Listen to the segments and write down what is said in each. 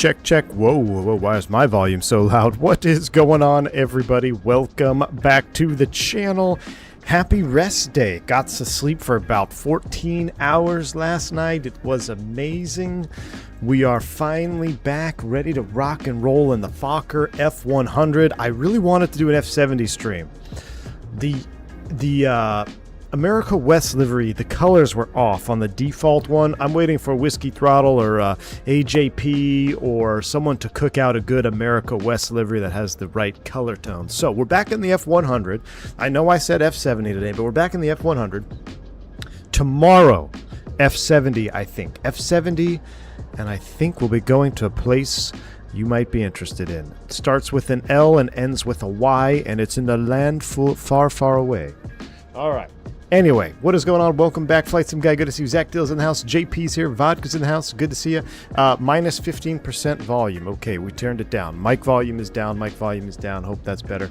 Check, check. Whoa, whoa, why is my volume so loud? What is going on, everybody? Welcome back to the channel. Happy rest day. Got to sleep for about 14 hours last night. It was amazing. We are finally back, ready to rock and roll in the Fokker F100. I really wanted to do an F70 stream. The America West livery, the colors were off on the default one. I'm waiting for Whiskey Throttle or AJP or someone to cook out a good America West livery that has the right color tone. So we're back in the F100. I know I said F70 today, but we're back in the F100. Tomorrow, F70, I think. F70, and I think we'll be going to a place you might be interested in. It starts with an L and ends with a Y, and it's in the land far, far away. All right. Anyway, what is going on? Welcome back, Flight Sim Guy. Good to see you. Zach Dill's in the house. JP's here. Vodka's in the house. Good to see you. Minus 15% volume. Okay, we turned it down. Mic volume is down. Mic volume is down. Hope that's better.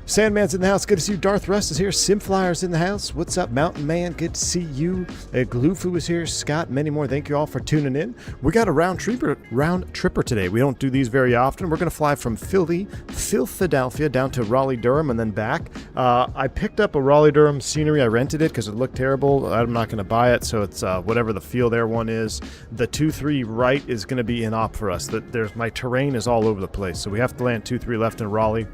Sandman's in the house. Good to see you. Darth Rust is here. Simflyer's in the house. What's up, Mountain Man? Good to see you. Gloofu is here. Scott, many more. Thank you all for tuning in. We got a round tripper today. We don't do these very often. We're going to fly from Philadelphia down to Raleigh, Durham, and then back. I picked up a Raleigh, Durham scenery. I rented it because it looked terrible. I'm not going to buy it, so it's whatever the Field Air one is. The 2-3 right is going to be in op for us. My terrain is all over the place, so we have to land 2-3 left in Raleigh.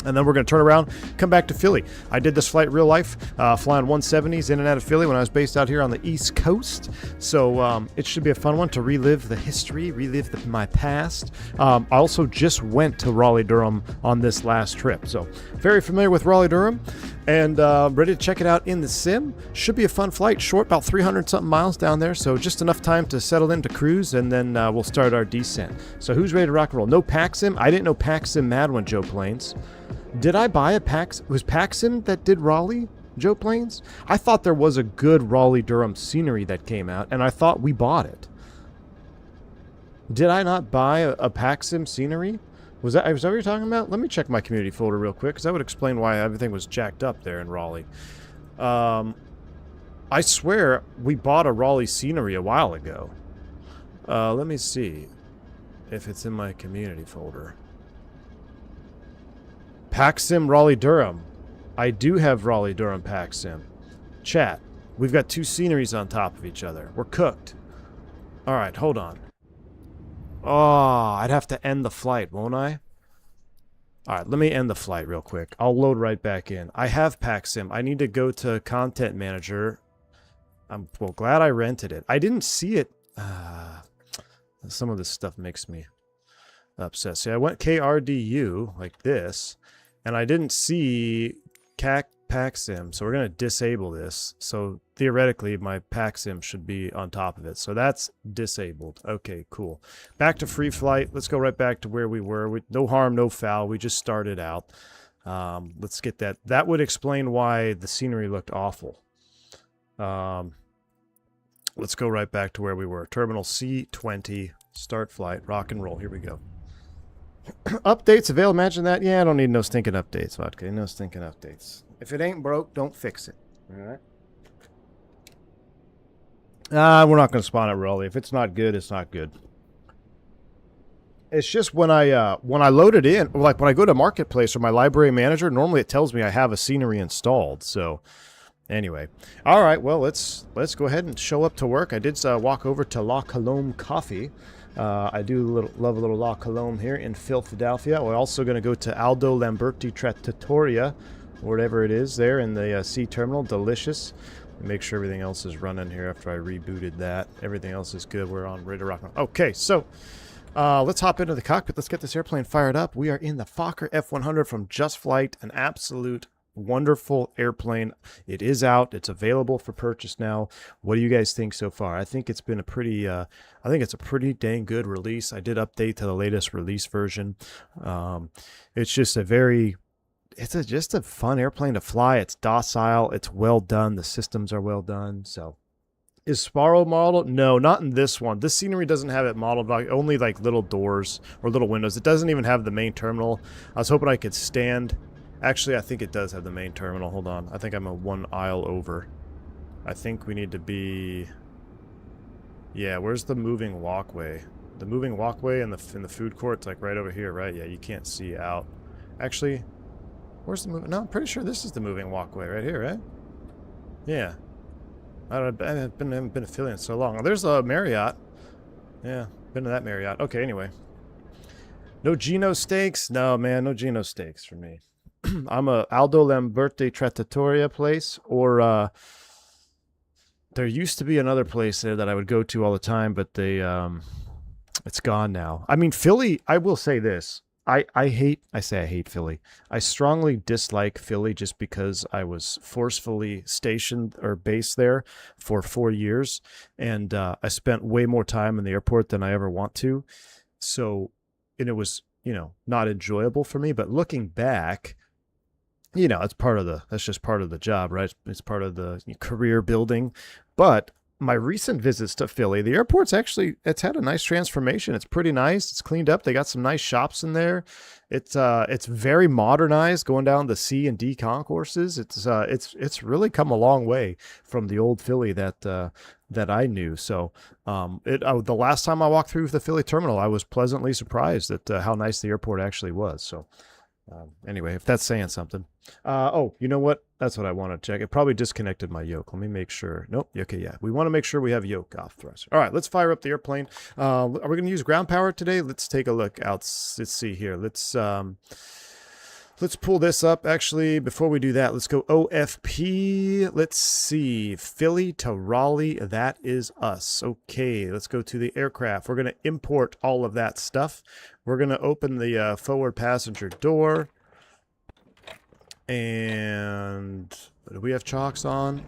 And then we're going to turn around, come back to Philly. I did this flight real life, flying 170s in and out of Philly when I was based out here on the East Coast. So it should be a fun one to relive the history, relive my past. I also just went to Raleigh-Durham on this last trip. So very familiar with Raleigh-Durham and ready to check it out in the sim. Should be a fun flight, short, about 300-something miles down there. So just enough time to settle into cruise, and then we'll start our descent. So who's ready to rock and roll? No PACSIM. I didn't know PACSIM had one, Joe Planes. Did I buy a PACSIM? Was PACSIM that did Raleigh, Joe Planes? I thought there was a good Raleigh-Durham scenery that came out, and I thought we bought it. Did I not buy a PACSIM scenery? Was that what you're talking about? Let me check my community folder real quick, because that would explain why everything was jacked up there in Raleigh. I swear we bought a Raleigh scenery a while ago. Let me see if it's in my community folder. PACSIM Raleigh-Durham. I do have Raleigh-Durham PACSIM. Chat. We've got two sceneries on top of each other. We're cooked. Alright, hold on. Oh, I'd have to end the flight, won't I? Alright, let me end the flight real quick. I'll load right back in. I have PACSIM. I need to go to Content Manager. I'm glad I rented it. I didn't see it. Some of this stuff makes me upset. See, I went KRDU like this. And I didn't see PACSIM, so we're going to disable this. So theoretically, my PACSIM should be on top of it. So that's disabled. Okay, cool. Back to free flight. Let's go right back to where we were. No harm, no foul. We just started out. Let's get that. That would explain why the scenery looked awful. Let's go right back to where we were. Terminal C20, start flight, rock and roll. Here we go. Updates available. Imagine that. Yeah, I don't need no stinking updates, Vodka. No stinking updates. If it ain't broke, don't fix it. All right. We're not going to spawn it, Raleigh. If it's not good, it's not good. It's just when I load it in, like when I go to Marketplace or my library manager, normally it tells me I have a scenery installed. So anyway, all right. Well, let's go ahead and show up to work. I did walk over to La Colombe Coffee. I do love a little La Colombe here in Philadelphia. We're also going to go to Aldo Lamberti Trattoria, whatever it is there in the C terminal. Delicious. Make sure everything else is running here after I rebooted that. Everything else is good. We're on ready to rock. Okay, so let's hop into the cockpit. Let's get this airplane fired up. We are in the Fokker F100 from JustFlight, an absolute wonderful airplane. It is out. It's available for purchase now. What do you guys think so far? I think it's been a pretty I think it's a pretty dang good release. I did update to the latest release version. It's just just a fun airplane to fly. It's docile, it's well done, the systems are well done. So is Sparrow modeled? No, not in this one. This scenery doesn't have it modeled, only like little doors or little windows. It doesn't even have the main terminal. I was hoping I could stand. Actually, I think it does have the main terminal. Hold on. I think I'm one aisle over. I think we need to be... Yeah, where's the moving walkway? The moving walkway in the food court's like right over here, right? Yeah, you can't see out. Actually, where's the moving? No, I'm pretty sure this is the moving walkway right here, right? Yeah. I haven't been affiliated in so long. Oh, there's a Marriott. Yeah, been to that Marriott. Okay, anyway. No Gino steaks? No, man, no Gino steaks for me. I'm a Aldo Lamberti Trattoria place, or there used to be another place there that I would go to all the time, but they it's gone now. I mean, Philly, I will say this. I say I hate Philly. I strongly dislike Philly just because I was forcefully stationed or based there for 4 years, and I spent way more time in the airport than I ever want to. So, and it was, not enjoyable for me. But looking back, it's that's just part of the job, right? It's part of the career building. But my recent visits to Philly, the airport's it's had a nice transformation. It's pretty nice. It's cleaned up. They got some nice shops in there. It's very modernized, going down the C and D concourses. It's really come a long way from the old Philly that I knew. So the last time I walked through the Philly terminal, I was pleasantly surprised at how nice the airport actually was. So anyway, if that's saying something. Oh, you know what? That's what I want to check. It probably disconnected my yoke. Let me make sure. Nope. Okay, yeah. We want to make sure we have yoke off thruster. All right, let's fire up the airplane. Are we going to use ground power today? Let's take a look out. Let's see here. Let's pull this up. Actually, before we do that, let's go OFP. Let's see. Philly to Raleigh. That is us. Okay, let's go to the aircraft. We're going to import all of that stuff. We're going to open the forward passenger door. And do we have chocks on?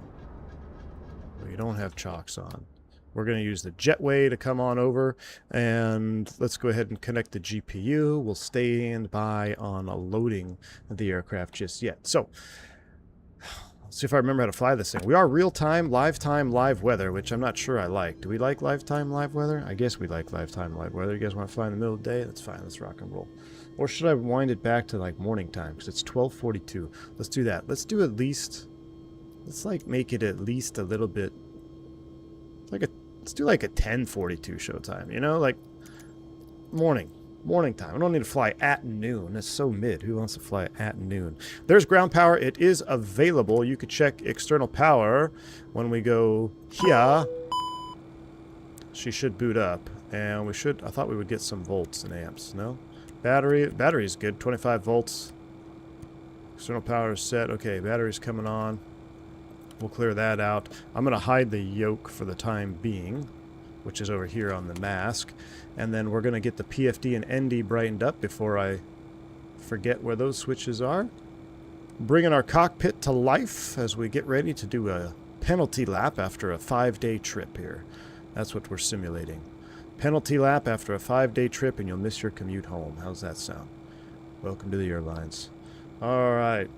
We don't have chocks on. We're going to use the jetway to come on over, and let's go ahead and connect the GPU. We'll stand by on loading the aircraft just yet. So let's see if I remember how to fly this thing. We are real-time, live weather, which I'm not sure I like. Do we like live-time, live weather? I guess we like live-time, live weather. You guys want to fly in the middle of the day? That's fine. Let's rock and roll. Or should I wind it back to like morning time? Because it's 12:42. Let's do that. Let's do at least... Let's like make it at least a little bit... Let's do like a 10:42 show time, like morning time. I don't need to fly at noon. That's so mid. Who wants to fly at noon? There's ground power. It is available. You could check external power when we go here. She should boot up, and I thought we would get some volts and amps. No, battery is good. 25 volts. External power is set. Okay, battery's coming on. We'll clear that out. I'm going to hide the yoke for the time being, which is over here on the mask. And then we're going to get the PFD and ND brightened up before I forget where those switches are. Bringing our cockpit to life as we get ready to do a penalty lap after a 5-day trip here. That's what we're simulating. Penalty lap after a 5-day trip, and you'll miss your commute home. How's that sound? Welcome to the airlines. All right.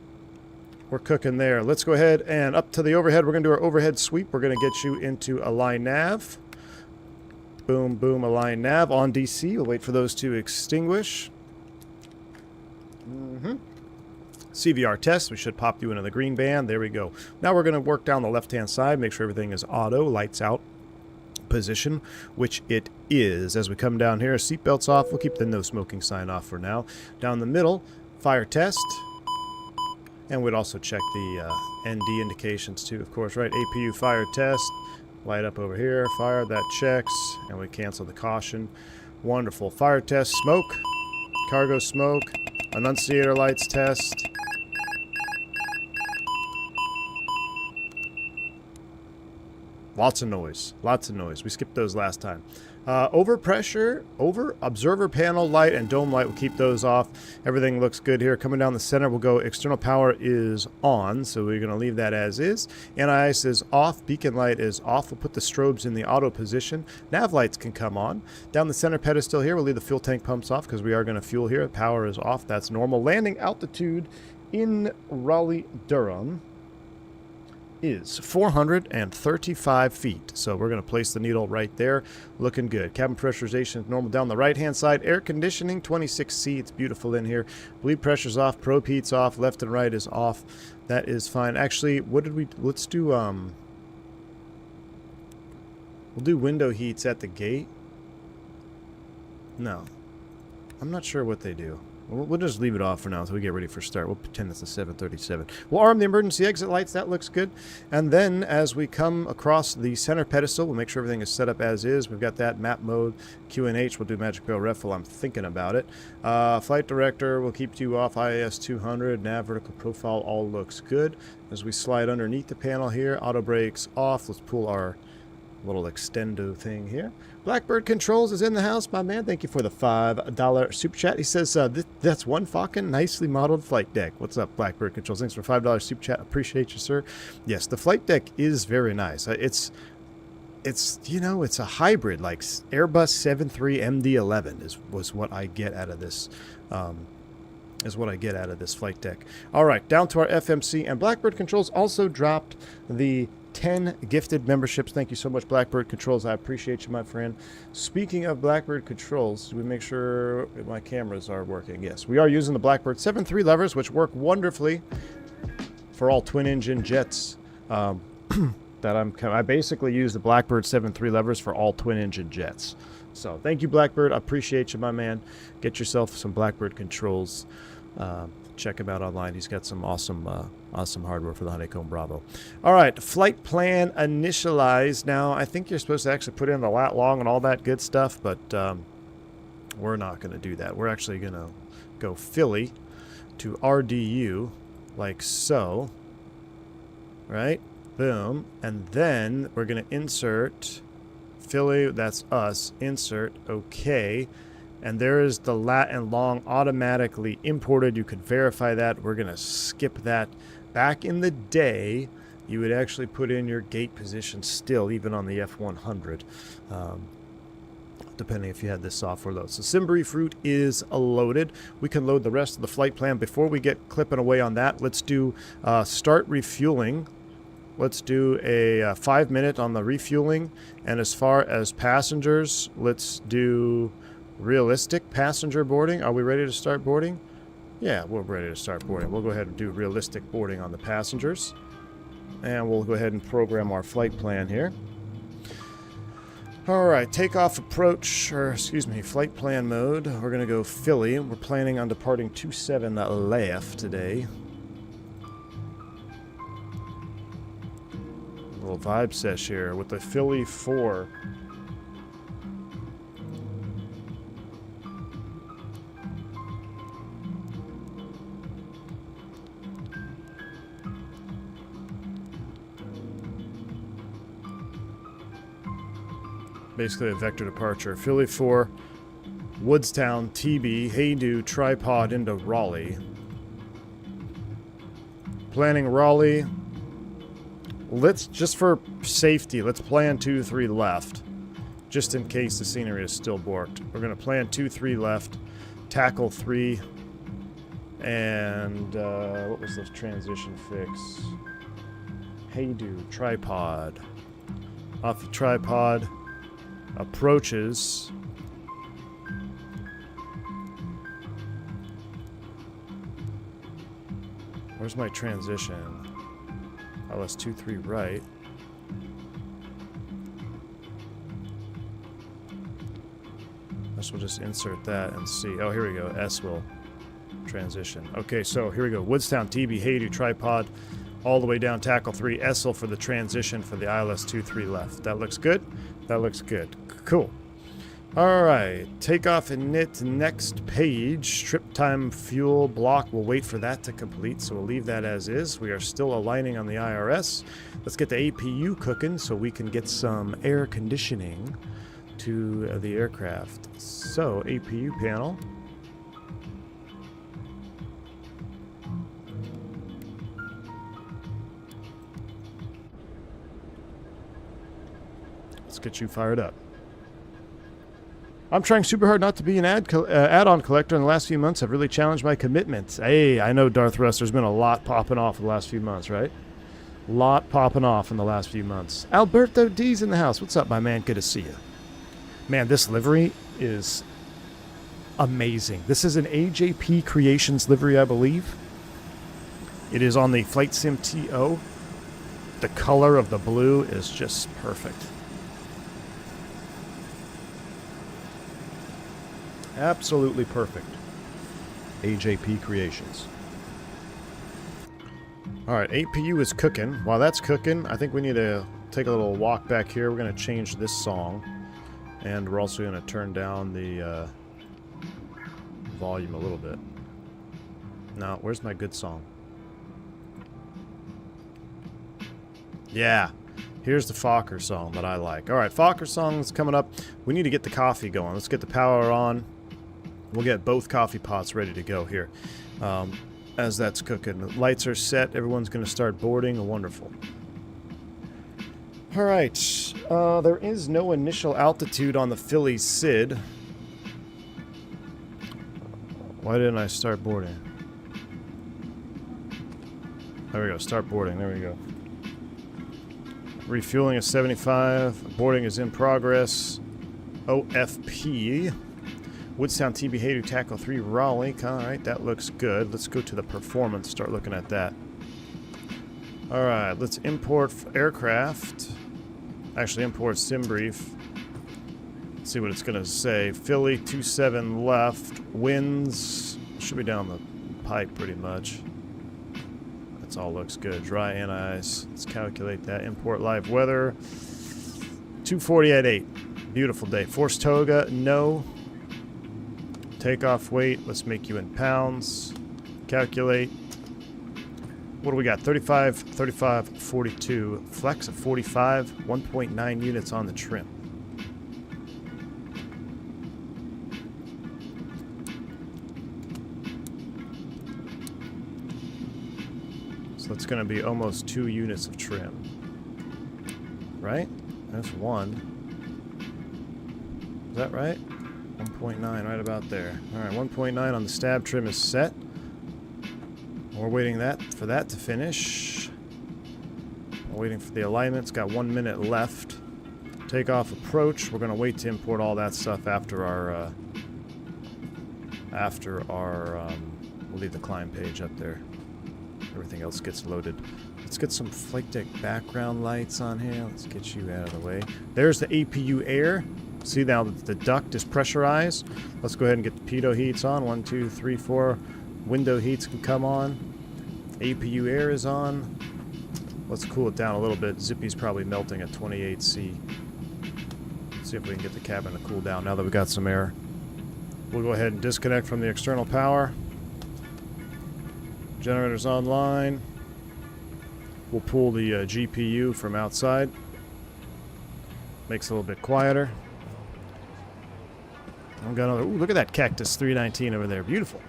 We're cooking there. Let's go ahead and up to the overhead. We're going to do our overhead sweep. We're going to get you into align nav. Boom, boom, align nav on DC. We'll wait for those to extinguish. CVR test. We should pop you into the green band. There we go. Now we're going to work down the left-hand side. Make sure everything is auto, lights out position, which it is. As we come down here, seatbelts off. We'll keep the no smoking sign off for now. Down the middle, fire test. And we'd also check the ND indications too, of course, right? APU fire test, light up over here, fire, that checks, and we cancel the caution. Wonderful. Fire test, smoke, cargo smoke, annunciator lights test. Lots of noise, lots of noise. We skipped those last time. Overpressure, observer panel light and dome light, we'll keep those off. Everything looks good here. Coming down the center, we'll go external power is on, so we're going to leave that as is. Anti-ice is off, beacon light is off. We'll put the strobes in the auto position. Nav lights can come on. Down the center pedestal here, we'll leave the fuel tank pumps off because we are going to fuel here. Power is off, that's normal. Landing altitude in Raleigh-Durham is 435 feet. So we're going to place the needle right there. Looking good. Cabin pressurization is normal down the right-hand side. Air conditioning, 26C. It's beautiful in here. Bleed pressure's off. Probe heat's off. Left and right is off. That is fine. Actually, let's do, we'll do window heats at the gate. No. I'm not sure what they do. We'll just leave it off for now until we get ready for start. We'll pretend it's a 737. We'll arm the emergency exit lights. That looks good. And then as we come across the center pedestal, we'll make sure everything is set up as is. We've got that map mode, QNH. We'll do Magic Barrel Ref while I'm thinking about it. Flight director, we'll keep you off IAS 200. Nav vertical profile all looks good. As we slide underneath the panel here, auto brakes off. Let's pull our little extendo thing here. Blackbird Controls is in the house, my man. Thank you for the $5 super chat. He says, that's one fucking nicely modeled flight deck. What's up, Blackbird Controls? Thanks for $5 super chat. Appreciate you, sir. Yes, the flight deck is very nice. It's you know, it's a hybrid, like Airbus 73 MD-11 was what I get out of this. Is what I get out of this flight deck. All right, down to our FMC, and Blackbird Controls also dropped the 10 gifted memberships. Thank you so much, Blackbird Controls. I appreciate you, my friend. Speaking of Blackbird Controls, we make sure my cameras are working. Yes, we are using the Blackbird 7.3 levers, which work wonderfully for all twin-engine jets. I basically use the Blackbird 7.3 levers for all twin-engine jets. So thank you, Blackbird. I appreciate you, my man. Get yourself some Blackbird Controls. Check him out online. He's got some awesome hardware for the Honeycomb Bravo. All right, flight plan initialized. Now, I think you're supposed to actually put in the lat long and all that good stuff, but we're not going to do that. We're actually going to go Philly to RDU, like so. Right? Boom. And then we're going to insert Philly, that's us, insert, okay. And there is the lat and long automatically imported. You could verify that. We're going to skip that. Back in the day, you would actually put in your gate position still, even on the F100, depending if you had this software load. So SimBrief route is loaded. We can load the rest of the flight plan. Before we get clipping away on that, let's do start refueling. Let's do a 5-minute on the refueling. And as far as passengers, let's do realistic passenger boarding. Are we ready to start boarding? Yeah, we're ready to start boarding. We'll go ahead and do realistic boarding on the passengers. And we'll go ahead and program our flight plan here. All right, takeoff approach, or excuse me, flight plan mode. We're going to go Philly. We're planning on departing 27 left today. A little vibe sesh here with the Philly 4. Basically a vector departure. Philly 4, Woodstown, TB, Haydo, tripod into Raleigh. Planning Raleigh. Let's, just for safety, let's plan 2-3 left. Just in case the scenery is still borked. We're going to plan 2-3 left, tackle 3, and what was this transition fix? Haydo, tripod. Off the tripod. Approaches. Where's my transition? LS 2-3 right. Guess we'll just insert that and see. Oh, here we go. S will transition. Okay, so here we go. Woodstown, TB, Haydo, tripod, all the way down tackle 3. SL for the transition for the ILS 2-3 left. That looks good. That looks good. Cool. All right. Takeoff and knit next page. Trip time fuel block. We'll wait for that to complete, so we'll leave that as is. We are still aligning on the IRS. Let's get the APU cooking so we can get some air conditioning to the aircraft. So, APU panel. Let's get you fired up. I'm trying super hard not to be an add-on collector. In the last few months, I've really challenged my commitments. Hey, I know, Darth Russ, there's been a lot popping off in the last few months, right? Lot popping off in the last few months. Alberto D's in the house. What's up, my man? Good to see you. Man, this livery is amazing. This is an AJP Creations livery, I believe. It is on the Flight Sim TO. The color of the blue is just perfect. Absolutely perfect. AJP Creations. Alright, APU is cooking. While that's cooking, I think we need to take a little walk back here. We're going to change this song. And we're also going to turn down the volume a little bit. Now, where's my good song? Yeah. Here's the Fokker song that I like. Alright, Fokker song is coming up. We need to get the coffee going. Let's get the power on. We'll get both coffee pots ready to go here. As that's cooking. The lights are set. Everyone's going to start boarding. Wonderful. Alright. There is no initial altitude on the Philly SID. Why didn't I start boarding? There we go. Start boarding. There we go. Refueling is 75. Boarding is in progress. OFP. Woodstown TB Hey to Tackle 3 Raleigh. Alright, that looks good. Let's go to the performance. Start looking at that. Alright, let's import aircraft. Actually, import sim brief. Let's see what it's going to say. Philly 27 left. Winds. Should be down the pipe pretty much. That's all looks good. Dry and ice. Let's calculate that. Import live weather. 240 at 8. Beautiful day. Force Toga. No. Takeoff weight. Let's make you in pounds. Calculate. What do we got? 35, 35, 42. Flex of 45. 1.9 units on the trim. So that's going to be almost 2 units of trim. Right? That's 1. Is that right? 1.9, right about there. Alright, 1.9 on the stab trim is set. We're waiting for that to finish. We're waiting for the alignment. It's got 1 minute left. Takeoff approach. We're going to wait to import all that stuff after our we'll leave the climb page up there. Everything else gets loaded. Let's get some flight deck background lights on here. Let's get you out of the way. There's the APU air. See now that the duct is pressurized. Let's go ahead and get the pitot heats on. 1, 2, 3, 4. Window heats can come on. APU air is on. Let's cool it down a little bit. Zippy's probably melting at 28C. See if we can get the cabin to cool down now that we got some air. We'll go ahead and disconnect from the external power. Generator's online. We'll pull the GPU from outside. Makes it a little bit quieter. I've got another. Ooh, look at that Cactus 319 over there. Beautiful.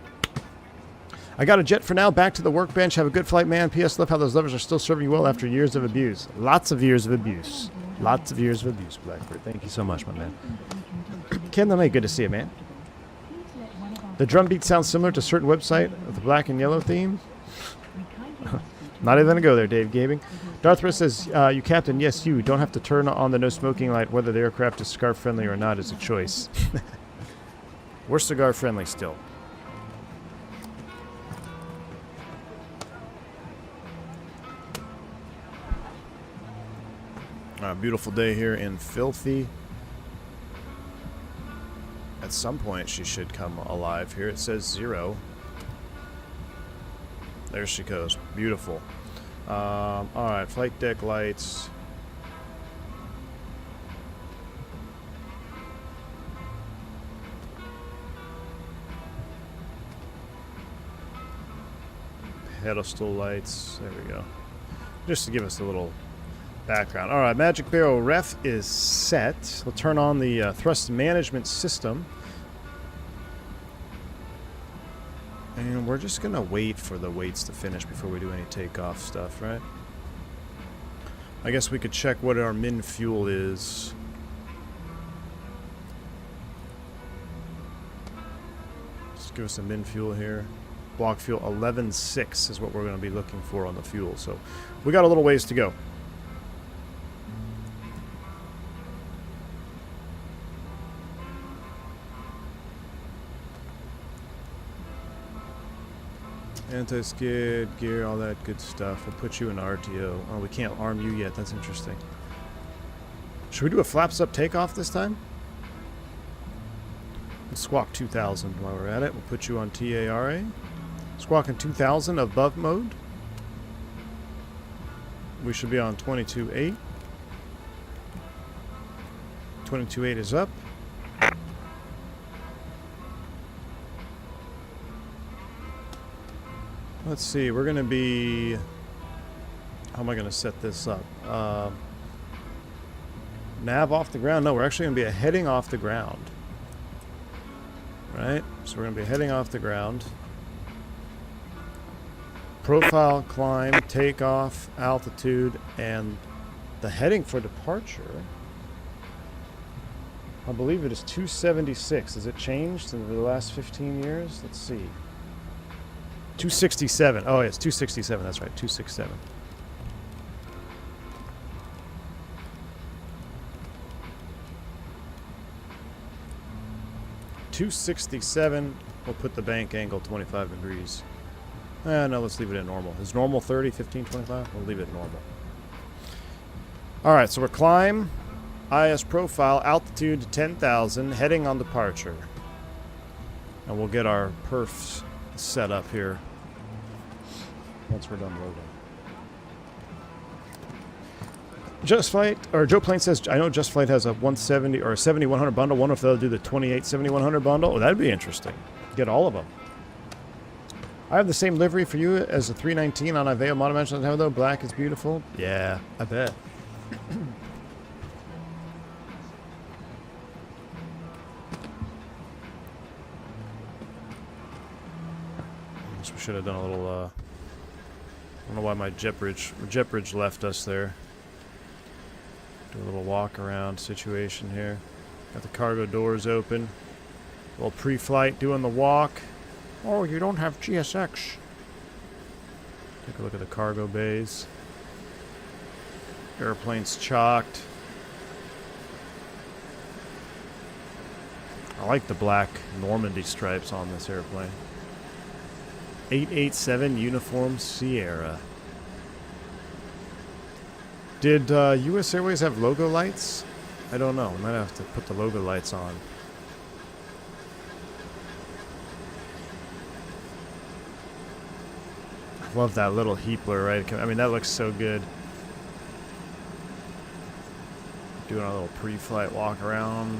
I got a jet for now. Back to the workbench. Have a good flight, man. P.S. Love how those levers are still serving you well after years of abuse. Lots of years of abuse. Lots of years of abuse, Blackbird. Thank you so much, my man. Ken LeMay, good to see you, man. The drum beat sounds similar to a certain website with the black and yellow theme. Not even gonna go there, Dave Gabing. Darth Riss says, you captain, yes, you don't have to turn on the no smoking light. Whether the aircraft is cigar friendly or not is a choice. We're cigar friendly still. Beautiful day here in Filthy. At some point she should come alive here. It says 0. There she goes. Beautiful. Alright, flight deck lights. Pedestal lights. There we go. Just to give us a little background. Alright, Magic Barrel ref is set. We'll turn on the thrust management system. And we're just going to wait for the weights to finish before we do any takeoff stuff, right? I guess we could check what our min fuel is. Just give us a min fuel here. Block fuel 11.6 is what we're going to be looking for on the fuel. So we got a little ways to go. Anti-skid, gear, all that good stuff. We'll put you in RTO. Oh, we can't arm you yet. That's interesting. Should we do a flaps up takeoff this time? Squawk 2000 while we're at it. We'll put you on TARA. Squawking 2000 above mode. We should be on 22.8. 22.8 is up. Let's see, we're going to be... How am I going to set this up? Nav off the ground? No, we're actually going to be heading off the ground. Right? So we're going to be heading off the ground. Profile, climb, takeoff, altitude, and the heading for departure... I believe it is 276. Has it changed in the last 15 years? Let's see. 267. Oh, yes, 267. That's right, 267. $267. We'll put the bank angle 25 degrees. No, let's leave it at normal. Is normal 30, 15, 25? We'll leave it normal. All right, so we're climb. IS profile, altitude 10,000, heading on departure. And we'll get our perfs set up here once we're done loading. JustFlight, or Joe Plain says, I know JustFlight has a 170 or a 7100 bundle. Wonder if they'll do the 28 7100 bundle. Oh, that'd be interesting. Get all of them. I have the same livery for you as a 319 on Aveo Monomension though. Black is beautiful. Yeah, I bet. We should have done a little, I don't know why my jet bridge left us there. Do a little walk around situation here. Got the cargo doors open. A little pre-flight doing the walk. Oh, you don't have GSX. Take a look at the cargo bays. Airplane's chalked. I like the black Normandy stripes on this airplane. 887 Uniform Sierra. Did US Airways have logo lights? I don't know. We might have to put the logo lights on. I love that little Heapler, right? I mean, that looks so good. Doing a little pre-flight walk around.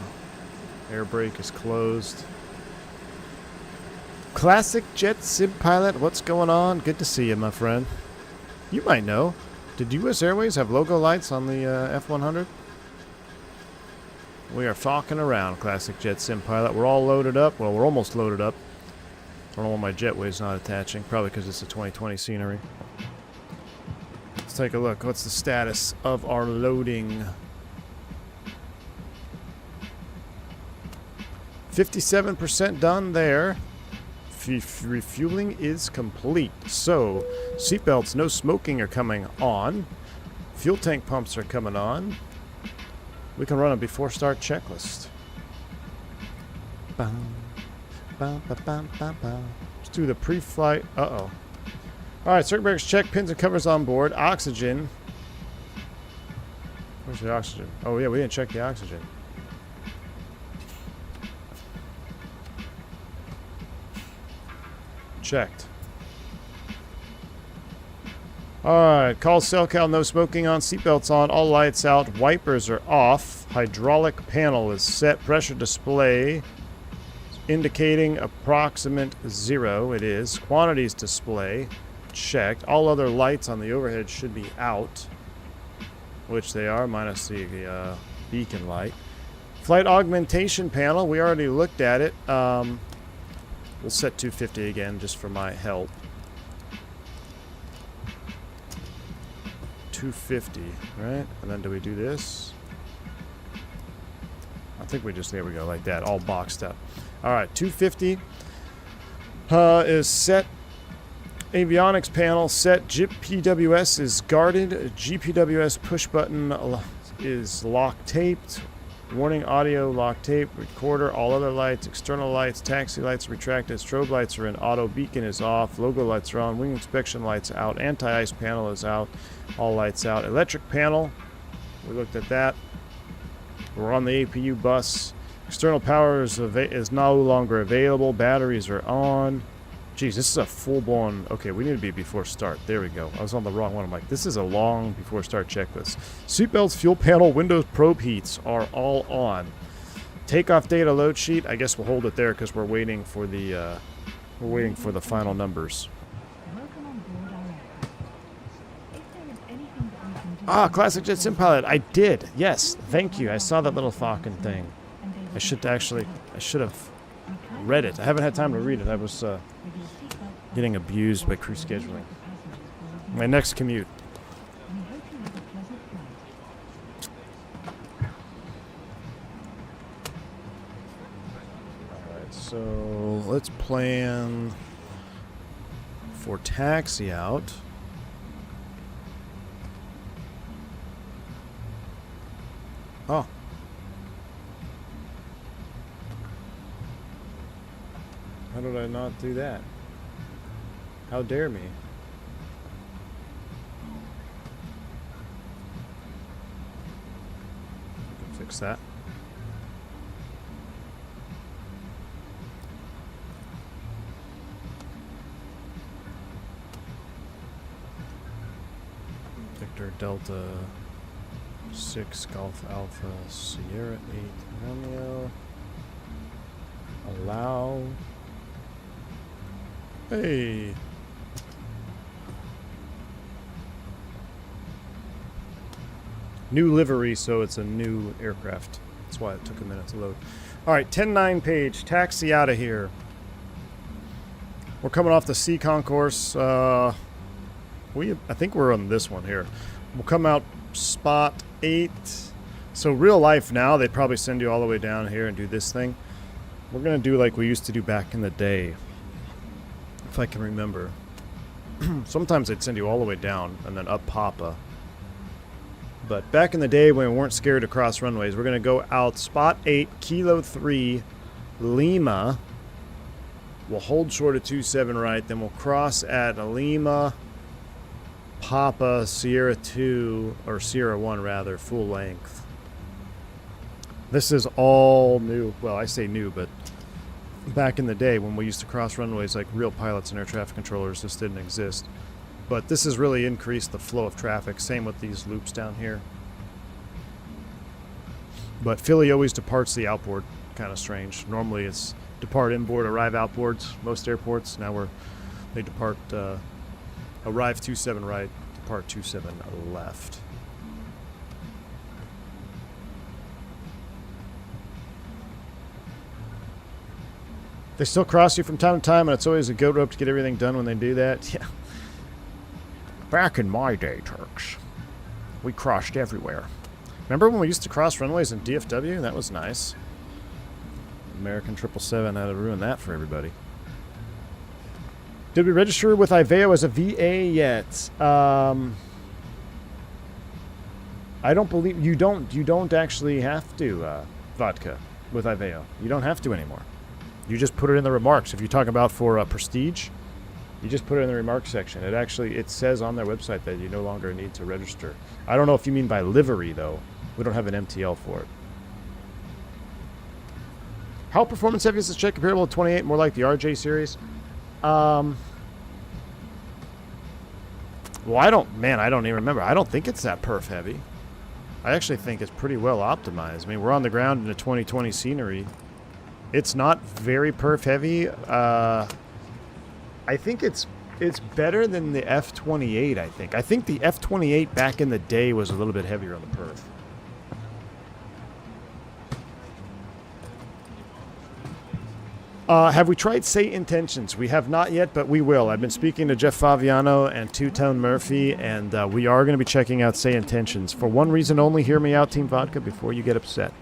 Air brake is closed. Classic Jet Sim Pilot, what's going on? Good to see you, my friend. You might know. Did US Airways have logo lights on the F100? We are falking around, Classic Jet Sim Pilot. We're all loaded up. Well, we're almost loaded up. I don't know why my jetway's not attaching. Probably because it's a 2020 scenery. Let's take a look. What's the status of our loading? 57% done there. Refueling is complete. So, seatbelts, no smoking are coming on. Fuel tank pumps are coming on. We can run a before start checklist. Let's do the pre-flight. Uh-oh. Alright, circuit breakers checked, pins and covers on board. Oxygen. Where's the oxygen? Oh yeah, we didn't check the oxygen. Checked. Alright, call CellCal, no smoking on, seatbelts on, all lights out, wipers are off, hydraulic panel is set, pressure display indicating approximate 0, it is, quantities display, checked, all other lights on the overhead should be out, which they are, minus the beacon light. Flight augmentation panel, we already looked at it. We'll set 250 again, just for my help. 250, right? And then do we do this? I think we just, there we go, like that, all boxed up. Alright, 250 is set. Avionics panel set. JIP PWS is guarded. GPWS push button is lock taped. Warning audio lock tape, recorder, all other lights, external lights, taxi lights retracted, strobe lights are in, auto beacon is off, logo lights are on, wing inspection lights out, anti-ice panel is out, all lights out. Electric panel, we looked at that. We're on the APU bus. External power is no longer available. Batteries are on. Geez, this is a full-blown... Okay, we need to be before start. There we go. I was on the wrong one. I'm like, this is a long before start checklist. Seatbelts, fuel panel, windows, probe heats are all on. Takeoff data load sheet. I guess we'll hold it there because we're waiting for the final numbers. Ah, Classic Jet Sim Pilot. I did. Yes, thank you. I saw that little fucking thing. I should have read it. I haven't had time to read it. I was getting abused by crew scheduling. My next commute. Alright, so let's plan for taxi out. Oh. How did I not do that? How dare me? Fix that. Victor Delta 6 Golf Alpha Sierra 8 Romeo. Allow. Hey. New livery, so it's a new aircraft. That's why it took a minute to load. Alright, 10-9 page. Taxi out of here. We're coming off the C concourse. I think we're on this one here. We'll come out spot 8. So real life now, they'd probably send you all the way down here and do this thing. We're going to do like we used to do back in the day. If I can remember. Sometimes they'd send you all the way down and then up Papa. But back in the day when we weren't scared to cross runways, we're going to go out spot 8, Kilo 3, Lima. We'll hold short of 27 right. Then we'll cross at Lima, Papa, Sierra 2, or Sierra 1 rather, full length. This is all new. Well, I say new, but back in the day when we used to cross runways like real pilots and air traffic controllers, this didn't exist. But this has really increased the flow of traffic. Same with these loops down here. But Philly always departs the outboard. Kind of strange. Normally it's depart inboard, arrive outboards. Most airports. Now they depart arrive 27 right, depart 27 left. They still cross you from time to time, and it's always a goat rope to get everything done when they do that. Yeah. Back in my day, Turks, we crossed everywhere. Remember when we used to cross runways in DFW? That was nice. American 777 had to ruin that for everybody. Did we register with Iveo as a VA yet? I don't believe you don't. You don't actually have to vodka with Iveo. You don't have to anymore. You just put it in the remarks. If you're talking about for Prestige, you just put it in the remarks section. It says on their website that you no longer need to register. I don't know if you mean by livery, though. We don't have an MTL for it. How performance heavy is this jet comparable to 28, more like the RJ series? Well, I don't even remember. I don't think it's that perf heavy. I actually think it's pretty well optimized. I mean, we're on the ground in a 2020 scenery. It's not very perf heavy. I think it's better than the F28, I think. I think the F28 back in the day was a little bit heavier on the perf. Have we tried Say Intentions? We have not yet, but we will. I've been speaking to Jeff Faviano and Two-Tone Murphy, and we are going to be checking out Say Intentions. For one reason only, hear me out, Team Vodka, before you get upset.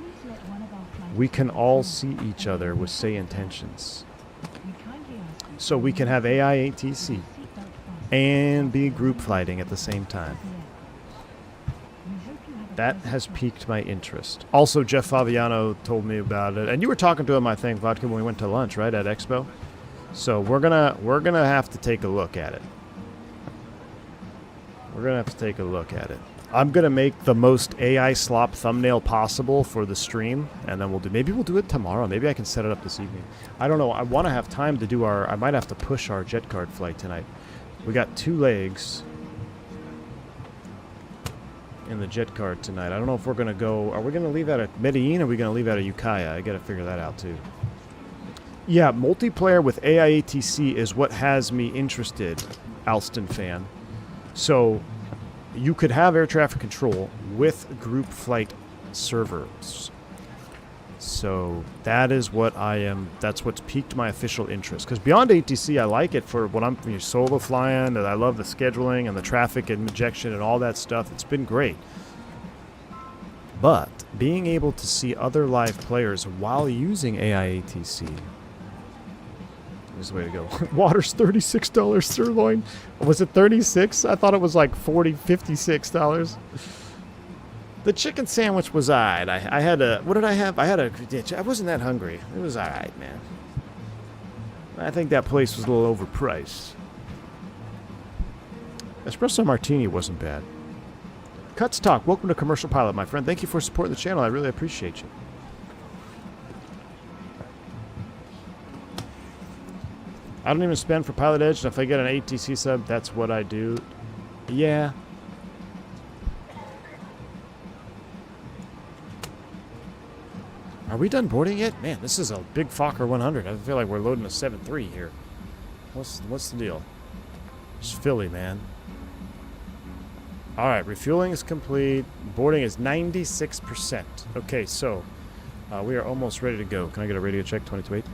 We can all see each other with Say Intentions. So we can have AI ATC and be group flighting at the same time. That has piqued my interest. Also, Jeff Faviano told me about it, and you were talking to him, I think, Vodka, when we went to lunch, right, at Expo. So we're gonna have to take a look at it. We're gonna have to take a look at it. I'm going to make the most AI slop thumbnail possible for the stream, and then maybe we'll do it tomorrow. Maybe I can set it up this evening. I don't know. I want to have time to do I might have to push our jet card flight tonight. We got 2 legs in the jet card tonight. I don't know if we're going to go, are we going to leave out of Medellin or are we going to leave out of Ukiah? I got to figure that out too. Yeah, multiplayer with AIATC is what has me interested, Alston fan. So you could have air traffic control with group flight servers. So that is what that's what's piqued my official interest. Because beyond ATC, I like it for when I'm solo flying, and I love the scheduling and the traffic and injection and all that stuff. It's been great. But being able to see other live players while using AIATC is the way to go. Water's $36 sirloin. Was it 36? I thought it was like $56. The chicken sandwich was alright. I had a, what did I have? I wasn't that hungry. It was alright, man. I think that place was a little overpriced. Espresso martini wasn't bad. Cuts Talk, welcome to Commercial Pilot, my friend. Thank you for supporting the channel. I really appreciate you. I don't even spend for Pilot Edge, and if I get an ATC sub, that's what I do. Yeah. Are we done boarding yet? Man, this is a big Fokker 100. I feel like we're loading a 7.3 here. What's the deal? It's Philly, man. All right, refueling is complete. Boarding is 96%. Okay, so we are almost ready to go. Can I get a radio check, 22.8?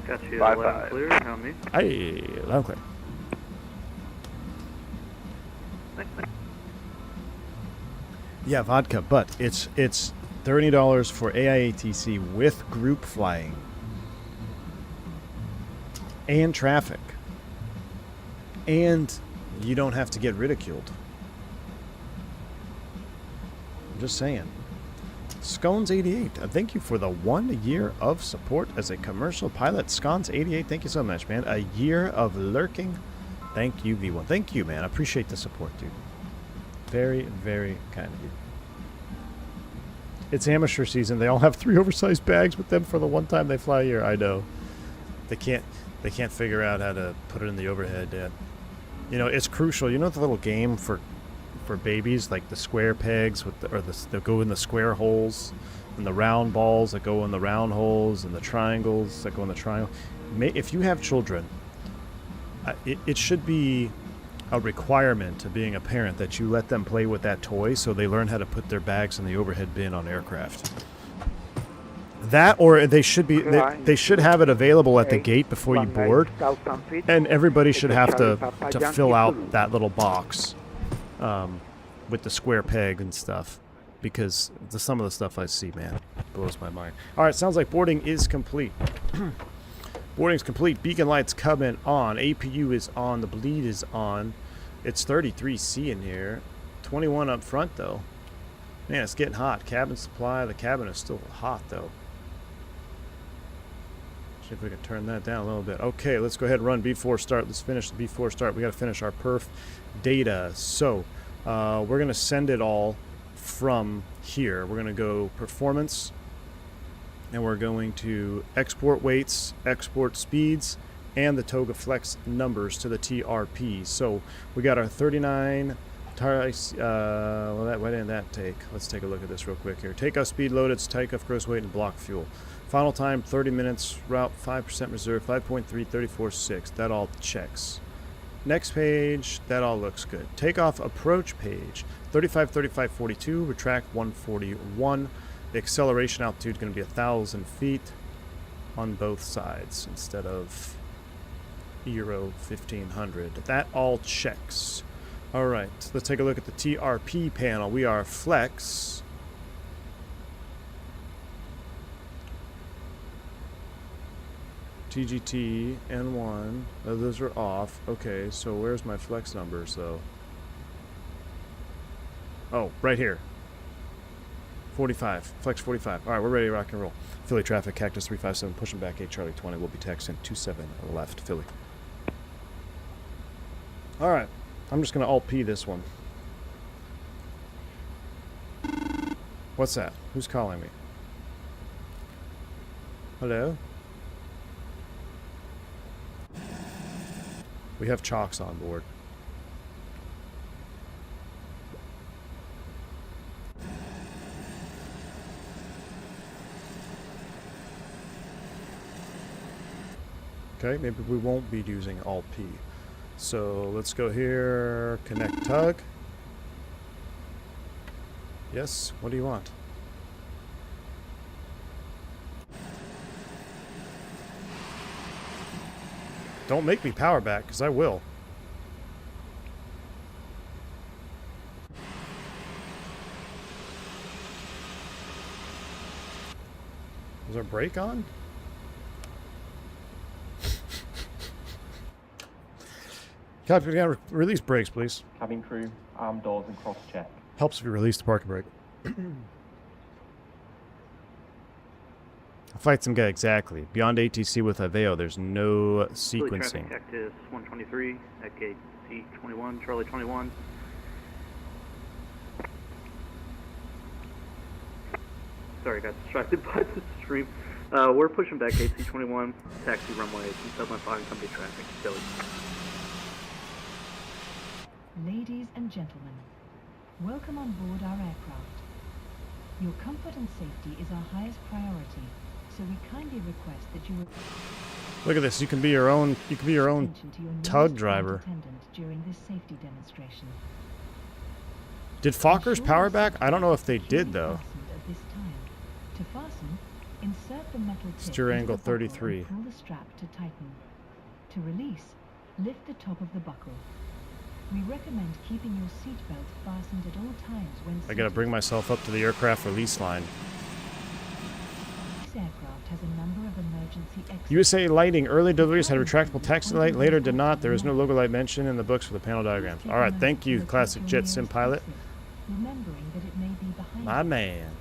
Got you loud and clear. Tell me. Hey, loud and clear. Yeah, vodka, but it's $30 for AIATC with group flying and traffic, and you don't have to get ridiculed. I'm just saying. Scones88, thank you for the 1 year of support as a commercial pilot. Scones88, thank you so much, man. A year of lurking. Thank you, V1. Thank you, man. I appreciate the support, dude. Very, very kind of you. It's amateur season. They all have 3 oversized bags with them for the one time they fly a year. I know. They can't figure out how to put it in the overhead yet. You know, it's crucial. You know the little game for babies, like the square pegs with that go in the square holes, and the round balls that go in the round holes, and the triangles that go in the triangle. If you have children, it should be a requirement to being a parent that you let them play with that toy so they learn how to put their bags in the overhead bin on aircraft. That, or they should be they should have it available at the gate before you board, and everybody should have to fill out that little box with the square peg and stuff, because some of the stuff I see, man, blows my mind. All right, sounds like boarding is complete. Boarding's complete. Beacon lights coming on. APU is on. The bleed is on. It's 33C in here. 21 up front, though. Man, it's getting hot. Cabin supply. The cabin is still hot, though. See if we can turn that down a little bit. Okay, let's go ahead and run B4 start. Let's finish the B4 start. We got to finish our perf data. So, we're going to send it all from here. We're going to go performance, and we're going to export weights, export speeds, and the Toga flex numbers to the TRP. So we got our 39. Well, why didn't that take? Let's take a look at this real quick here. Takeoff speed loaded, takeoff gross weight, and block fuel. Final time 30 minutes. Route 5% reserve, 5.3, 34.6. That all checks. Next page, that all looks good. Takeoff approach page, 35, 35, 42. Retract 141. The acceleration altitude is going to be 1,000 feet on both sides instead of Euro 1500. That all checks. All right, let's take a look at the TRP panel. We are flex. TGT, N1. Those are off. Okay, so where's my flex numbers, though? Oh, right here. 45. Flex 45. All right, we're ready to rock and roll. Philly traffic, Cactus 357, pushing back 8 Charlie 20. We'll be taxiing 27 left, Philly. All right. I'm just gonna Alt-P this one. What's that? Who's calling me? Hello? We have Chalks on board. Okay, maybe we won't be using Alt-P. So let's go here, connect tug. Yes, what do you want? Don't make me power back, because I will. Is our brake on? Captain, we gotta release brakes, please. Cabin crew, arm doors and cross check. Helps if you release the parking brake. Fight some guy, exactly. Beyond ATC with Aveo, there's no sequencing. Cactus 123 at gate C21, Charlie 21. Sorry, got distracted by the stream. We're pushing back gate C21, taxi runway, 715 company traffic, Philly. Ladies and gentlemen, welcome on board our aircraft. Your comfort and safety is our highest priority, so we kindly request that you Look at this, you can be your own attention to your tug nearest driver. flight attendant during this safety demonstration. Did Fokkers Ensure power your back? I don't know if they securely did though. fastened at this time. To fasten, insert the metal tip Steer into angle the buckle 33. and pull the strap to tighten. To release, lift the top of the buckle. We recommend keeping your seatbelt fastened at all times when I gotta bring myself up to the aircraft release line. This aircraft has a number of emergency exits. USA Lighting, early deliveries had retractable taxi light, later did not. There is no logo light mentioned in the books for the panel diagrams. Alright, thank you, Classic Jet Sim Pilot. Remembering that it may be behind My you. man.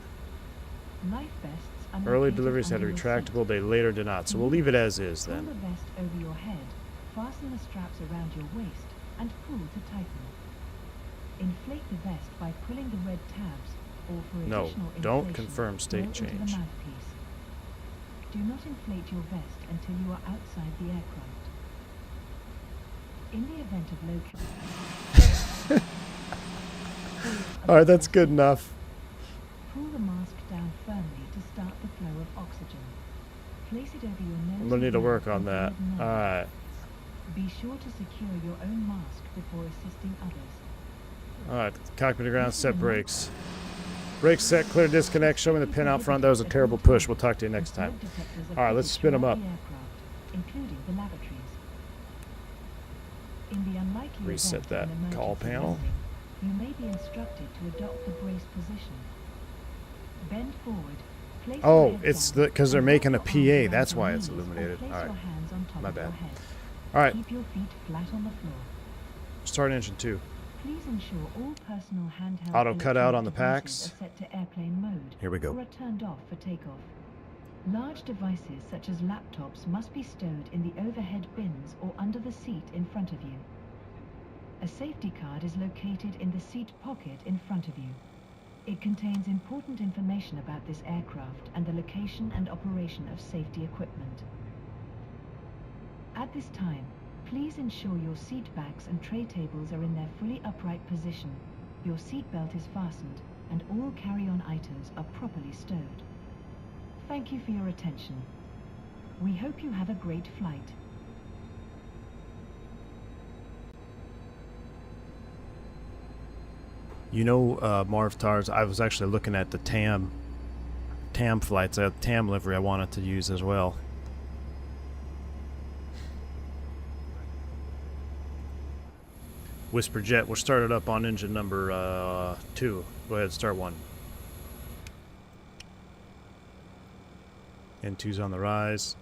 Life vests are Early located deliveries had a under your retractable, seat. they later did not. So we'll leave it as is Pull then. the vest over your head, fasten the straps around your waist, and pull to tighten. Inflate the vest by pulling the red tabs, or for No, additional don't inflation, confirm state blow into the change. mouthpiece. Do not inflate your vest until you are outside the aircraft. In the event of low Alright, that's good enough. pull the mask down firmly to start the flow of oxygen. Place it over your nose. I'm gonna need to and work mouth on that. and hold it. Alright. Be sure to secure your own mask before assisting others. Alright, cockpit to ground, set brakes. Brakes set, clear disconnect, show me the pin out front. That was a terrible push. We'll talk to you next time. Alright, let's spin them up. Including the lavatories. In the unlikely Reset event that of an call emergency panel. landing, you may be instructed to adopt the brace position. Bend forward. Place your Oh, head it's down, because they're and making a wrap your arms PA. around That's your why it's knees, or illuminated. place Alright, your hands on top my of bad. your head. Alright, Keep your feet flat on the floor. start engine 2. Please ensure all personal handheld Auto cutout on the electronic packs. devices are set to airplane mode. Here we go. Or are turned off for takeoff. Large devices such as laptops must be stowed in the overhead bins or under the seat in front of you. A safety card is located in the seat pocket in front of you. It contains important information about this aircraft and the location and operation of safety equipment. At this time, please ensure your seat backs and tray tables are in their fully upright position, your seat belt is fastened, and all carry-on items are properly stowed. Thank you for your attention. We hope you have a great flight. You know, Marv Tars, I was actually looking at the TAM flights. I had TAM livery I wanted to use as well. Whisper Jet, we'll start it up on engine number 2. Go ahead, start 1. N2's on the rise.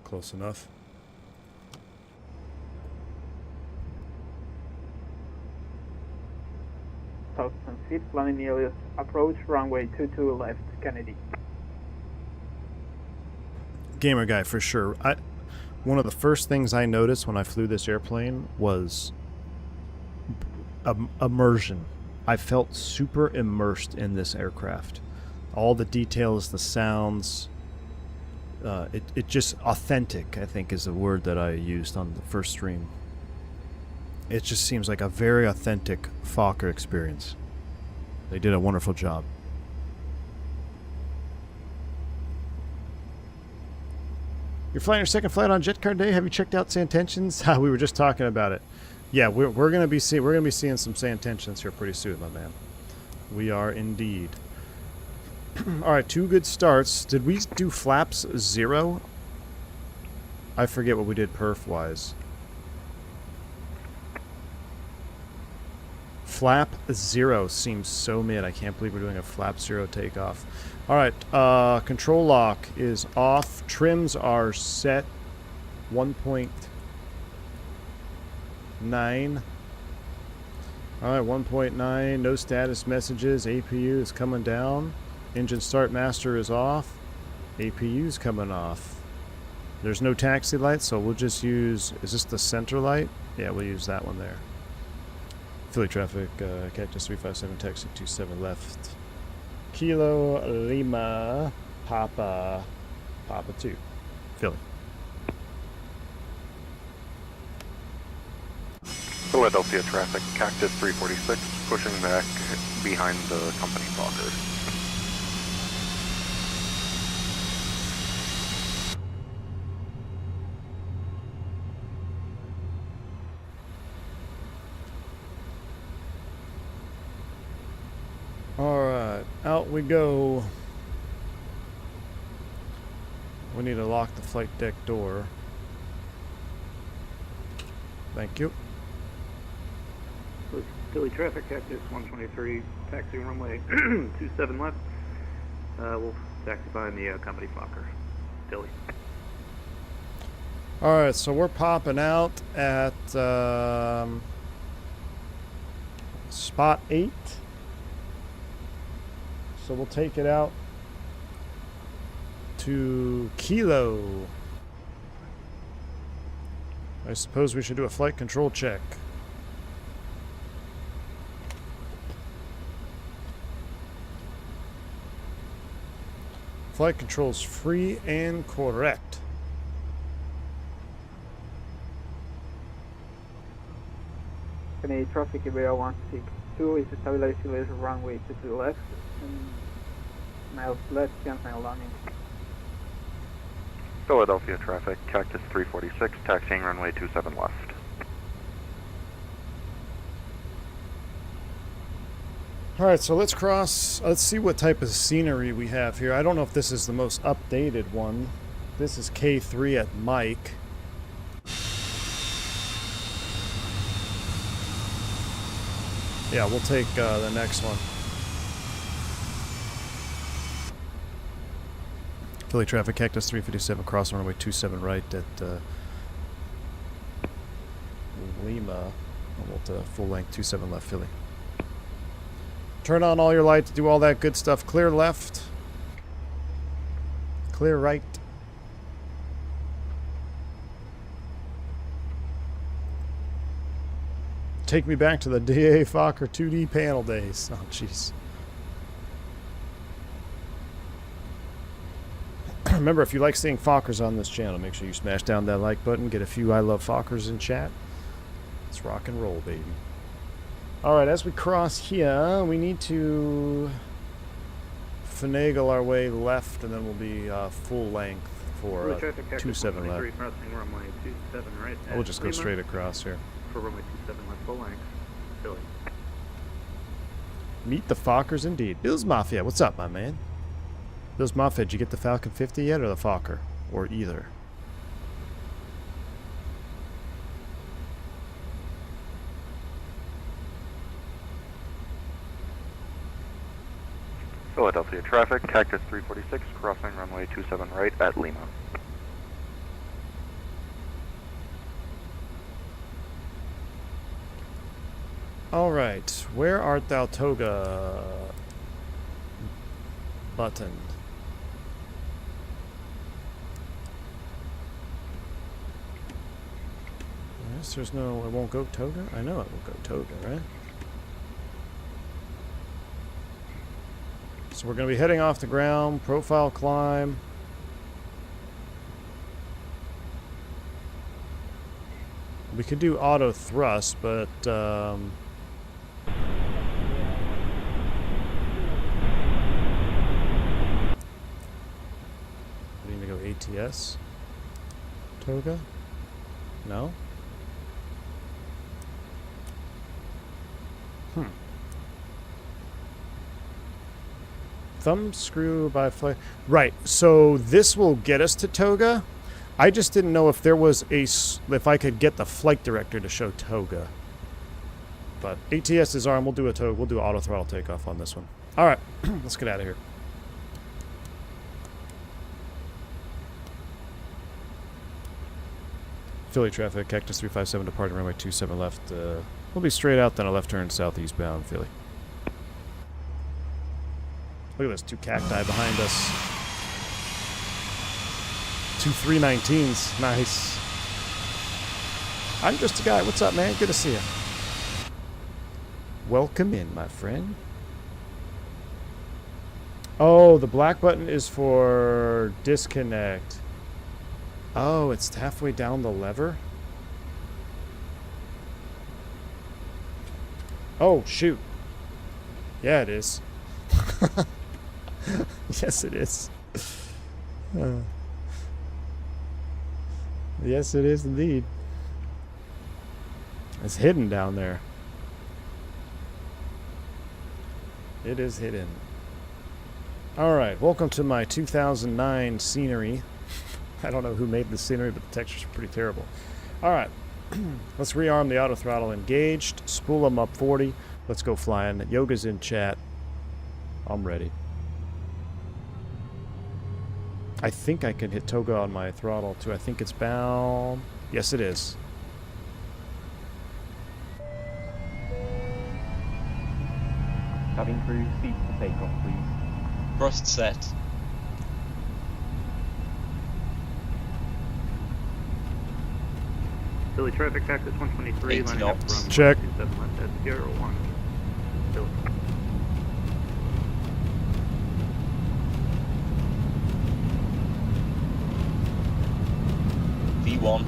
Close enough. South Seat, planning Elias, approach runway 22 left, Kennedy. Gamer guy for sure. One of the first things I noticed when I flew this airplane was immersion. I felt super immersed in this aircraft. All the details, the sounds, it just authentic, I think, is the word that I used on the first stream. It just seems like a very authentic Fokker experience. They did a wonderful job. You're flying your second flight on Jet Car Day. Have you checked out sand tensions? We were just talking about it. Yeah, we're gonna be seeing some sand tensions here pretty soon, my man. We are indeed. All right, 2 good starts. Did we do flaps 0? I forget what we did perf wise. Flap 0 seems so mid. I can't believe we're doing a flap 0 takeoff. All right, control lock is off. Trims are set. 1.9. All right, 1.9. No status messages. APU is coming down. Engine start master is off. APU is coming off. There's no taxi light, so we'll just use... Is this the center light? Yeah, we'll use that one there. Philly traffic, Cactus 357, taxi 27 left. Kilo Lima Papa 2. Philly. Philadelphia traffic, Cactus 346, pushing back behind the company Fokker. Alright, out we go. We need to lock the flight deck door. Thank you. Philly traffic, Cactus 123, taxi runway 27 left. We'll taxi behind the company Fokker. Philly. Alright, so we're popping out at spot 8. So we'll take it out to Kilo. I suppose we should do a flight control check. Flight control's free and correct. Any traffic area 162 is stabilized runway to the left and miles left, cancel landing. Philadelphia traffic, Cactus 346, taxiing runway 27 left. Alright, so let's cross. Let's see what type of scenery we have here. I don't know if this is the most updated one. This is K3 at Mike. Yeah, we'll take the next one. Philly traffic, Cactus 357, crossing runway 27 right at Lima. Almost full length 27 left, Philly. Turn on all your lights, do all that good stuff. Clear left. Clear right. Take me back to the DA Fokker 2D panel days. Oh, jeez. Remember, if you like seeing Fokkers on this channel, make sure you smash down that like button. Get a few I Love Fokkers in chat. Let's rock and roll, baby. Alright, as we cross here, we need to finagle our way left, and then we'll be full length for 27 left. Runway 27 right. We'll just go straight across here. For runway 27 left, full length. Philly. Meet the Fokkers indeed. Bills Mafia, what's up, my man? Bills Mafia, did you get the Falcon 50 yet, or the Fokker? Or either? Philadelphia traffic, Cactus 346, crossing runway 27 right at Lima. Alright, where art thou, Toga? Button. guess there's no, it won't go Toga? I know it will go Toga, right? So we're going to be heading off the ground, profile climb. We could do auto thrust, but we need to go ATS. Toga? No? Thumb screw by flight. Right, so this will get us to Toga. I just didn't know if there was if I could get the flight director to show Toga. But ATS is arm. We'll do a Toga. We'll do auto throttle takeoff on this one. All right, let's get out of here. Philly traffic, Cactus 357 departing runway 27 left. We'll be straight out, then a left turn southeast bound, Philly. Look at those two cacti behind us. Two 319s. Nice. I'm just a guy. What's up, man? Good to see you. Welcome in, my friend. Oh, the black button is for disconnect. Oh, it's halfway down the lever? Oh, shoot. Yeah, it is. Yes, it is. Yes, it is indeed. It's hidden down there. It is hidden. Alright, welcome to my 2009 scenery. I don't know who made the scenery, but the texture's pretty terrible. Alright, let's rearm the auto throttle engaged. Spool them up 40. Let's go flying. Yoga's in chat. I'm ready. I think I can hit Toga on my throttle too. I think it's bound. Yes, it is. Cabin crew, seats for takeoff, please. Thrust set. Philly traffic, Cactus 123, 80 lining up knots. from Check. 27 left at Sierra 1. Philly. V1.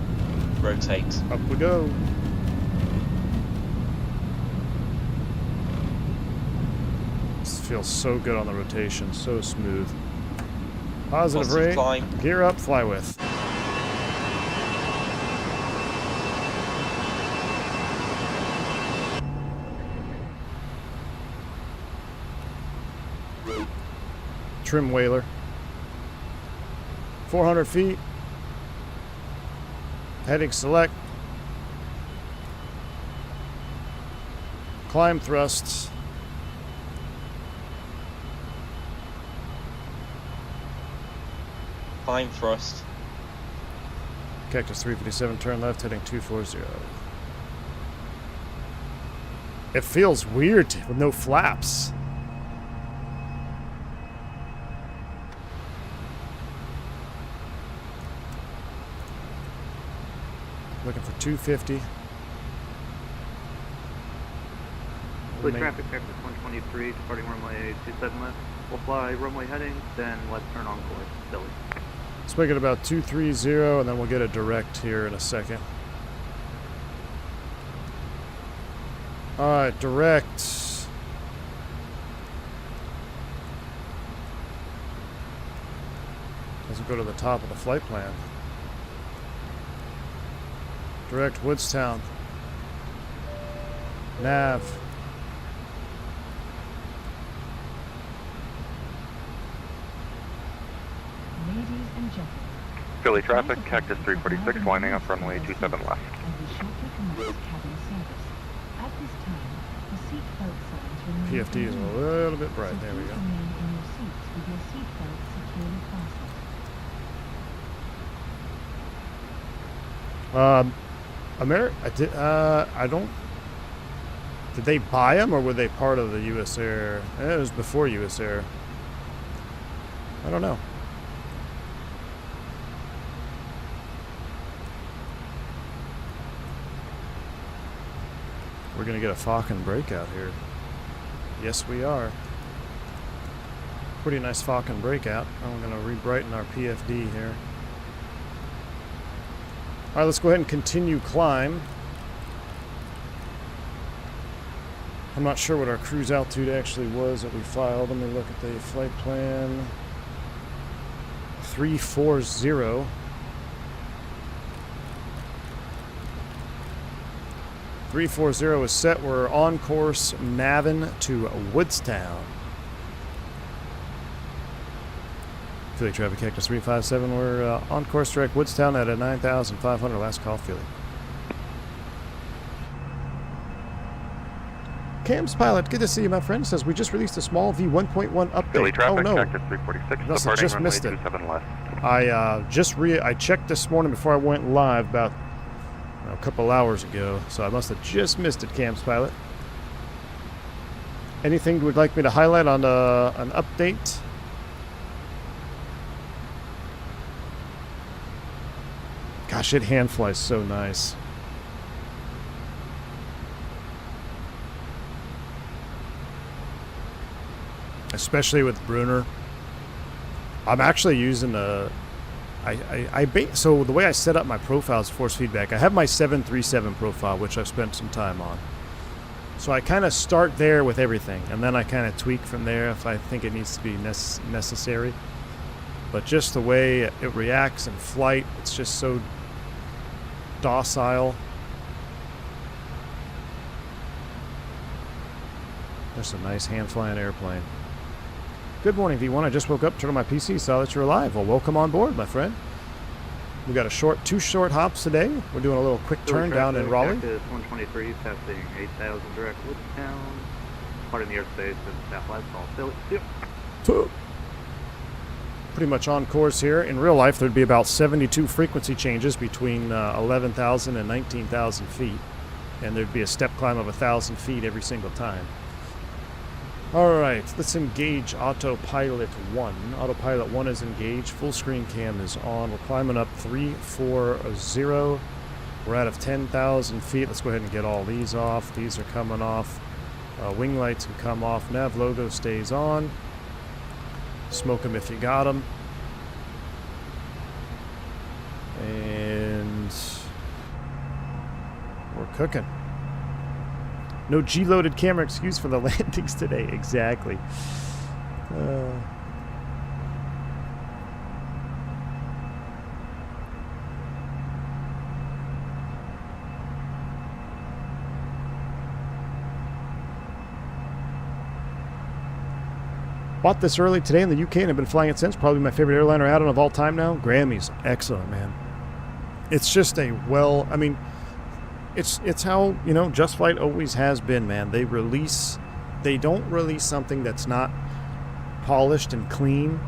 Rotate. Up we go. This feels so good on the rotation. So smooth. Positive Positive rate. climb. Gear up, fly with. Trim whaler. 400 feet. Heading select. Climb thrusts. Climb thrust. Cactus 357, turn left, heading 240. It feels weird with no flaps. Looking for 250. Philly traffic, Cactus 123, departing runway 27 left. We'll fly runway heading, then let's turn on course. Philly. Let's make it about 230, and then we'll get a direct here in a second. Alright, direct. Doesn't go to the top of the flight plan. Direct Woodstown. Nav. Ladies and gentlemen, Philly traffic, Cactus 346, lining up runway 27 left. as we shortly commence cabin service. At this time, the seatbelt signs remain PFD is a green, little bit so bright. There we please go. remain in your seats with your seatbelt securely fastened. I don't. Did they buy them or were they part of the U.S. Air? It was before U.S. Air. I don't know. we're going to get a Fokker breakout here. Yes, we are. Pretty nice Fokker breakout. I'm going to re-brighten our PFD here. All right, let's go ahead and continue climb. I'm not sure what our cruise altitude actually was that we filed. Let me look at the flight plan. 340. 340 is set. We're on course Navan to Woodstown. Philly traffic Cactus 357. We're on course direct Woodstown at a 9,500. Last call, Philly. Cam's pilot, good to see you, my friend. Says we just released a small V1.1 update. Philly traffic, oh no, Cactus 346, must have departing just runway missed it. 27 left. I checked this morning before I went live about a couple hours ago, so I must have just missed it, Cam's pilot. Anything you would like me to highlight on an update? Gosh, it hand flies so nice. Especially with Brunner. I'm actually using so the way I set up my profile is force feedback. I have my 737 profile, which I've spent some time on. So I kind of start there with everything, and then I kind of tweak from there if I think it needs to be necessary. But just the way it reacts in flight, it's just so docile. There's a nice hand-flying airplane. Good morning, V1. I just woke up, turned on my PC, saw that you're alive. Well, welcome on board, my friend. We got two short hops today. We're doing a little quick turn down in Raleigh. Cactus 123, passing 8,000 direct Woodstown. Part in the airspace and South Lights all Philly. Yep. Pretty much on course here. In real life, there'd be about 72 frequency changes between 11,000 and 19,000 feet. And there'd be a step climb of 1,000 feet every single time. Alright, let's engage Autopilot 1. Autopilot 1 is engaged. Full screen cam is on. We're climbing up 340. We're out of 10,000 feet. Let's go ahead and get all these off. These are coming off. Wing lights can come off. Nav logo stays on. Smoke them if you got them. And we're cooking. No G-loaded camera excuse for the landings today. Exactly. Bought this early today in the UK and have been flying it since. Probably my favorite airliner add-on of all time now. Grammys. Excellent, man. It's just a It's how, JustFlight always has been, man. They don't release something that's not polished and clean,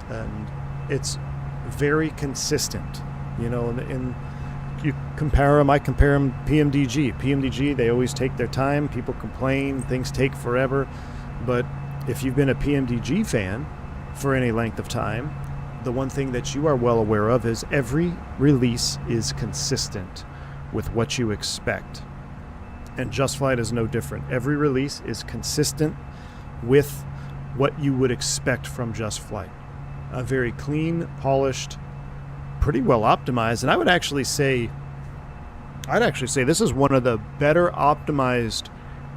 and it's very consistent, and you compare them, I compare them PMDG. PMDG, they always take their time. People complain, things take forever, but if you've been a PMDG fan for any length of time, the one thing that you are well aware of is every release is consistent with what you expect. And JustFlight is no different. Every release is consistent with what you would expect from JustFlight. A very clean, polished, pretty well optimized, and I would actually say this is one of the better optimized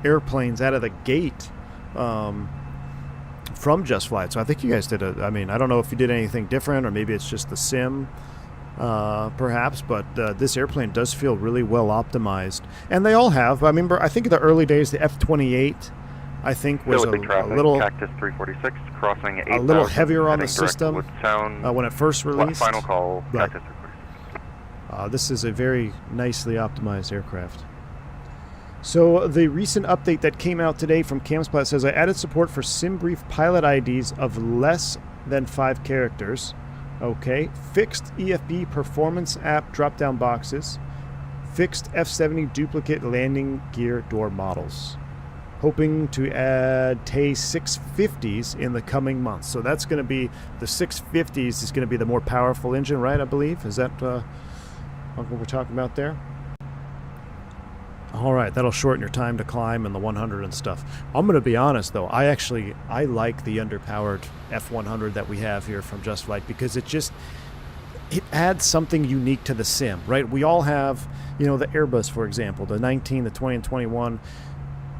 airplanes out of the gate from JustFlight. So I think you guys did I don't know if you did anything different, or maybe it's just the sim, perhaps, but this airplane does feel really well optimized, and they all have. I remember, I think in the early days, the F28, I think, was a little Cactus 346 crossing a little heavier on the system when it first released. Final call, but, Cactus 346. this is a very nicely optimized aircraft. So the recent update that came out today from Camsplat says I added support for SimBrief pilot IDs of less than 5 characters. Okay, fixed EFB performance app drop-down boxes, fixed F70 duplicate landing gear door models. Hoping to add TAE 650s in the coming months. So that's going to be, the 650s is going to be the more powerful engine, right, I believe? Is that what we're talking about there? All right, that'll shorten your time to climb and the 100 and stuff. I'm going to be honest, though. I like the underpowered F100 that we have here from JustFlight because it adds something unique to the sim, right? We all have, you know, the Airbus, for example, the 19, the 20, and 21.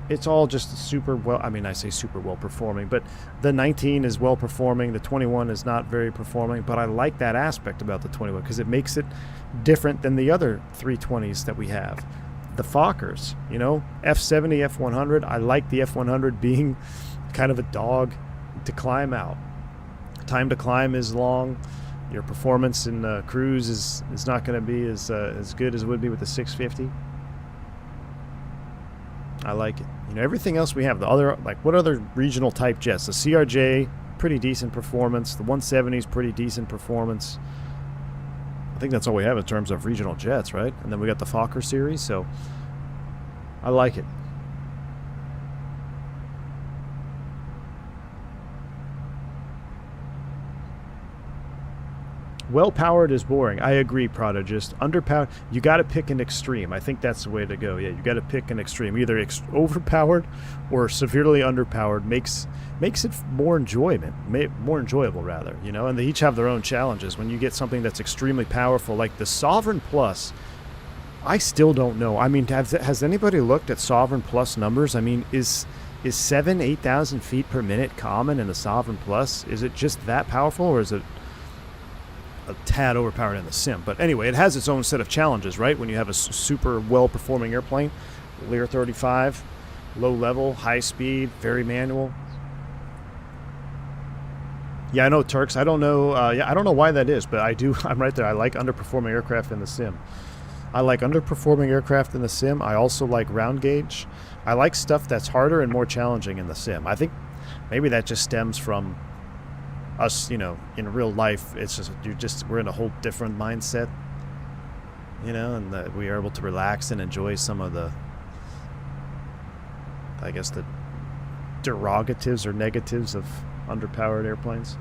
It's all just super well, I mean, I say super well performing, but the 19 is well performing, the 21 is not very performing, but I like that aspect about the 21 because it makes it different than the other 320s that we have. The Fokkers, you know, F70, F100, I like the F100 being kind of a dog to climb out. Time to climb is long. Your performance in cruise is not going to be as good as it would be with the 650. I like it. You know, everything else we have, the other, like, what other regional type jets? The CRJ, pretty decent performance. The 170 is pretty decent performance. I think that's all we have in terms of regional jets, right? And then we got the Fokker series, so I like it. Well-powered is boring. I agree, Prodigist. Underpowered, you got to pick an extreme. I think that's the way to go. Yeah, you got to pick an extreme. Either overpowered or severely underpowered makes it more enjoyable, rather. You know, and they each have their own challenges. When you get something that's extremely powerful, like the Sovereign Plus, I still don't know. I mean, has anybody looked at Sovereign Plus numbers? I mean, is 8,000 feet per minute common in the Sovereign Plus? Is it just that powerful, or is it a tad overpowered in the sim? But anyway, it has its own set of challenges, right? When you have a super well-performing airplane, Lear 35, low level, high speed, very manual. Yeah, I know, Turks. I don't know. I don't know why that is, but I do. I'm right there. I like underperforming aircraft in the sim. I like underperforming aircraft in the sim. I also like round gauge. I like stuff that's harder and more challenging in the sim. I think maybe that just stems from us, you know, in real life. It's just we're in a whole different mindset, you know, and that we are able to relax and enjoy some of the, I guess, the derogatives or negatives of underpowered airplanes.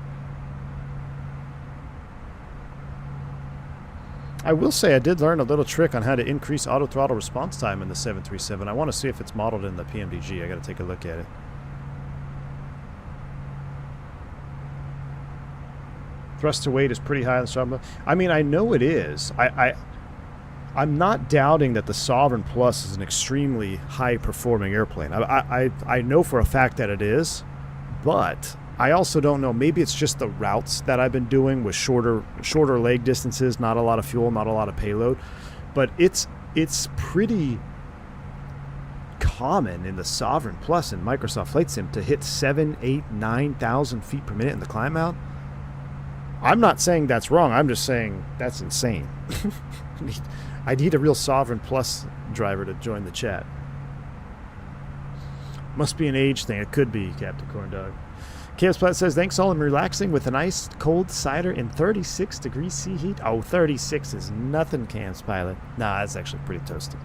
I will say I did learn a little trick on how to increase auto throttle response time in the 737. I want to see if it's modeled in the PMDG. I got to take a look at it. Thrust to weight is pretty high on the Sovereign. I mean, I know it is. I'm not doubting that the Sovereign Plus is an extremely high-performing airplane. I know for a fact that it is, but I also don't know. Maybe it's just the routes that I've been doing with shorter leg distances, not a lot of fuel, not a lot of payload. But it's pretty common in the Sovereign Plus in Microsoft Flight Sim to hit 7,000, 8,000, 9,000 feet per minute in the climb out. I'm not saying that's wrong. I'm just saying that's insane. I need a real Sovereign Plus driver to join the chat. Must be an age thing. It could be, Captain Corndog. Chaos Platt says, thanks all. I'm relaxing with an ice cold cider in 36 degrees C heat. Oh, 36 is nothing, Cam's Pilot. Nah, that's actually pretty toasty.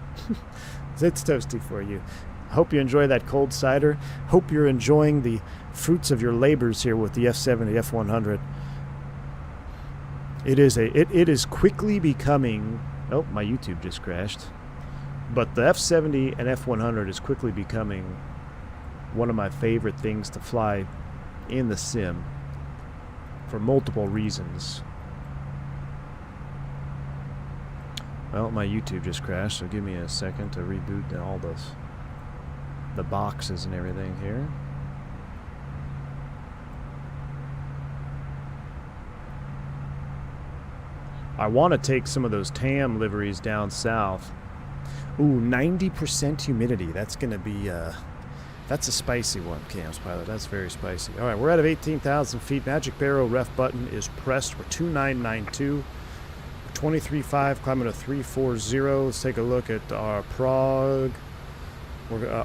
It's toasty for you. Hope you enjoy that cold cider. Hope you're enjoying the fruits of your labors here with the F70, F100. It is quickly becoming... Oh, my YouTube just crashed. But the F70 and F100 is quickly becoming one of my favorite things to fly in the sim for multiple reasons. Well, my YouTube just crashed, so give me a second to reboot all the boxes and everything here. I want to take some of those TAM liveries down south. Ooh, 90% humidity. That's going to be, that's a spicy one, Cam's Pilot. That's very spicy. All right, we're out of 18,000 feet. Magic Barrow ref button is pressed. We're 2992. 23.5, climbing to 340. Let's take a look at our prog. We're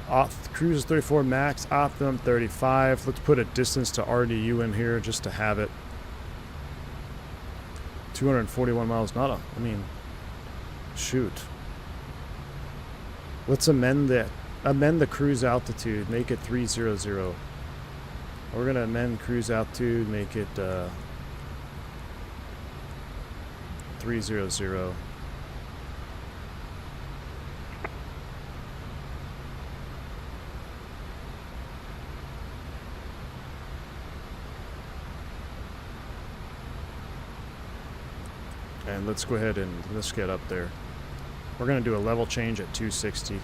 cruise is 34 max, optimum 35. Let's put a distance to RDU in here just to have it. 241 miles, not a, I mean, shoot. Let's amend the cruise altitude, make it 300. We're going to amend cruise altitude, make it 300. And let's go ahead and let's get up there. We're going to do a level change at 260.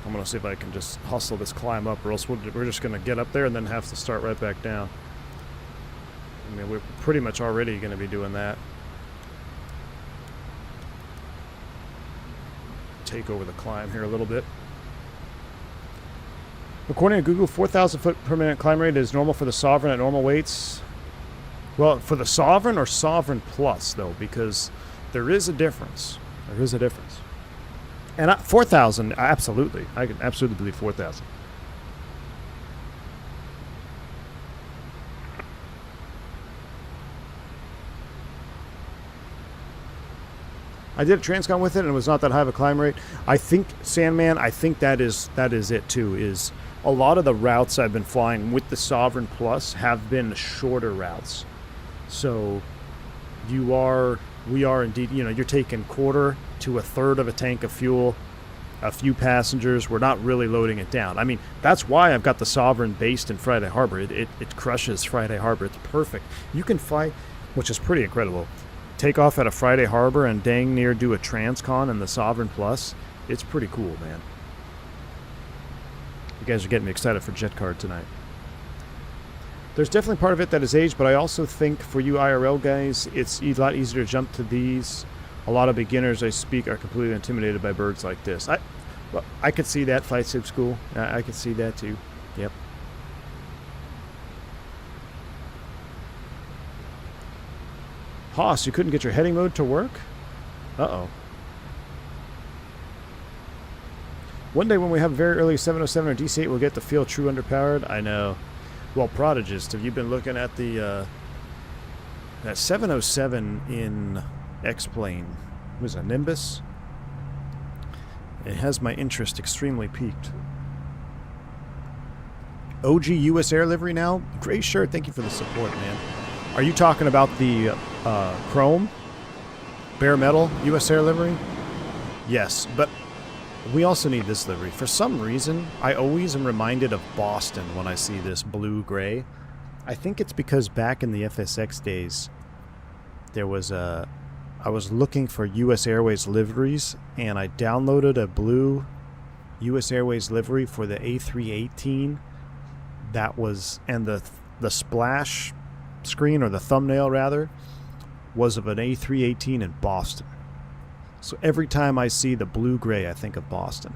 I'm going to see if I can just hustle this climb up, or else we're just going to get up there and then have to start right back down. I mean, we're pretty much already going to be doing that. Take over the climb here a little bit. According to Google, 4,000 foot per minute climb rate is normal for the Sovereign at normal weights. Well, for the Sovereign or Sovereign Plus, though, because there is a difference. There is a difference. And 4,000, absolutely. I can absolutely believe 4,000. I did a transcon with it, and it was not that high of a climb rate. I think, Sandman, I think that is it, too, is a lot of the routes I've been flying with the Sovereign Plus have been shorter routes. So we are indeed, you're taking quarter to a third of a tank of fuel, a few passengers. We're not really loading it down. I mean, that's why I've got the Sovereign based in Friday Harbor. It crushes Friday Harbor. It's perfect. You can fly, which is pretty incredible. Take off at a Friday Harbor and dang near do a transcon in the Sovereign Plus. It's pretty cool, man. You guys are getting me excited for Jet Card tonight. There's definitely part of it that is age, but I also think for you IRL guys, it's a lot easier to jump to these. A lot of beginners I speak are completely intimidated by birds like this. I could see that, Flight Sim School. I could see that too. Yep. Haas, you couldn't get your heading mode to work? Uh-oh. One day when we have very early 707 or DC-8, we'll get to feel true underpowered. I know. Well, Prodigist, have you been looking at the that 707 in X-Plane? Was it Nimbus? It has my interest extremely piqued. OG US Air livery now? Gray shirt, thank you for the support, man. Are you talking about the chrome? Bare metal US Air livery? Yes, but we also need this livery. For some reason, I always am reminded of Boston when I see this blue-gray. I think it's because back in the FSX days, there was I was looking for US Airways liveries, and I downloaded a blue US Airways livery for the A318. That was, and the splash screen, or the thumbnail rather, was of an A318 in Boston. So every time I see the blue-gray, I think of Boston.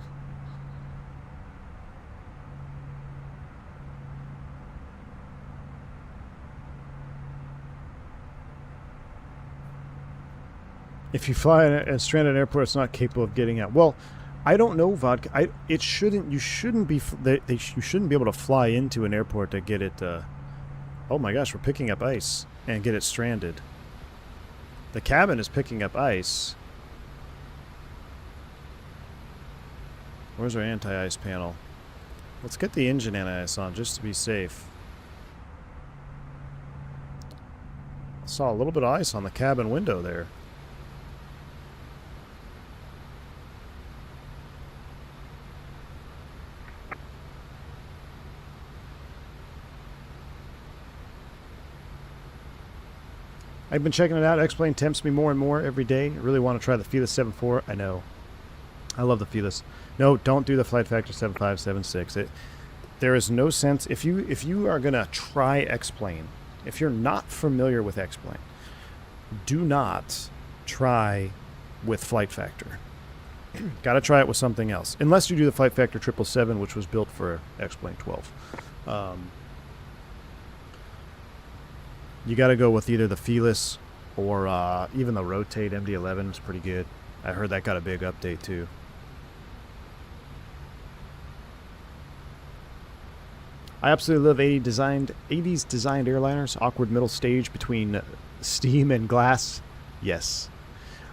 If you fly in a stranded airport, it's not capable of getting out. Well, I don't know, Vodka. You shouldn't be able to fly into an airport to get it. Oh my gosh, we're picking up ice and get it stranded. The cabin is picking up ice. Where's our anti-ice panel? Let's get the engine anti-ice on just to be safe. I saw a little bit of ice on the cabin window there. I've been checking it out. X-Plane tempts me more and more every day. I really want to try the Fearless 7.4. I know. I love the Fearless. No, don't do the Flight Factor 7.5, 7.6. There is no sense. If you are going to try X-Plane, if you're not familiar with X-Plane, do not try with Flight Factor. Got to try it with something else. Unless you do the Flight Factor 777, which was built for X-Plane 12. You got to go with either the Fearless or even the Rotate MD-11 is pretty good. I heard that got a big update too. I absolutely love 80s designed airliners. Awkward middle stage between steam and glass. Yes.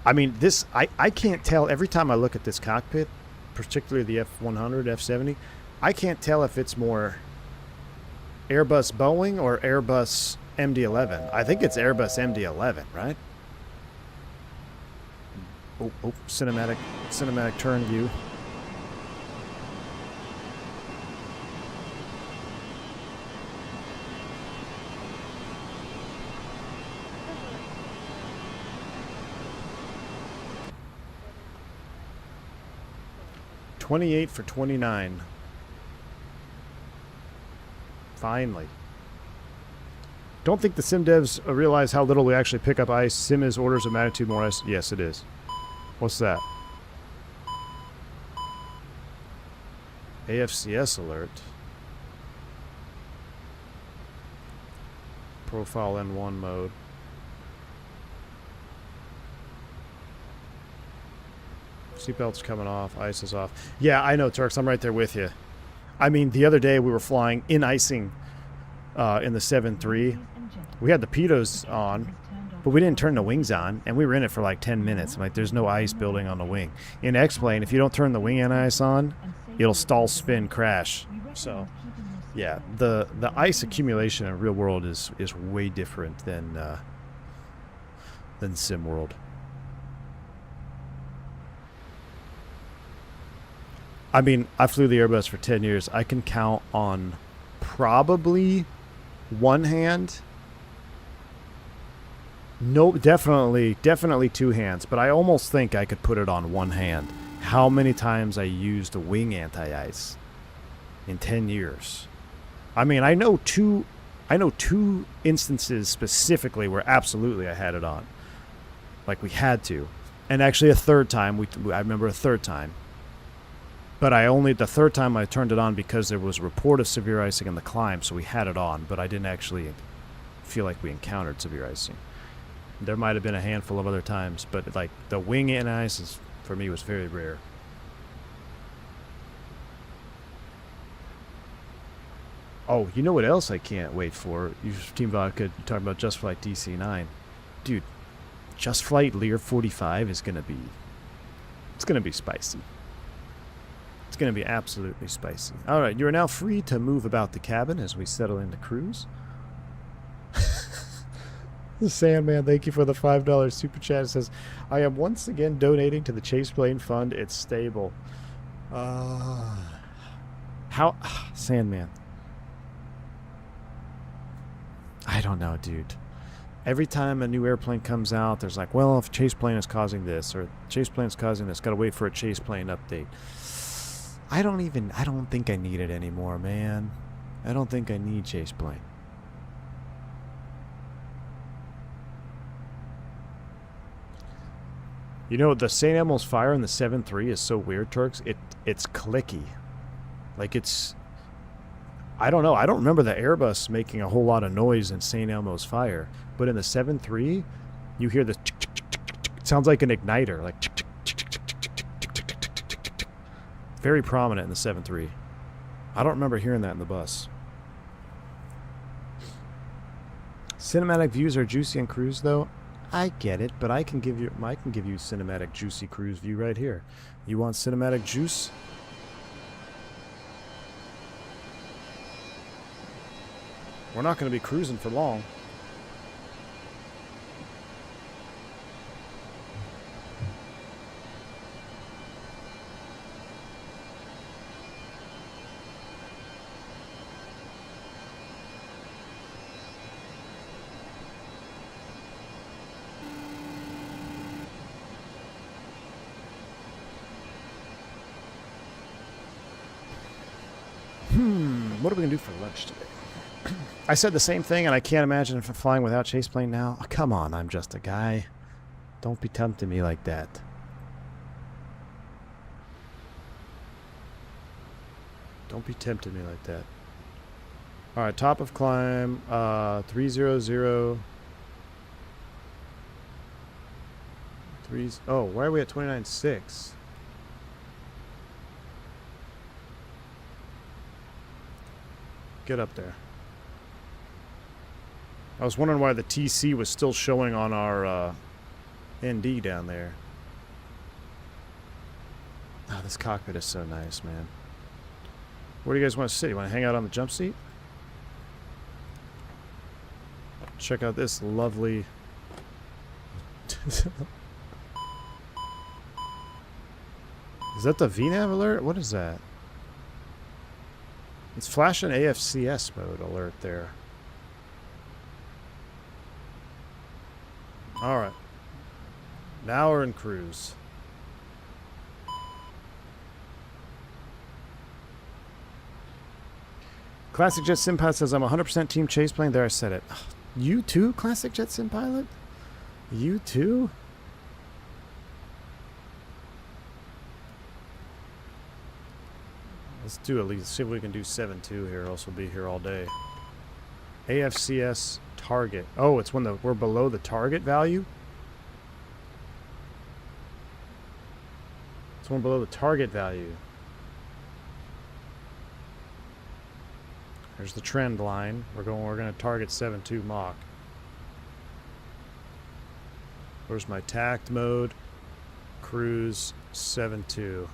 I mean, this, I can't tell every time I look at this cockpit, particularly the F100, F70, I can't tell if it's more Airbus Boeing or Airbus MD-11. I think it's Airbus MD-11, right? Oh, cinematic turn view. 28 for 29. Finally. Don't think the sim devs realize how little we actually pick up ice. Sim is orders of magnitude more ice. Yes, it is. What's that? AFCS alert. Profile N1 mode. Seatbelt's coming off. Ice is off. Yeah, I know, Turks. I'm right there with you. I mean, the other day we were flying in icing in the 7.3. We had the pitos on, but we didn't turn the wings on, and we were in it for like 10 minutes. Like, there's no ice building on the wing. In X-Plane, if you don't turn the wing anti-ice on, it'll stall, spin, crash. So, yeah, the ice accumulation in real world is way different than sim world. I mean, I flew the Airbus for 10 years. I can count on probably one hand. No, definitely two hands. But I almost think I could put it on one hand. How many times I used a wing anti-ice in 10 years. I mean, I know two instances specifically where absolutely I had it on. Like, we had to. And actually a third time, I remember a third time. But the third time I turned it on because there was a report of severe icing in the climb, so we had it on, but I didn't actually feel like we encountered severe icing. There might have been a handful of other times, but like the wing anti-ice for me was very rare. Oh, you know what else I can't wait for? Team Vodka talking about JustFlight DC-9. Dude, JustFlight Lear 45 is gonna be spicy. It's going to be absolutely spicy. All right, you are now free to move about the cabin as we settle into cruise. The Sandman, thank you for the $5 super chat. It says, I am once again donating to the Chase Plane Fund. It's stable. How? Sandman. I don't know, dude. Every time a new airplane comes out, there's like, well, if Chase Plane is causing this, or Chase Plane is causing this, got to wait for a Chase Plane update. I don't think I need it anymore, man. I don't think I need Chase Plane. You know, the St. Elmo's fire in the 7.3 is so weird, Turks. It's clicky. Like, it's... I don't know. I don't remember the Airbus making a whole lot of noise in St. Elmo's fire. But in the 7.3, you hear this... It sounds like an igniter. Like... Very prominent in the 7.3. I don't remember hearing that in the bus. Cinematic views are juicy on cruise, though. I get it, but I can give you cinematic juicy cruise view right here. You want cinematic juice? We're not going to be cruising for long. What are we going to do for lunch today? I said the same thing, and I can't imagine if I'm flying without Chase Plane now. Oh, come on, I'm just a guy. Don't be tempting me like that. Don't be tempting me like that. Alright, top of climb, 300. Oh, why are we at 29.6? Get up there. I was wondering why the TC was still showing on our ND down there. Oh, this cockpit is so nice, man. Where do you guys want to sit? You want to hang out on the jump seat? Check out this lovely... Is that the VNAV alert? What is that? It's flashing AFCS mode alert there. Alright. Now we're in cruise. Classic Jet Sim Pilot says, I'm 100% Team Chase plane. There, I said it. You too, Classic Jet Sim Pilot? You too? Let's do at least, see if we can do 7-2 here, else we'll be here all day. AFCS target. Oh, it's when we're below the target value? It's one below the target value. There's the trend line. We're gonna target 7.2 Mach. Where's my tact mode? Cruise 7.2.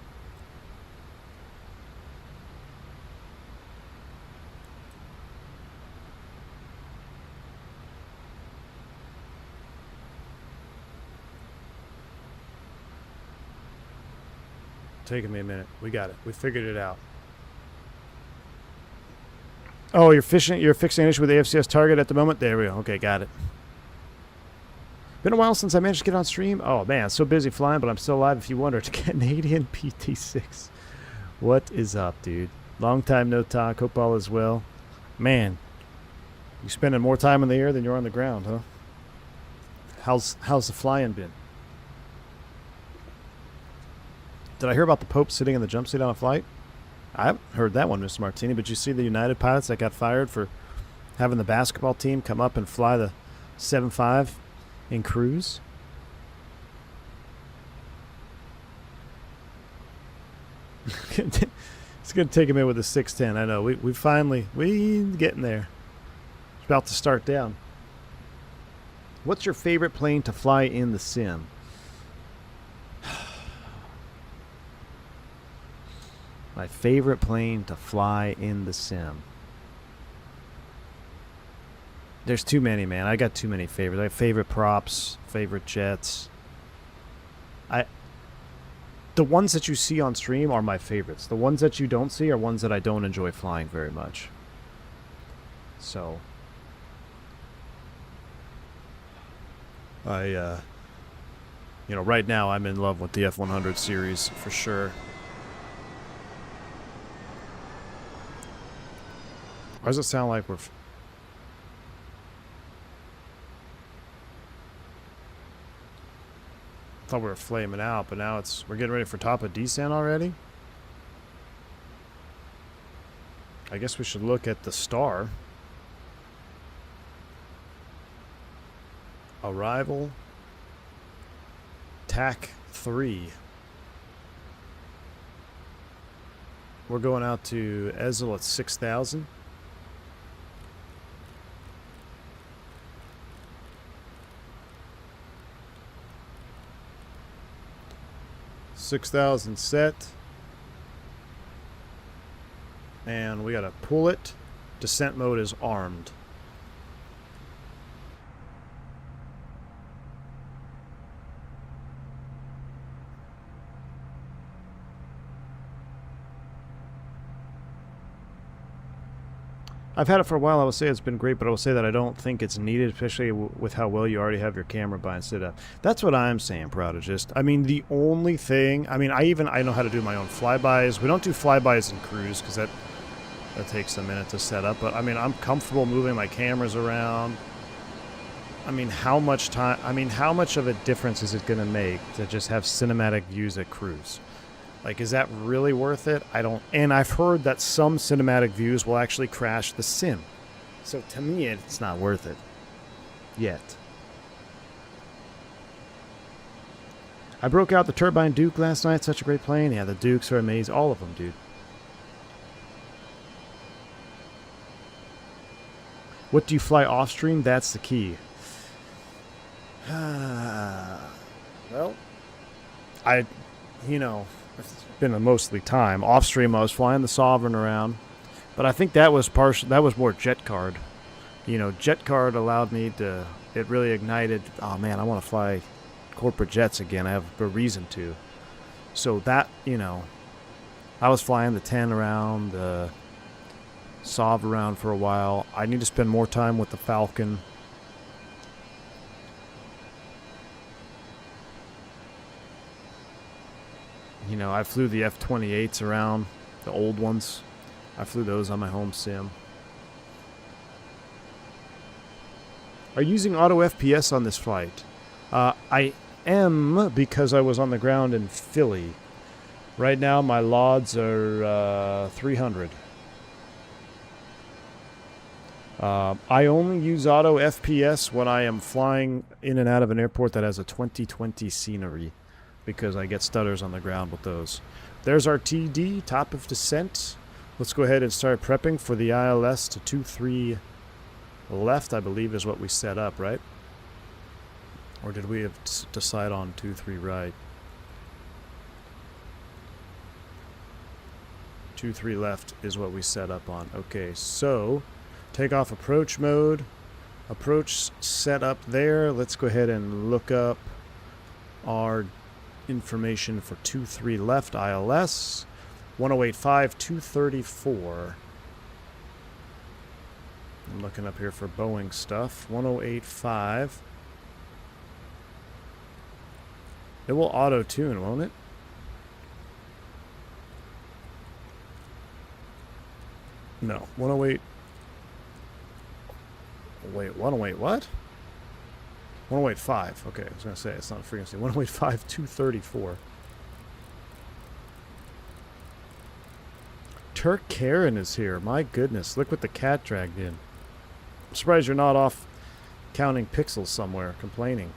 Taking me a minute. We got it. We figured it out. Oh, you're fixing an issue with the AFCS target at the moment? There we go. Okay, got it. Been a while since I managed to get on stream. Oh, man, so busy flying, but I'm still alive if you wonder. Canadian PT6. What is up, dude? Long time no talk. Hope all is well. Man, you spending more time in the air than you're on the ground, huh? How's the flying been? Did I hear about the Pope sitting in the jump seat on a flight? I haven't heard that one, Mr. Martini, but you see the United pilots that got fired for having the basketball team come up and fly the 7.5 in cruise? It's going to take a minute with the 610. I know. We getting there. It's about to start down. What's your favorite plane to fly in the sim? My favorite plane to fly in the sim. There's too many, man. I got too many favorites. I have favorite props, favorite jets. The ones that you see on stream are my favorites. The ones that you don't see are ones that I don't enjoy flying very much. So right now I'm in love with the F100 series for sure. Why does it sound like we're... I thought we were flaming out, but now we're getting ready for top of descent already? I guess we should look at the star. Arrival. TAC 3. We're going out to Ezel at 6,000. $6,000 set, and we gotta pull it. Descent mode is armed. I've had it for a while. I will say it's been great, but I will say that I don't think it's needed, especially with how well you already have your camera by and sit up. That's what I'm saying, Prodigist. I mean, the only thing... I mean, I know how to do my own flybys. We don't do flybys in cruise because that takes a minute to set up. But, I mean, I'm comfortable moving my cameras around. I mean, how much of a difference is it going to make to just have cinematic views at cruise? Like, is that really worth it? I don't... And I've heard that some cinematic views will actually crash the sim. So, to me, it's not worth it. Yet. I broke out the Turbine Duke last night. Such a great plane. Yeah, the Dukes are amazing. All of them, dude. What do you fly off-stream? That's the key. Well, it's been a mostly time. Off-stream, I was flying the Sovereign around. But I think that was more Jet Card. Jet Card allowed me to... It really ignited, oh man, I want to fly corporate jets again. I have a reason to. So that, I was flying the 10 around, the Sov around for a while. I need to spend more time with the Falcon. I flew the F-28s around, the old ones. I flew those on my home sim. Are you using auto FPS on this flight? I am, because I was on the ground in Philly. Right now my LODs are 300. I only use auto FPS when I am flying in and out of an airport that has a 20/20 scenery, because I get stutters on the ground with those. There's our TD, top of descent. Let's go ahead and start prepping for the ILS to 23 left, I believe is what we set up, right? Or did we decide on 23 right? 23 left is what we set up on. Okay, so takeoff approach mode. Approach set up there. Let's go ahead and look up our information for 23 left ILS. 1085, 234. I'm looking up here for Boeing stuff. 1085. It will auto-tune, won't it? No. 108. Wait, 108 what? 1085. Okay, I was going to say, it's not a frequency. 1085, 234. Turk Karen is here. My goodness, look what the cat dragged in. I'm surprised you're not off counting pixels somewhere, complaining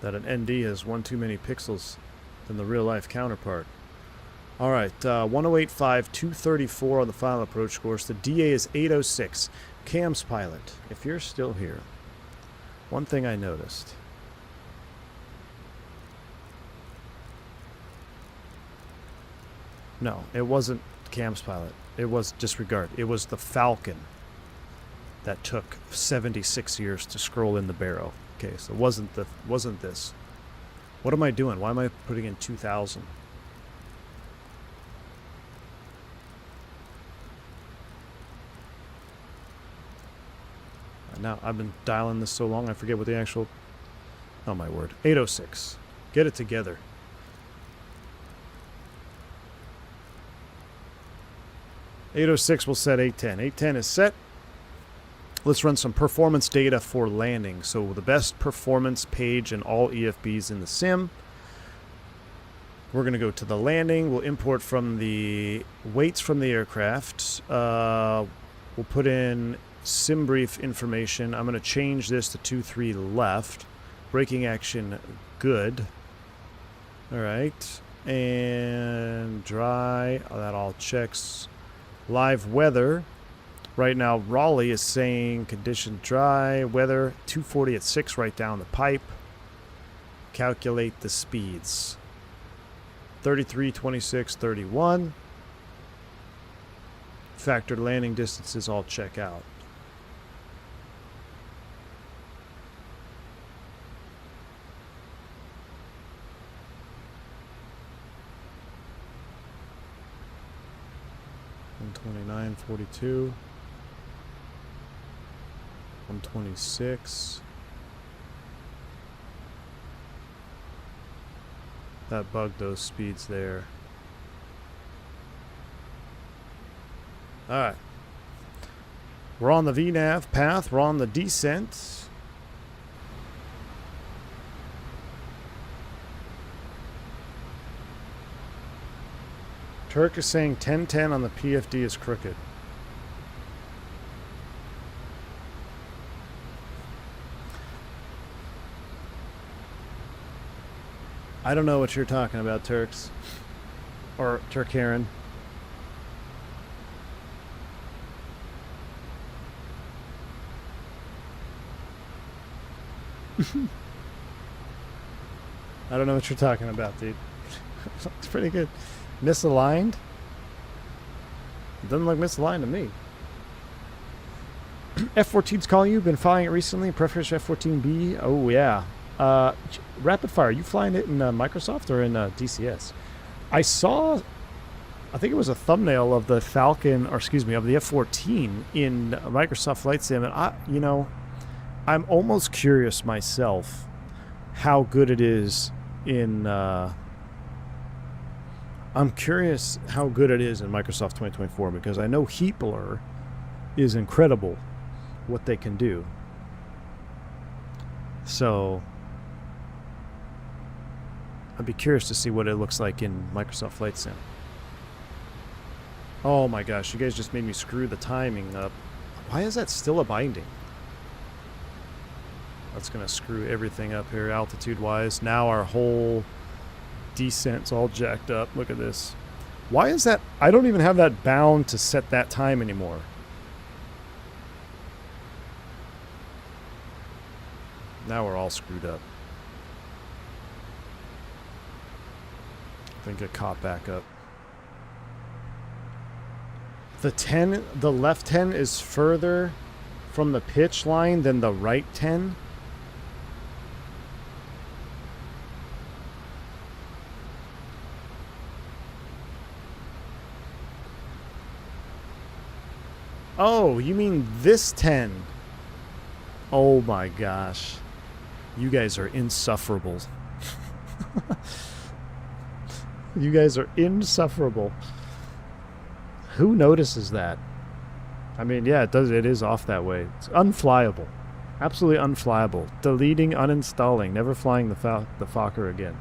that an ND has one too many pixels than the real-life counterpart. Alright, 1085, 234 on the final approach course. The DA is 806. Cam's pilot, if you're still here, one thing I noticed. No, it wasn't Cam's pilot. It was, disregard, it was the Falcon that took 76 years to scroll in the barrel. Okay, so it wasn't this. What am I doing? Why am I putting in 2000? Now, I've been dialing this so long, I forget what the actual... Oh, my word. 806. Get it together. .806 will set 810. 810 is set. Let's run some performance data for landing. So the best performance page in all EFBs in the sim. We're going to go to the landing. We'll import from the weights from the aircraft. We'll put in sim brief information. I'm going to change this to 23 left. Braking action good. Alright. And dry. Oh, that all checks. Live weather. Right now Raleigh is saying condition dry. Weather 240 at 6 right down the pipe. Calculate the speeds. 33, 26, 31. Factored landing distances all check out. $129, 42. 126. That bugged those speeds there. Alright. We're on the VNAV path. We're on the descent. Turk is saying 1010 on the PFD is crooked. I don't know what you're talking about, Turks. Or Turkaren. I don't know what you're talking about, dude. It's pretty good. Misaligned? It doesn't look misaligned to me. F-14's calling you. Been flying it recently. Preference F-14B. Oh, yeah. Rapid fire. Are you flying it in Microsoft or in DCS? I saw, I think it was a thumbnail of the Falcon, or excuse me, of the F-14 in Microsoft Flight Sim, and you know, I'm almost curious myself how good it is in. I'm curious how good it is in Microsoft 2024 because I know Heat Blur is incredible, what they can do. So I'd be curious to see what it looks like in Microsoft Flight Sim. Oh my gosh, you guys just made me screw the timing up. Why is that still a binding? That's going to screw everything up here altitude-wise. Now our whole descent's all jacked up. Look at this. Why is that? I don't even have that bound to set that time anymore. Now we're all screwed up. I think it caught back up. The 10, the left 10 is further from the pitch line than the right 10. Oh, you mean this 10? Oh my gosh. You guys are insufferable. You guys are insufferable. Who notices that? I mean, yeah, it does. It is off that way. It's unflyable. Absolutely unflyable. Deleting, uninstalling. Never flying the Fokker again.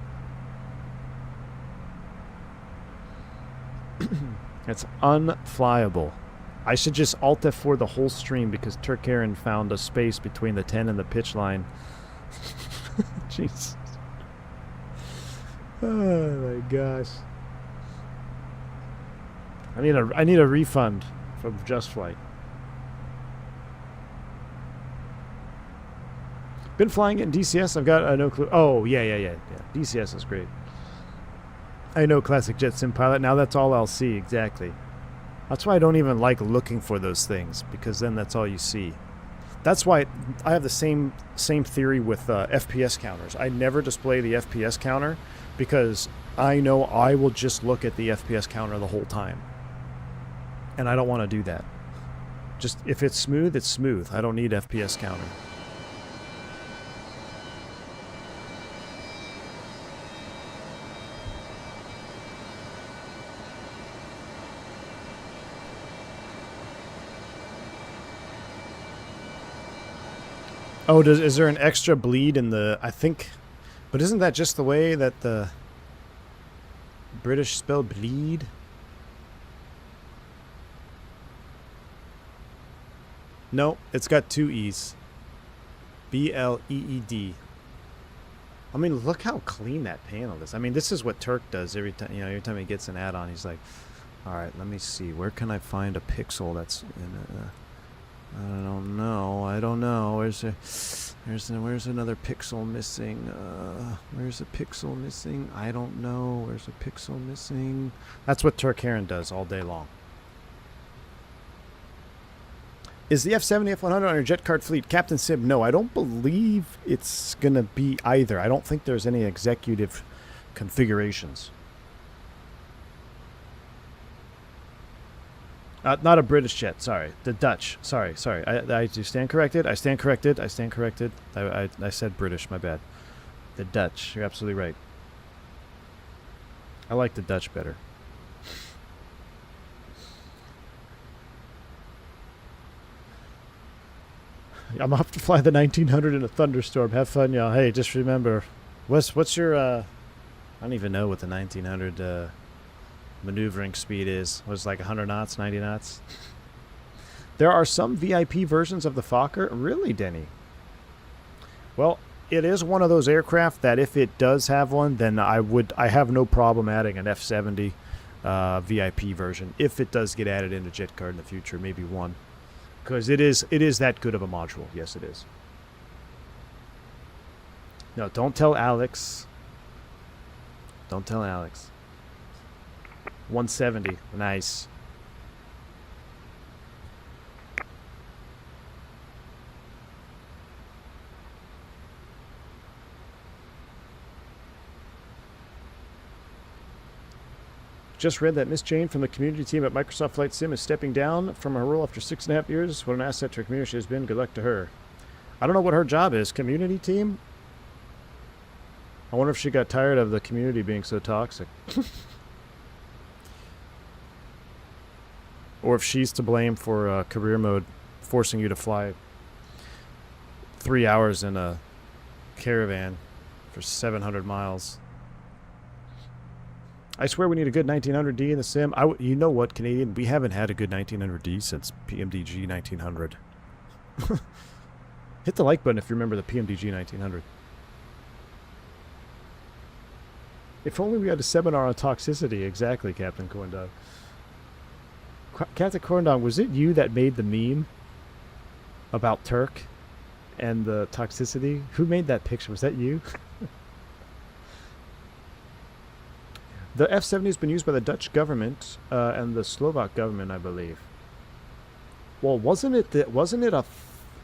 It's unflyable. I should just Alt F4 the whole stream because Turk Heron found a space between the 10 and the pitch line. Jeez. Oh my gosh. I need a refund from JustFlight. Been flying in DCS. I've got no clue. Oh yeah. DCS is great. I know classic jet sim pilot. Now that's all I'll see exactly. That's why I don't even like looking for those things, because then that's all you see. That's why I have the same theory with FPS counters. I never display the FPS counter because I know I will just look at the FPS counter the whole time. And I don't want to do that. Just if it's smooth, it's smooth. I don't need FPS counter. Oh, is there an extra bleed in the... I think... But isn't that just the way that the British spell bleed? No, it's got two E's. B-L-E-E-D. I mean, look how clean that panel is. I mean, this is what Turk does every time. You know, every time he gets an add-on, he's like, "All right, let me see. Where can I find a pixel that's in a?" I don't know. Where's another pixel missing? Where's a pixel missing? I don't know. Where's a pixel missing? That's what Turk Heron does all day long. Is the F70, F100 on your jet card fleet? Captain Sim, no, I don't believe it's going to be either. I don't think there's any executive configurations. Not a British jet, sorry. The Dutch. Sorry. I do stand corrected. I stand corrected. I said British, my bad. The Dutch. You're absolutely right. I like the Dutch better. I'm off to fly the 1900 in a thunderstorm. Have fun, y'all. Hey, just remember, what's your, I don't even know what the 1900, maneuvering speed is. Was like 100 knots, 90 knots. There are some VIP versions of the Fokker. Really, Denny? Well, it is one of those aircraft that if it does have one, then I have no problem adding an F70 VIP version if it does get added into jet card in the future, maybe one, because it is that good of a module. Yes, it is. No, don't tell Alex. Don't tell Alex. 170. Nice. Just read that Miss Jane from the community team at Microsoft Flight Sim is stepping down from her role after 6.5 years. What an asset to her community she has been. Good luck to her. I don't know what her job is. Community team? I wonder if she got tired of the community being so toxic. Or if she's to blame for career mode forcing you to fly 3 hours in a caravan for 700 miles. I swear we need a good 1900D in the sim. You know what, Canadian? We haven't had a good 1900D since PMDG 1900. Hit the like button if you remember the PMDG 1900. If only we had a seminar on toxicity. Exactly, Captain Corndog. Captain Corndog, was it you that made the meme about Turk and the toxicity? Who made that picture? Was that you? The F70 has been used by the Dutch government and the Slovak government, I believe. Well, wasn't it a...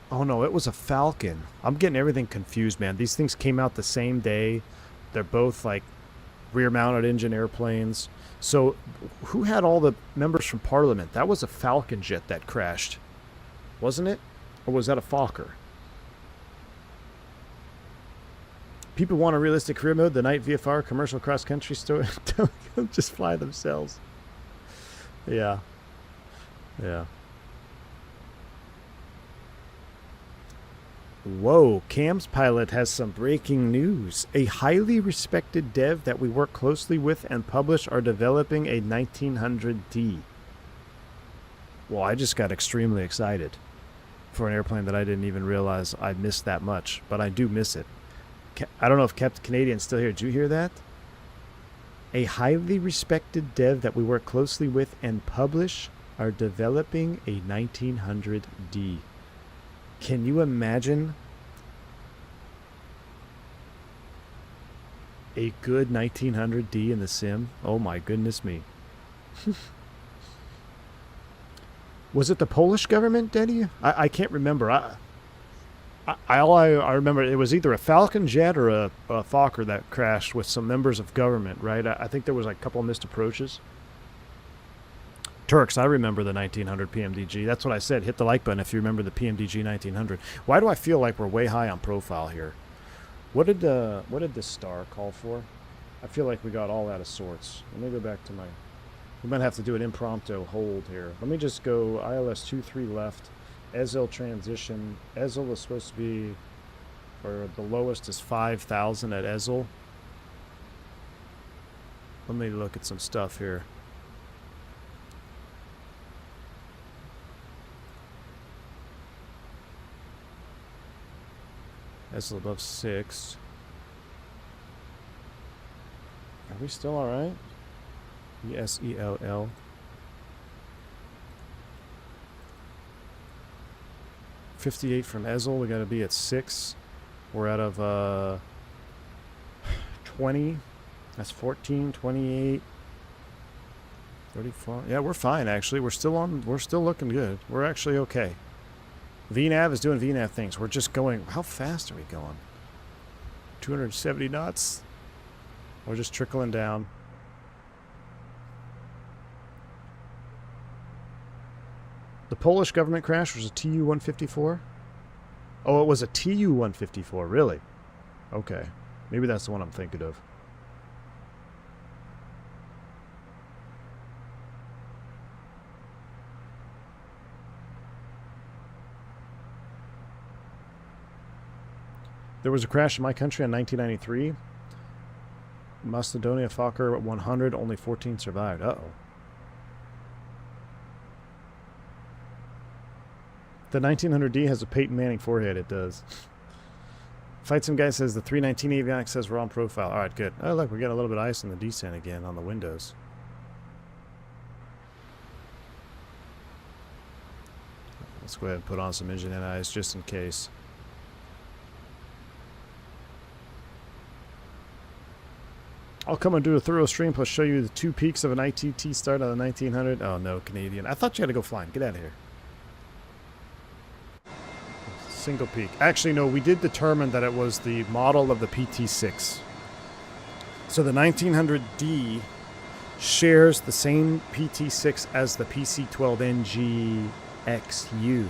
Oh no, it was a Falcon. I'm getting everything confused, man. These things came out the same day. They're both like rear-mounted engine airplanes. So who had all the members from Parliament? That was a Falcon jet that crashed. Wasn't it? Or was that a Fokker? People want a realistic career mode. The night VFR commercial cross-country story. Don't just fly themselves. Yeah. Yeah. Whoa, Cam's pilot has some breaking news. A highly respected dev that we work closely with and publish are developing a 1900D. Well, I just got extremely excited for an airplane that I didn't even realize I missed that much, but I do miss it. I don't know if Captain Canadian's still here. Did you hear that? A highly respected dev that we work closely with and publish are developing a 1900D. Can you imagine a good 1900D in the sim? Oh my goodness me. Was it the Polish government, Denny? I can't remember. I remember it was either a Falcon jet or a Fokker that crashed with some members of government, right? I think there was like a couple of missed approaches. Turks, I remember the 1900 PMDG. That's what I said. Hit the like button if you remember the PMDG 1900. Why do I feel like we're way high on profile here? What did this star call for? I feel like we got all out of sorts. Let me go back to my... We might have to do an impromptu hold here. Let me just go ILS 23 left. ESL transition. ESL is supposed to be... Or the lowest is 5,000 at ESL. Let me look at some stuff here. ESL above 6. Are we still alright? ESELL. 58 from ESL. We gotta be at 6. We're out of 20. That's 14, 28, 34. Yeah, we're fine actually. We're still looking good. We're actually okay. VNAV is doing VNAV things. We're just going... How fast are we going? 270 knots. We're just trickling down. The Polish government crash was a Tu-154? Oh, it was a Tu-154. Really? Okay. Maybe that's the one I'm thinking of. There was a crash in my country in 1993. Macedonia Fokker 100, only 14 survived. Uh-oh. The 1900D has a Peyton Manning forehead. It does. Fight Some Guy says the 319 avionics says we're on profile. Alright, good. Oh, look, we got a little bit of ice in the descent again on the windows. Let's go ahead and put on some engine ice just in case. I'll come and do a thorough stream plus show you the 2 peaks of an ITT start on the 1900. Oh no, Canadian. I thought you had to go flying. Get out of here. Single peak. Actually, no, we did determine that it was the model of the PT6. So the 1900D shares the same PT6 as the PC12NG-XU.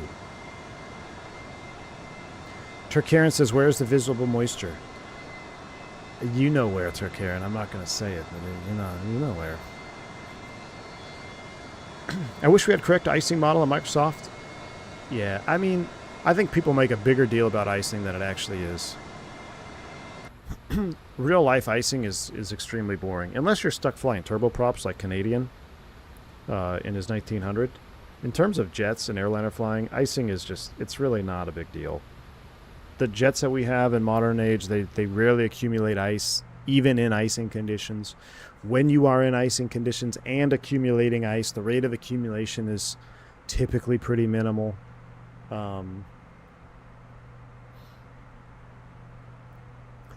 Turkaren says, where's the visible moisture? You know where, Turkaren. I'm not going to say it, but you know where. I wish we had correct icing model on Microsoft. Yeah, I mean, I think people make a bigger deal about icing than it actually is. real life icing is extremely boring. Unless you're stuck flying turboprops like Canadian in his 1900. In terms of jets and airliner flying, icing is just, it's really not a big deal. The jets that we have in modern age, they rarely accumulate ice, even in icing conditions. When you are in icing conditions and accumulating ice, the rate of accumulation is typically pretty minimal.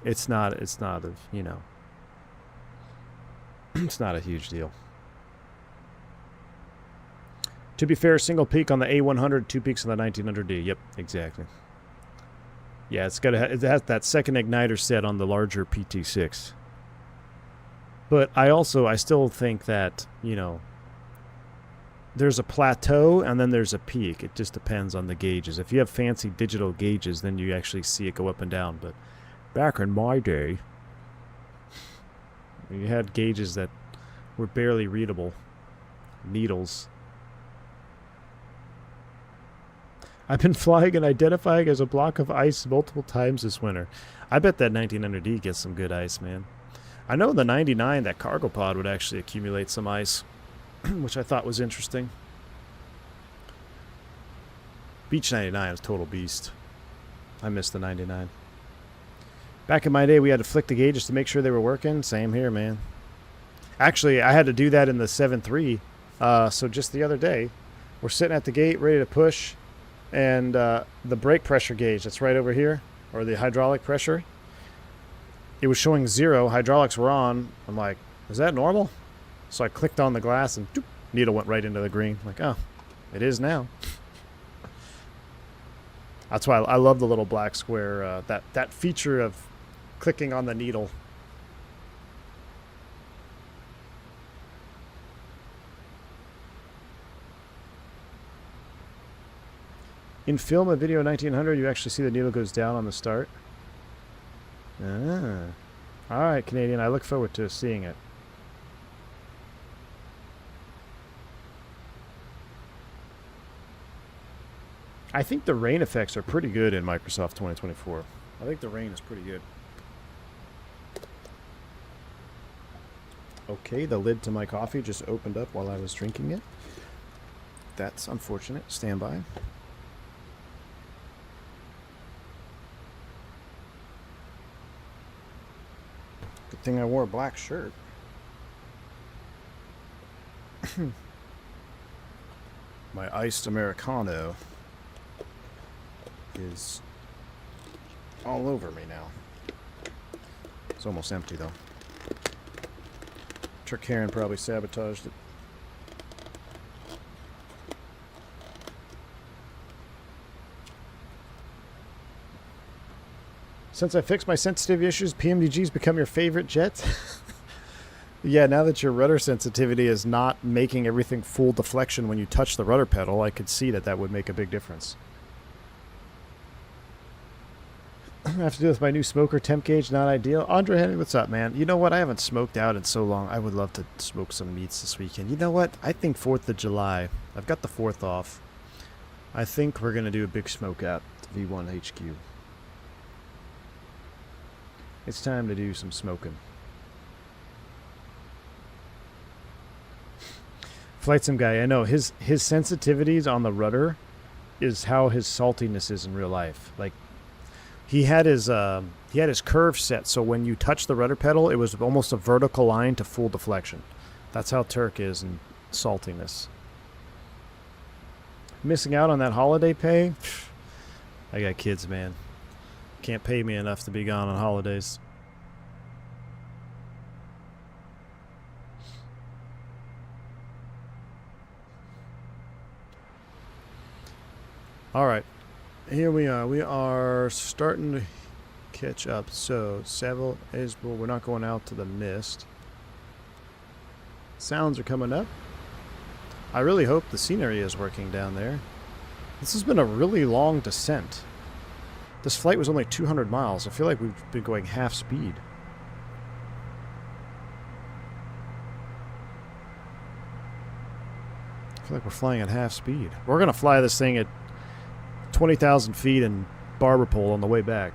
It's not a, you know, it's not a huge deal. To be fair, single peak on the A100, 2 peaks on the 1900D. Yep, exactly. Yeah, it has that second igniter set on the larger PT6. But I still think that, you know, there's a plateau and then there's a peak. It just depends on the gauges. If you have fancy digital gauges, then you actually see it go up and down. But back in my day, you had gauges that were barely readable. Needles. I've been flying and identifying as a block of ice multiple times this winter. I bet that 1900D gets some good ice, man. I know the 99, that cargo pod would actually accumulate some ice, which I thought was interesting. Beach 99 is a total beast. I miss the 99. Back in my day, we had to flick the gauges to make sure they were working. Same here, man. Actually, I had to do that in the 7.3. So just the other day, we're sitting at the gate ready to push. And the brake pressure gauge that's right over here, or the hydraulic pressure, it was showing 0. Hydraulics were on. I'm like, is that normal? So I clicked on the glass and doop, needle went right into the green. I'm like, oh, it is now. That's why I love the little black square, that feature of clicking on the needle. In film and video 1900, you actually see the needle goes down on the start. Ah. All right, Canadian. I look forward to seeing it. I think the rain effects are pretty good in Microsoft 2024. I think the rain is pretty good. Okay, the lid to my coffee just opened up while I was drinking it. That's unfortunate. Stand by. Good thing I wore a black shirt. My iced Americano is all over me now. It's almost empty though. Herein probably sabotaged it. Since I fixed my sensitivity issues, PMDG's become your favorite jet? Yeah, now that your rudder sensitivity is not making everything full deflection when you touch the rudder pedal, I could see that would make a big difference. I have to do with my new smoker temp gauge, not ideal. Andre Henry, what's up, man? You know what? I haven't smoked out in so long. I would love to smoke some meats this weekend. You know what? I think 4th of July. I've got the 4th off. I think we're going to do a big smoke out to V1 HQ. It's time to do some smoking. Flight sim guy, I know his sensitivities on the rudder is how his saltiness is in real life. Like he had his curve set, so when you touch the rudder pedal, it was almost a vertical line to full deflection. That's how Turk is in saltiness. Missing out on that holiday pay? I got kids, man. Can't pay me enough to be gone on holidays. All right, here we are. We are starting to catch up. So, Seville, Isbel, we're not going out to the mist. Sounds are coming up. I really hope the scenery is working down there. This has been a really long descent. This flight was only 200 miles. I feel like we've been going half speed. I feel like we're flying at half speed. We're going to fly this thing at 20,000 feet in barber pole on the way back.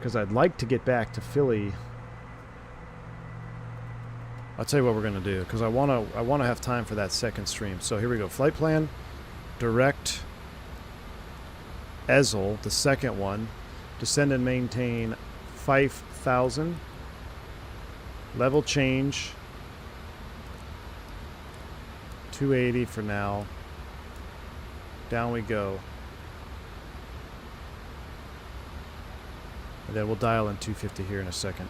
because I'd like to get back to Philly. I'll tell you what we're going to do, because I want to have time for that second stream. So here we go. Flight plan, direct, ESL, the second one, descend and maintain 5,000, level change, 280 for now, down we go, and then we'll dial in 250 here in a second.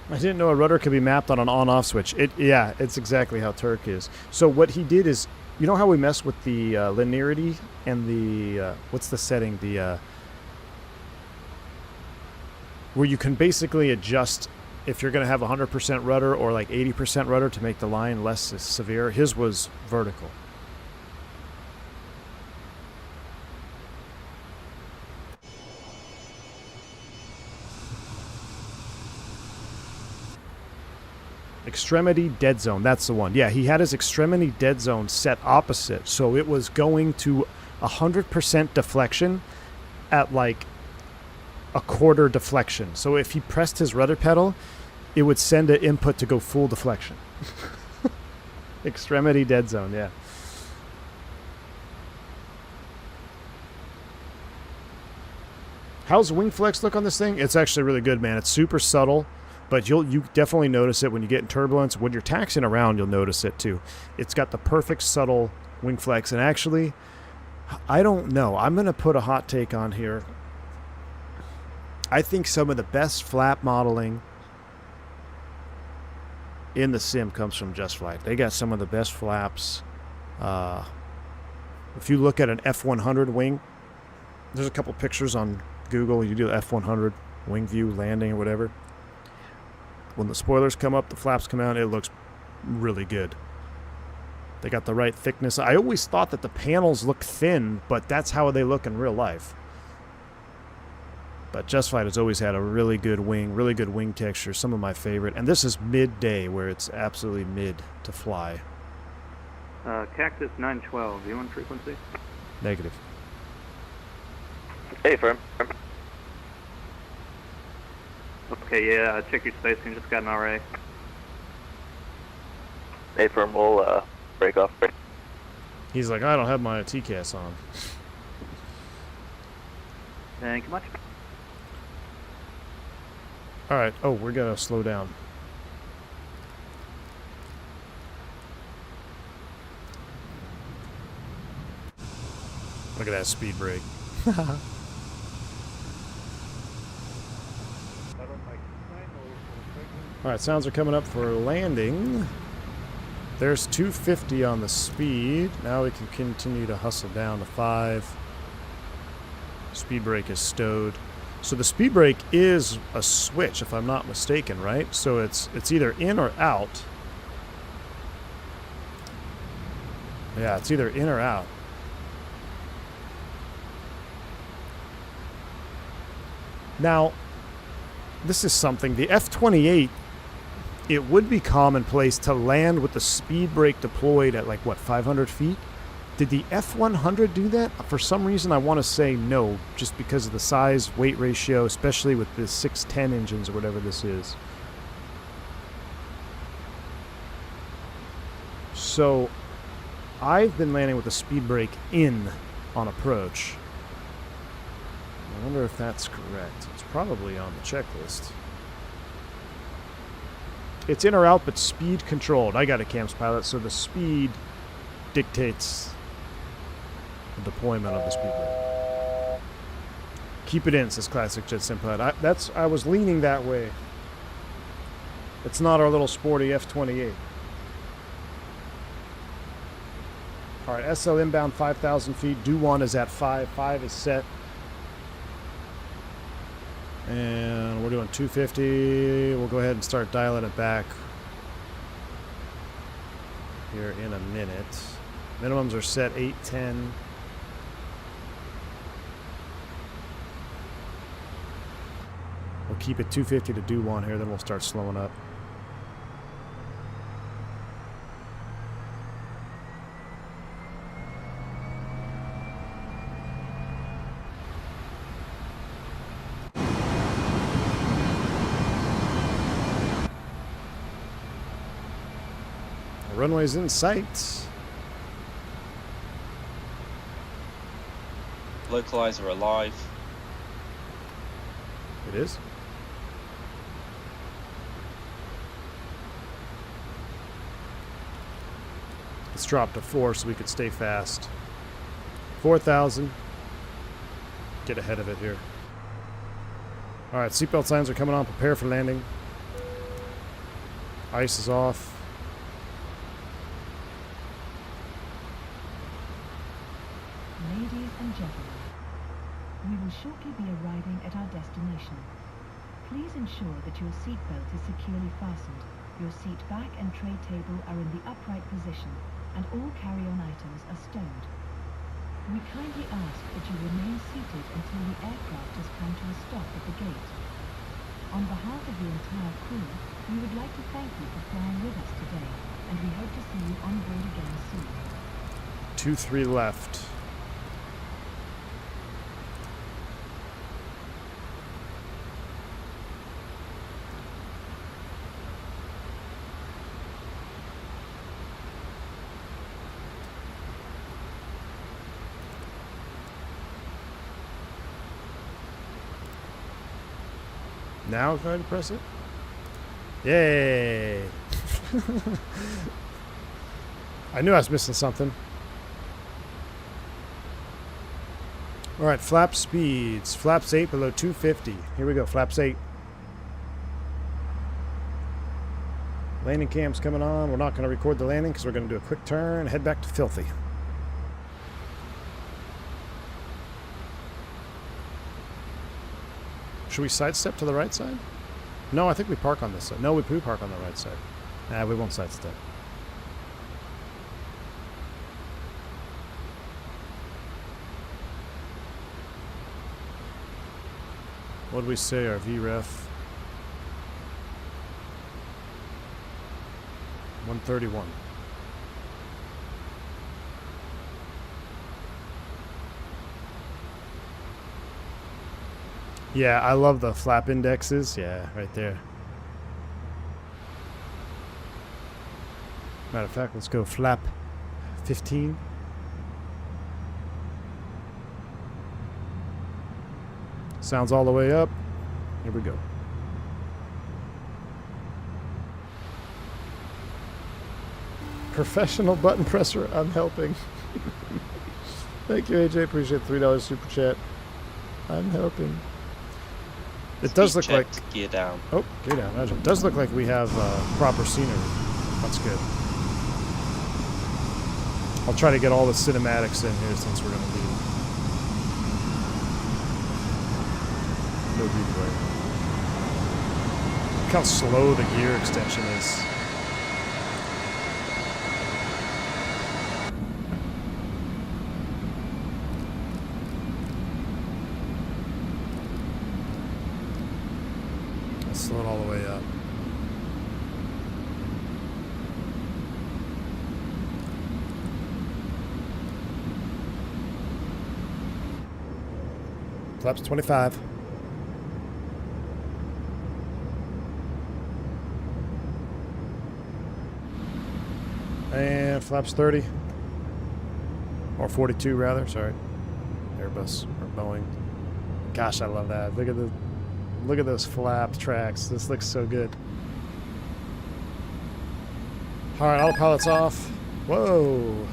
I didn't know a rudder could be mapped on an on-off switch. Yeah, it's exactly how Turk is. So what he did is, you know how we mess with the linearity and the, what's the setting? The, where you can basically adjust if you're going to have 100% rudder or like 80% rudder to make the line less severe. His was vertical. Extremity dead zone, that's the one. Yeah, he had his extremity dead zone set opposite, so it was going to 100% deflection at like a quarter deflection. So if he pressed his rudder pedal, it would send an input to go full deflection. Extremity dead zone, yeah. How's wing flex look on this thing? It's actually really good, man. It's super subtle. But you definitely notice it when you get in turbulence. When you're taxiing around, you'll notice it too. It's got the perfect subtle wing flex. And actually, I don't know. I'm going to put a hot take on here. I think some of the best flap modeling in the sim comes from JustFlight. They got some of the best flaps. If you look at an F100 wing, there's a couple pictures on Google. You do F100 wing view landing or whatever. When the spoilers come up, the flaps come out, it looks really good. They got the right thickness. I always thought that the panels look thin, but that's how they look in real life. But JustFlight has always had a really good wing texture, some of my favorite. And this is midday, where it's absolutely mid to fly. Cactus 912, you on frequency? Negative. Hey, firm. Okay, yeah, check your space. You just got an RA. Hey, firm, we'll break off. He's like, I don't have my TCAS on. Thank you much. All right. Oh, we're going to slow down. Look at that speed brake. All right, sounds are coming up for landing. There's 250 on the speed. Now we can continue to hustle down to 5. Speed brake is stowed. So the speed brake is a switch, if I'm not mistaken, right? So it's either in or out. Yeah, it's either in or out. Now, this is something. The F-28, it would be commonplace to land with the speed brake deployed at like, what, 500 feet? Did the F100 do that? For some reason, I want to say no, just because of the size, weight ratio, especially with the 610 engines or whatever this is. So, I've been landing with the speed brake in on approach. I wonder if that's correct. It's probably on the checklist. It's in or out, but speed controlled. I got a CAMS pilot, so the speed dictates the deployment of the speed brake. Keep it in, says Classic Jet Simpad. I was leaning that way. It's not our little sporty F-28. All right, SL inbound 5,000 feet. Due 1 is at 5. 5 is set. And we're doing 250. We'll go ahead and start dialing it back here in a minute. Minimums are set 810. We'll keep it 250 to do 1 here, then we'll start slowing up. runway's in sight. Localizer alive. It is. Let's drop to 4 so we could stay fast. 4,000. Get ahead of it here. Alright, seatbelt signs are coming on. Prepare for landing. Ice is off. Ladies and gentlemen, we will shortly be arriving at our destination. Please ensure that your seatbelt is securely fastened, your seat back and tray table are in the upright position, and all carry-on items are stowed. We kindly ask that you remain seated until the aircraft has come to a stop at the gate. On behalf of the entire crew, we would like to thank you for flying with us today, and we hope to see you on board again soon. 2-3 left. Now can I press it? Yay! I knew I was missing something. Alright, flap speeds. Flaps 8 below 250. Here we go, flaps 8. Landing cam's coming on. We're not going to record the landing because we're going to do a quick turn and head back to Filthy. Should we sidestep to the right side? No, I think we park on this side. No, we park on the right side. Nah, we won't sidestep. What did we say, our VREF? 131. Yeah, I love the flap indexes. Yeah, right there. Matter of fact, let's go flap 15. Sounds all the way up. Here we go. Professional button presser, I'm helping. Thank you, AJ. Appreciate the $3 super chat. I'm helping. It does look like gear down. Oh, gear down. It does look like we have proper scenery. That's good. I'll try to get all the cinematics in here since we're going to leave. No replay. Look how slow the gear extension is. Slow it all the way up. Flaps 25. And flaps 30. Or 42 rather, sorry. Airbus or Boeing. Gosh, I love that. Look at those flap tracks. This looks so good. Alright, autopilot's off. Whoa.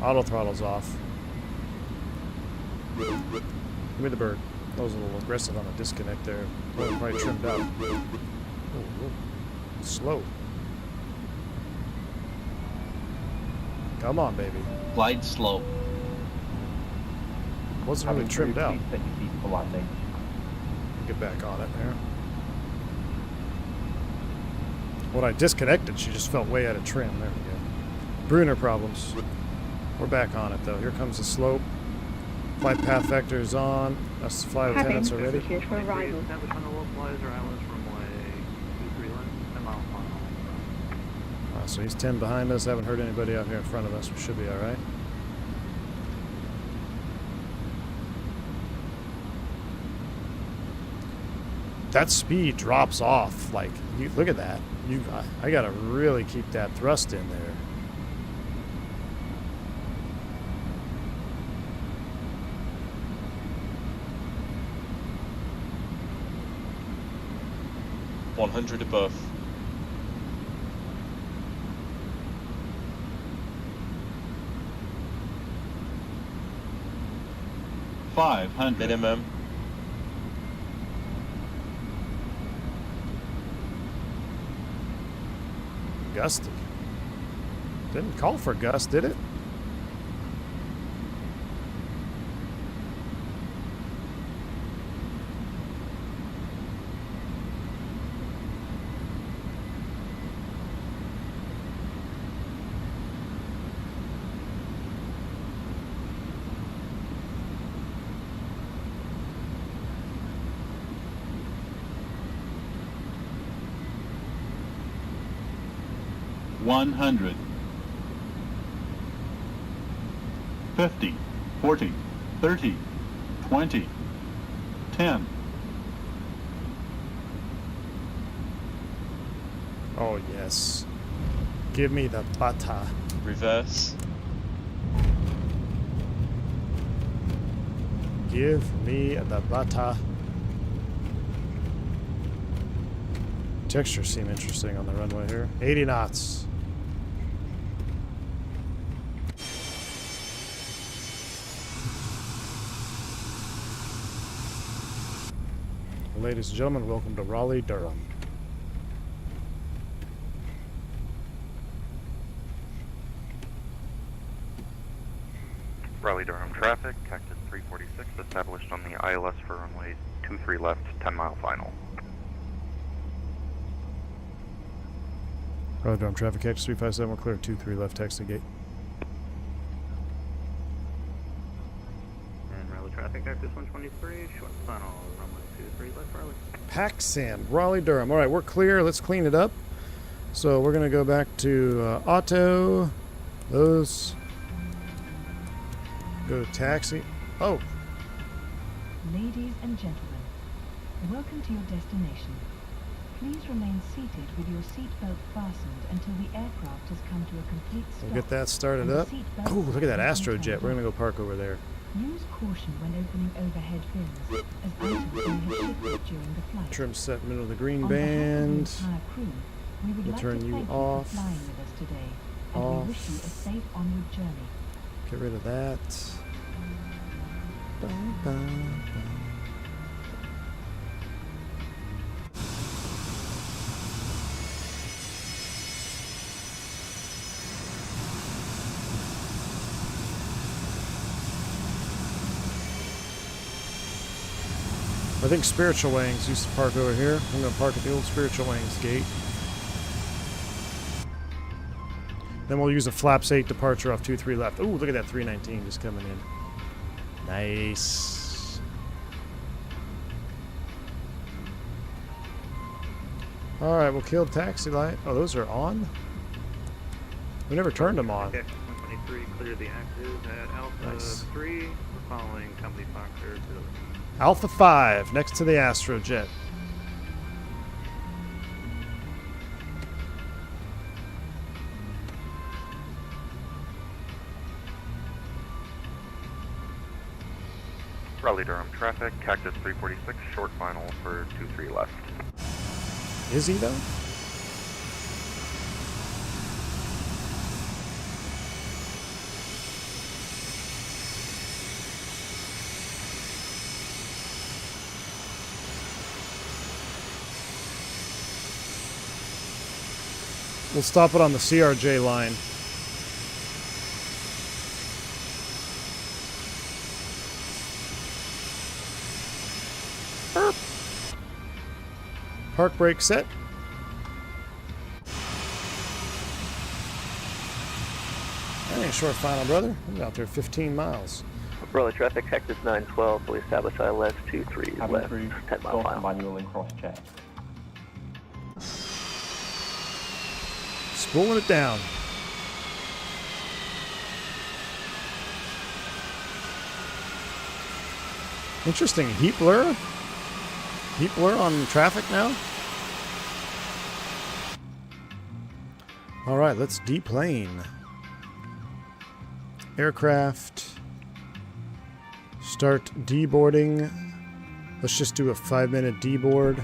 Auto throttle's off. Give me the bird. That was a little aggressive on a disconnect there. Oh, probably trimmed out. Oh, slow. Come on, baby. Glide slow. Wasn't really trimmed out. That you see for landing. Get back on it there. When I disconnected, she just felt way out of trim. There we go. Bruner problems. We're back on it though. Here comes the slope. Flight path vector is on. That's the flight attendants are ready. Established on the localizer, Islands runway 23 left, 10 miles on. So he's 10 behind us. Haven't heard anybody out here in front of us. We should be all right. that speed drops off. Like, you look at that. I gotta really keep that thrust in there. $100 above. Minimum. Gusty. Didn't call for gust, did it? $100, 50, 40, 30, 20, 10. Oh, yes. Give me the butter. Reverse. Give me the butter. Textures seem interesting on the runway here. 80 knots. Ladies and gentlemen, welcome to Raleigh, Durham. Raleigh Durham traffic, Cactus 346 established on the ILS for runway 23 left, 10 mile final. Raleigh Durham traffic, Cactus 357, we're clear 23 left, taxi gate. And Raleigh traffic, Cactus 123, short final, runway 23 left, Raleigh. Paxson, Raleigh Durham. All right, we're clear. Let's clean it up. So we're going to go back to auto. Those. Go to taxi. Oh. Ladies and gentlemen, welcome to your destination. Please remain seated with your seatbelt fastened until the aircraft has come to a complete stop. We'll get that started and the up. seatbelt Oh, look at that signs Astro are jet. We're going turned to go park over there. off. Use caution when opening overhead bins, as items may have shifted during the flight. Trim set middle of the green On behalf of the band. entire crew, we would We'll like turn to you thank off. you for flying with us today, and Off. we wish you a safe onward journey. Get rid of that. Bum, bum, bum. I think Spiritual Wings used to park over here. I'm going to park at the old Spiritual Wings gate. Then we'll use a flaps 8 departure off 23 left. Ooh, look at that 319 just coming in. Nice. All right, we'll kill taxi light. Oh, those are on? We never turned them on. Cactus 123, clear the active at Alpha Nice. 3. We're following company Fokker to Alpha 5 next to the Astro jet. Raleigh Durham traffic, Cactus 346, short final for 23 left. Is he though? We'll stop it on the CRJ line. Park brake set. That ain't short final, brother. I'm out there 15 miles. Raleigh traffic, Cactus 912, fully established ILS 23 Cabin left, crew, 10 mile stop final. manual and cross check. Spooling it down. Interesting heat blur. People are on traffic now. All right, let's deplane. Aircraft. Start deboarding. Let's just do a 5-minute deboard.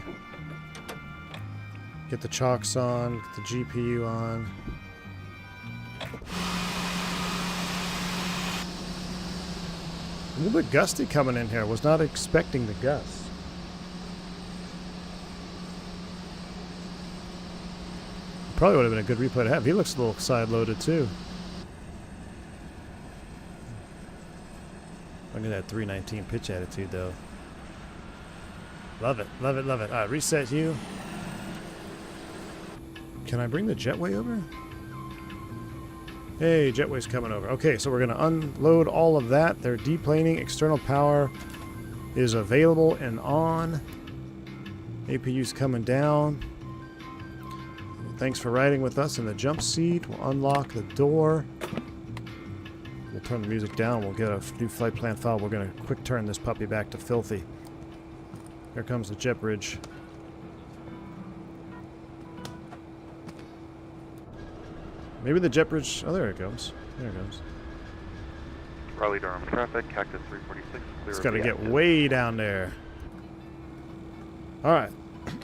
Get the chocks on, get the GPU on. A little bit gusty coming in here. Was not expecting the gust. Probably would have been a good replay to have. He looks a little side-loaded too. Look at that 319 pitch attitude though. Love it, love it, love it. All right, reset you. Can I bring the jetway over? Hey, jetway's coming over. Okay, so we're going to unload all of that. They're deplaning. External power is available and on. APU's coming down. Thanks for riding with us in the jump seat. We'll unlock the door. We'll turn the music down. We'll get a new flight plan file. We're going to quick turn this puppy back to filthy. Here comes the jet bridge. Maybe the jet bridge... Oh, there it goes. There it goes. Raleigh Durham traffic, Cactus 346. It's got to get way down there. All right.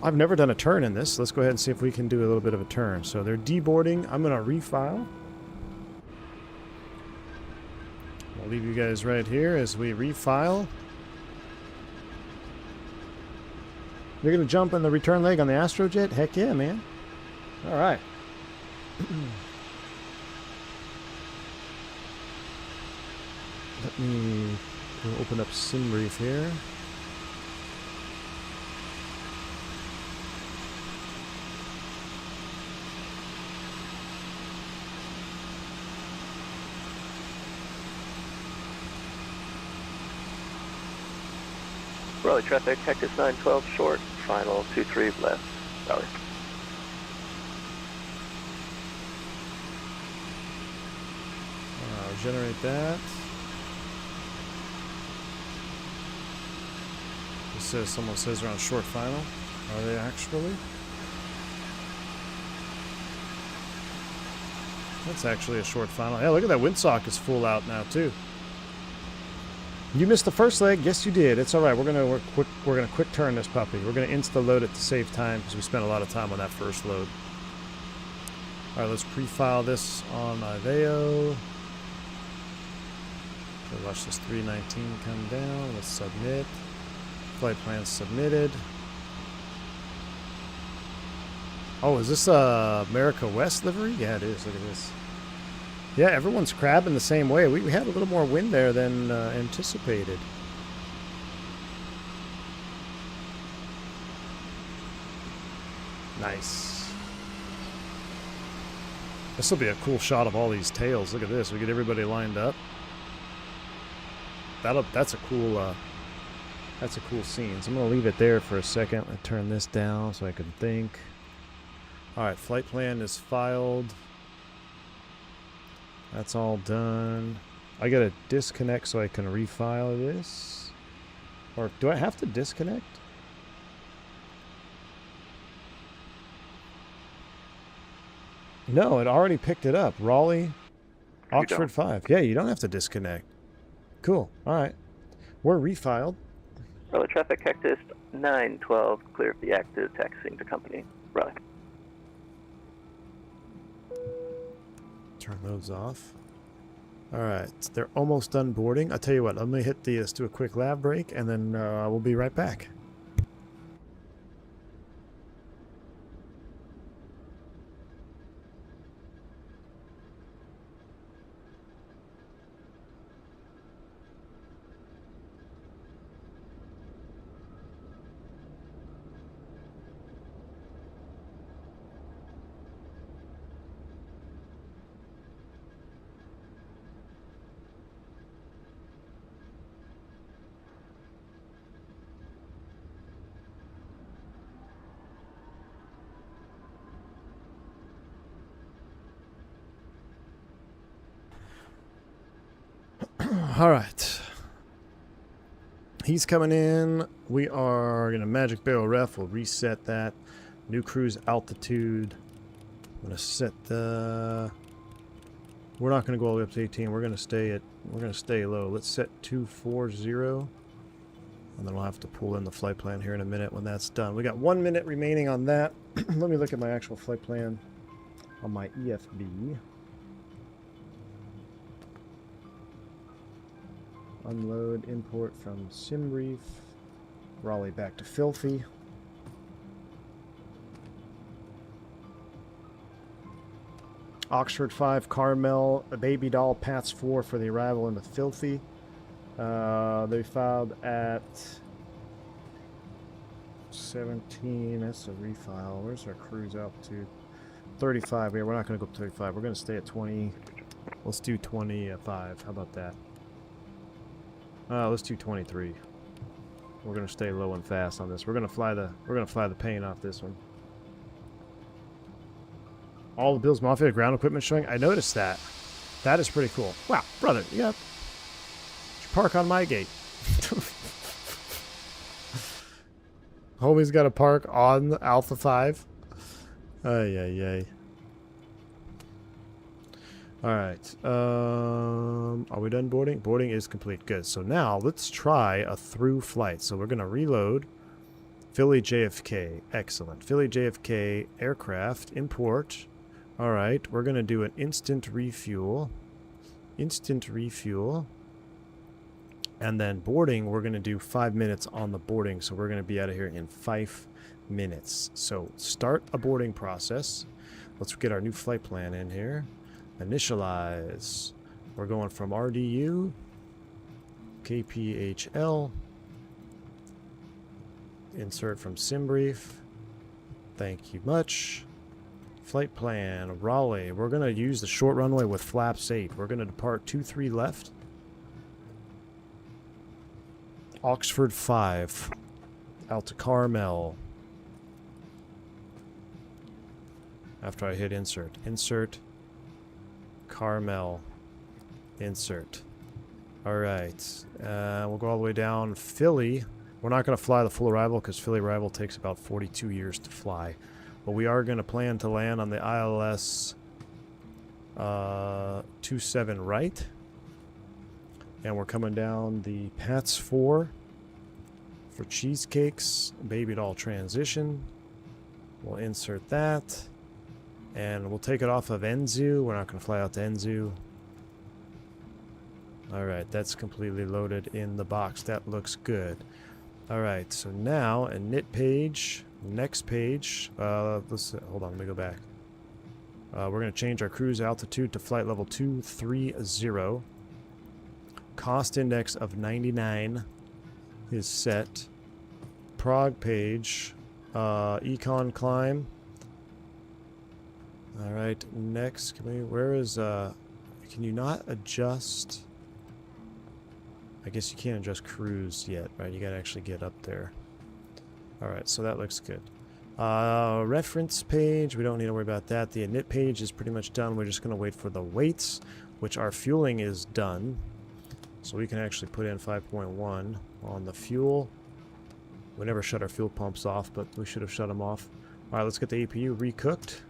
I've never done a turn in this. Let's go ahead and see if we can do a little bit of a turn. So they're deboarding. I'm going to refile. I'll leave you guys right here as we refile. You're going to jump in the return leg on the Astrojet? Heck yeah, man. All right. Let me go open up SimBrief here. Raleigh traffic, Cactus 912 short, final 23 left. Raleigh. Generate that. It says, someone says they're on short final. Are they actually? That's actually a short final. Yeah, look at that windsock is full out now too. You missed the first leg. Yes, you did. It's all right. We're gonna quick turn this puppy. We're gonna insta load it to save time because we spent a lot of time on that first load. All right, let's pre-file this on Iveo. Watch this 319 come down. Let's submit. Flight plan submitted. Oh, is this America West livery? Yeah, it is. Look at this. Yeah, everyone's crabbing the same way. We had a little more wind there than anticipated. Nice. This will be a cool shot of all these tails. Look at this. We get everybody lined up. That's a cool scene. So I'm gonna leave it there for a second and turn this down so I can think. All right, flight plan is filed. That's all done. I gotta disconnect so I can refile this. Or do I have to disconnect? No, it already picked it up. Raleigh, Oxford 5. Yeah, you don't have to disconnect. Cool. All right. We're refiled. Raleigh traffic, Cactus 912, clear of the active, taxiing to company. Raleigh. Turn those off. All right. They're almost done boarding. I'll tell you what. Let me hit the, let's do a quick lab break, and then we'll be right back. All right. He's coming in. We are going to magic barrel ref. We'll reset that. New cruise altitude. I'm going to set the... We're not going to go all the way up to 18. We're going to stay low. Let's set 240. And then we'll have to pull in the flight plan here in a minute when that's done. We got 1 minute remaining on that. Let me look at my actual flight plan on my EFB. Unload, import from Simbrief. Raleigh back to Filthy. Oxford 5, Carmel, a baby doll, Pats 4 for the arrival into Filthy. They filed at 17. That's a refile. Where's our cruise altitude? 35. Yeah, we're not going to go up to 35. We're going to stay at 20. Let's do 25. How about that? Let's do 23. We're going to stay low and fast on this. We're going to fly the paint off this one. All the Bills Mafia ground equipment showing. I noticed that. That is pretty cool. Wow, brother, you got park on my gate. Homie's got to park on the Alpha 5. Ay, ay, ay. Alright. Are we done boarding? Boarding is complete. Good. So now let's try a through flight. So we're going to reload. Philly JFK. Excellent. Philly JFK aircraft. Import. Alright. We're going to do an instant refuel. Instant refuel. And then boarding, we're going to do 5 minutes on the boarding. So we're going to be out of here in 5 minutes. So start a boarding process. Let's get our new flight plan in here. Initialize. We're going from RDU, KPHL, insert from Simbrief. Thank you much. Flight plan, Raleigh. We're going to use the short runway with flaps 8. We're going to depart 23 left. Oxford 5, out to Carmel. After I hit insert. Insert. Carmel. Insert. Alright. We'll go all the way down. Philly. We're not going to fly the full arrival because Philly arrival takes about 42 years to fly. But we are going to plan to land on the ILS 27 right. And we're coming down the Pats 4 for cheesecakes. Baby doll transition. We'll insert that. And we'll take it off of Enzu. We're not going to fly out to Enzu. Alright, that's completely loaded in the box. That looks good. Alright, so now a knit page. Next page. Let's hold on, let me go back. We're going to change our cruise altitude to flight level 230. Cost index of 99 is set. Prague page. Econ climb. Alright, next, where is, can you not adjust? I guess you can't adjust cruise yet, right? You gotta actually get up there. Alright, so that looks good. Reference page, we don't need to worry about that. The init page is pretty much done. We're just gonna wait for the weights, which our fueling is done. So we can actually put in 5.1 on the fuel. We never shut our fuel pumps off, but we should have shut them off. Alright, let's get the APU recooked.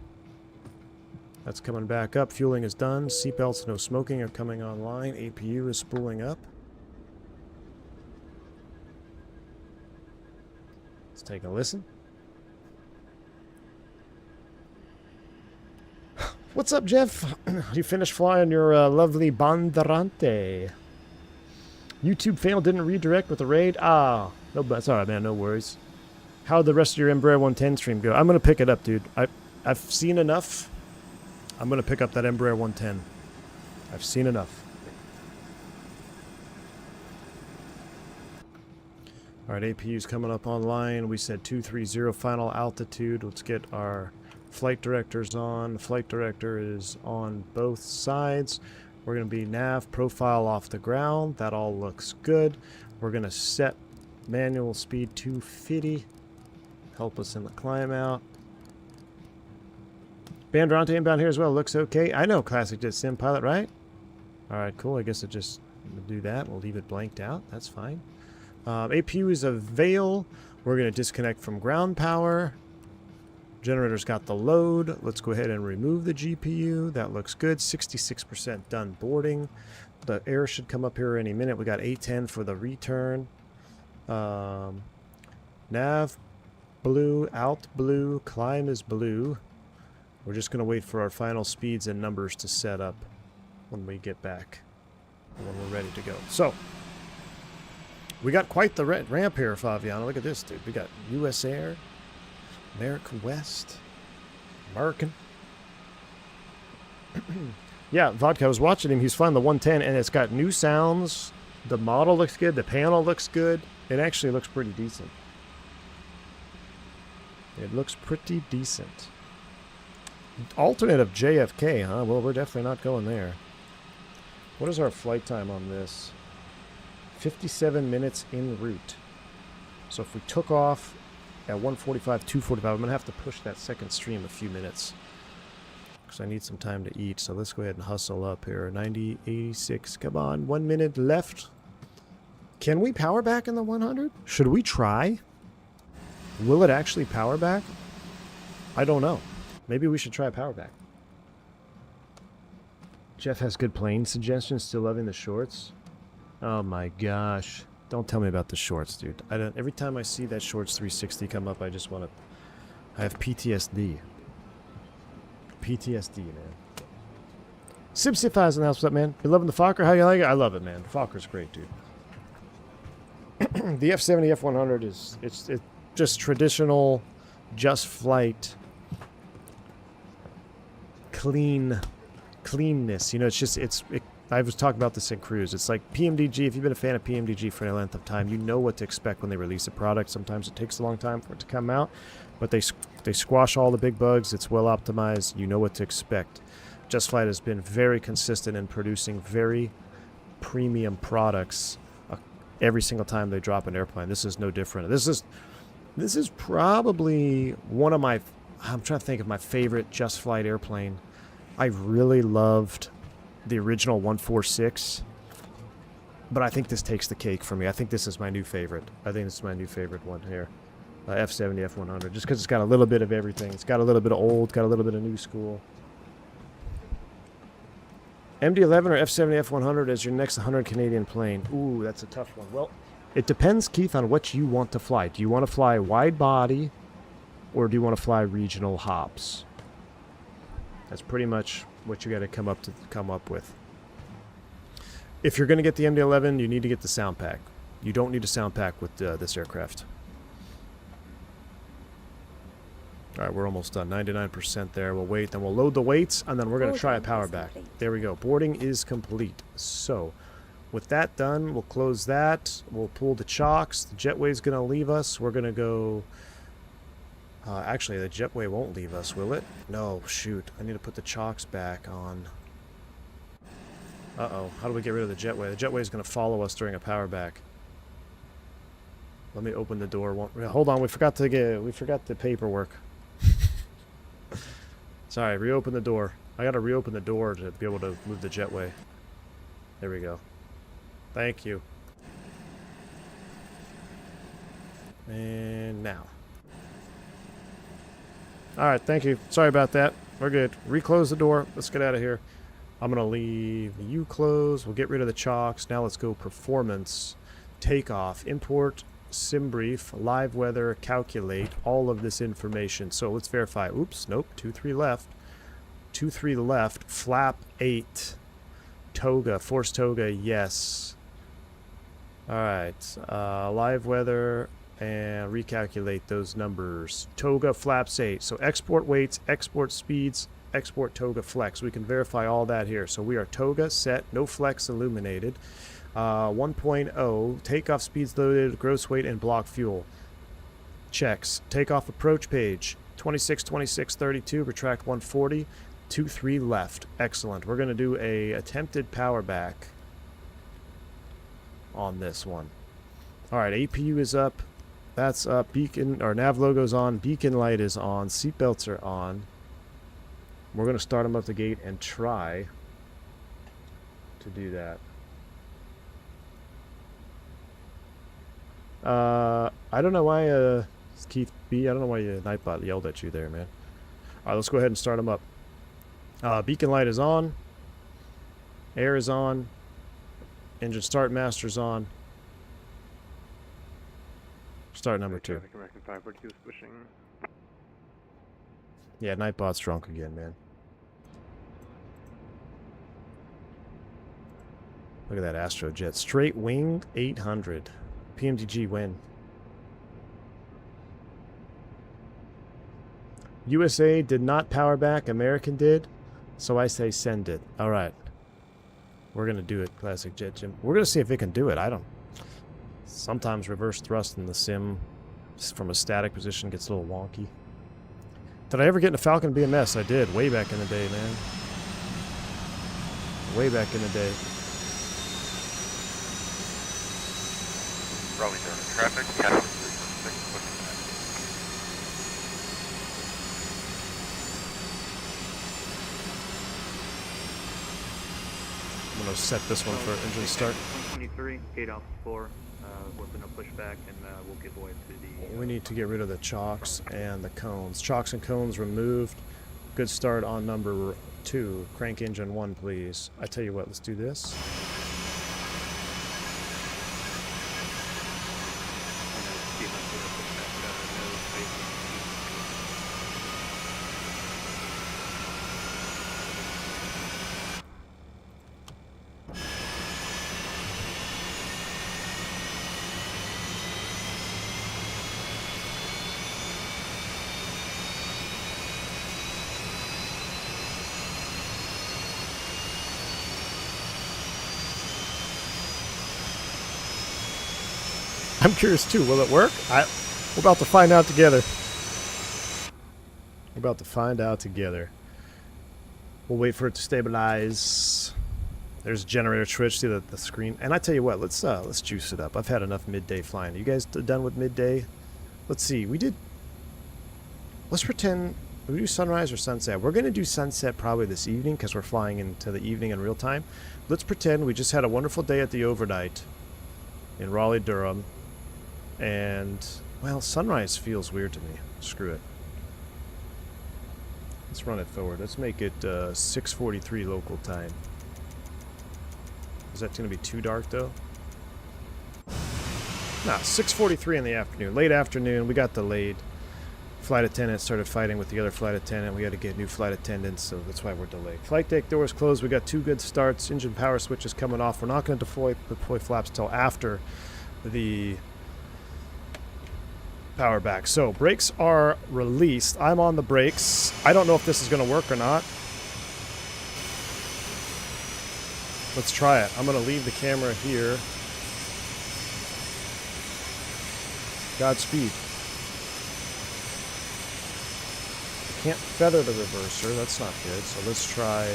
That's coming back up. Fueling is done. Seatbelts, no smoking are coming online. APU is spooling up. Let's take a listen. What's up, Jeff? You finished flying your lovely Banderante. YouTube fail, didn't redirect with the raid. Ah, no, that's alright, man. No worries. How'd the rest of your Embraer 110 stream go? I'm gonna pick it up, dude. I've seen enough. I'm going to pick up that Embraer 110. I've seen enough. Alright, APU's coming up online. We said 230 final altitude. Let's get our flight directors on. The flight director is on both sides. We're going to be nav profile off the ground. That all looks good. We're going to set manual speed 250. Help us in the climb out. Banderante inbound here as well. Looks okay. I know Classic did Sim Pilot, right? Alright, cool. I guess it just do that. We'll leave it blanked out. That's fine. APU is a veil. We're going to disconnect from ground power. Generator's got the load. Let's go ahead and remove the GPU. That looks good. 66% done boarding. The air should come up here any minute. We got 810 for the return. Nav blue, alt blue, climb is blue. We're just going to wait for our final speeds and numbers to set up when we get back, when we're ready to go. So, we got quite the ramp here, Fabiano. Look at this, dude. We got US Air, American West, American. Yeah, Vodka, I was watching him. He's flying the 110, and it's got new sounds. The model looks good. The panel looks good. It actually looks pretty decent. It looks pretty decent. Alternate of JFK, huh? Well, we're definitely not going there. What is our flight time on this? 57 minutes en route. So if we took off at 1:45, 2:45, I'm going to have to push that second stream a few minutes, because I need some time to eat. So let's go ahead and hustle up here. 90, 86, come on. 1 minute left. Can we power back in the 100? Should we try? Will it actually power back? I don't know. Maybe we should try power back. Jeff has good plane suggestions. Still loving the shorts. Oh my gosh. Don't tell me about the shorts, dude. Every time I see that shorts 360 come up, I just want to... I have PTSD. PTSD, man. Simsify's in the house. What's up, man? You loving the Fokker? How you like it? I love it, man. Fokker's great, dude. The F70, F100 is... It's just traditional JustFlight cleanness. You know, it's just... I was talking about this in Cruise. It's like PMDG. If you've been a fan of PMDG for any length of time, you know what to expect when they release a product. Sometimes it takes a long time for it to come out, but they squash all the big bugs. It's well optimized. You know what to expect. JustFlight has been very consistent in producing very premium products every single time they drop an airplane. This is no different. This is probably one of my... I'm trying to think of my favorite JustFlight airplane. I really loved the original 146, but I think this takes the cake for me. I think this is my new favorite. I think this is my new favorite one here. F70, F100, just because it's got a little bit of everything. It's got a little bit of old, got a little bit of new school. MD-11 or F70, F100 as your next 100 Canadian plane. Ooh, that's a tough one. Well, it depends, Keith, on what you want to fly. Do you want to fly wide body, or do you want to fly regional hops? That's pretty much what you got to come up with. If you're going to get the MD-11, you need to get the sound pack. You don't need a sound pack with this aircraft. All right, we're almost done. 99% there. We'll wait, then we'll load the weights, and then we're going to try a power back. There we go. Boarding is complete. So, with that done, we'll close that. We'll pull the chocks. The jetway's going to leave us. We're going to go... actually, the jetway won't leave us, will it? No, shoot. I need to put the chocks back on. Uh-oh. How do we get rid of the jetway? The jetway is going to follow us during a power back. Let me open the door. Hold on, we forgot the paperwork. Sorry, reopen the door. I got to reopen the door to be able to move the jetway. There we go. Thank you. And now. Alright, thank you. Sorry about that. We're good. Reclose the door. Let's get out of here. I'm going to leave you closed. We'll get rid of the chocks. Now let's go performance. Takeoff. Import. Sim brief. Live weather. Calculate. All of this information. So let's verify. Oops. Nope. 23 left. 23 left. Flap 8. Toga. Force Toga. Yes. Alright. Live weather. And recalculate those numbers. Toga flaps 8. So export weights, export speeds, export Toga flex. We can verify all that here. So we are Toga set, no flex illuminated. 1.0, takeoff speeds loaded, gross weight, and block fuel. Checks. Takeoff approach page. 26, 26, 32, retract 140, 23 left. Excellent. We're going to do a attempted power back on this one. Alright, APU is up. That's up. Beacon, or nav logo's on. Beacon light is on. Seatbelts are on. We're going to start them up the gate and try to do that. I don't know why, it's Keith B. I don't know why Nightbot yelled at you there, man. Alright, let's go ahead and start them up. Beacon light is on. Air is on. Engine start master's on. Start number 2. American 542 is pushing. Yeah, Nightbot's drunk again, man. Look at that Astrojet. Straight winged 800. PMDG win. USA did not power back. American did. So I say send it. Alright. We're going to do it, Classic Jet Jim. We're going to see if it can do it. I don't... Sometimes reverse thrust in the sim from a static position gets a little wonky. Did I ever get in a Falcon BMS? I did. Way back in the day, man. Way back in the day. Raleigh Durham traffic, Captain 346, pushing back. I'm going to set this one for engine start. 123, gate off 4, working a pushback, and we'll give way to the... We need to get rid of the chocks and the cones. Chocks and cones removed. Good start on number 2. Crank engine 1, please. I tell you what, let's do this. I'm curious too. Will it work? We're about to find out together. We're about to find out together. We'll wait for it to stabilize. There's a generator switch. See the screen. And I tell you what, let's juice it up. I've had enough midday flying. Are you guys done with midday? Let's see. Let's pretend we do sunrise or sunset. We're going to do sunset probably this evening because we're flying into the evening in real time. Let's pretend we just had a wonderful day at the overnight in Raleigh, Durham. And, well, sunrise feels weird to me. Screw it. Let's run it forward. Let's make it 6:43 local time. Is that going to be too dark, though? Nah, 6:43 in the afternoon. Late afternoon. We got delayed. Flight attendant started fighting with the other flight attendant. We had to get new flight attendants, so that's why we're delayed. Flight deck doors closed. We got 2 good starts. Engine power switches coming off. We're not going to deploy flaps till after the power back. So brakes are released. I'm on the brakes. I don't know if this is going to work or not. Let's try it. I'm going to leave the camera here. Godspeed. I can't feather the reverser. That's not good. So let's try.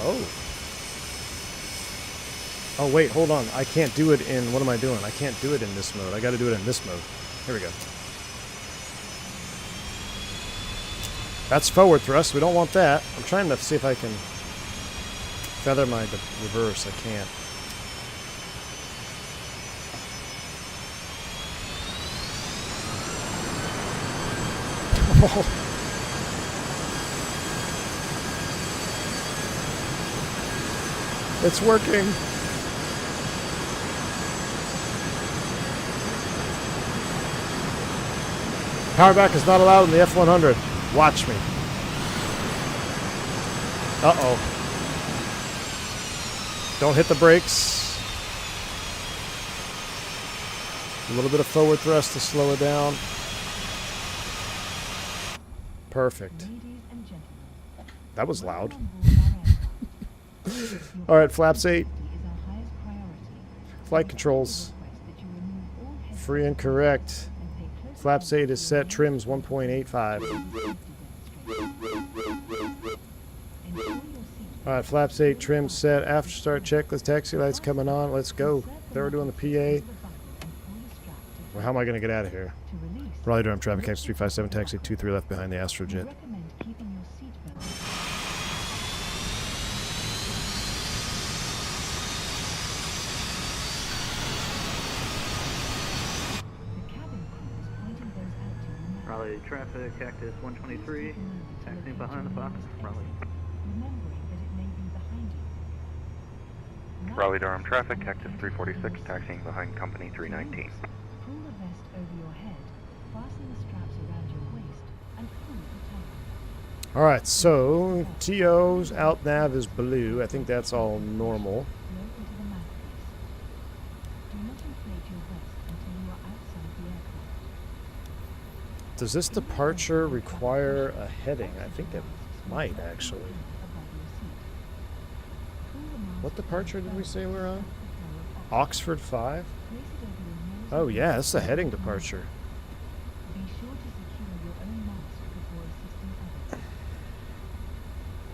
Oh. Oh, wait, hold on. I can't do it in... What am I doing? I can't do it in this mode. I got to do it in this mode. Here we go. That's forward thrust. We don't want that. I'm trying to see if I can feather my reverse. I can't. It's working. Power back is not allowed in the F100. Watch me. Uh-oh. Don't hit the brakes. A little bit of forward thrust to slow it down. Perfect. That was loud. Alright, flaps 8. Flight controls. Free and correct. Flaps 8 is set. Trims 1.85. Alright, flaps 8, trim set. After start checklist, taxi lights coming on. Let's go. They're doing the PA. Well, how am I going to get out of here? Raleigh Durham traffic X 357, taxi 23 left behind the Astrojet. Raleigh traffic, Cactus 123, taxiing behind the Fox, Raleigh. Remembering that it may be behind you. Raleigh Durham traffic, Cactus 346, taxiing behind company 319. Pull the vest over your head, fasten the straps around your waist, and pull the tightly. All right, so TO's out nav is blue. I think that's all normal. Blow into the mouthpiece. Do not inflate your vest until you are outside the aircraft. Does this departure require a heading? I think it might, actually. What departure did we say we're on? Oxford 5? Oh yeah, it's a heading departure. Be sure to secure your own mask before assisting others.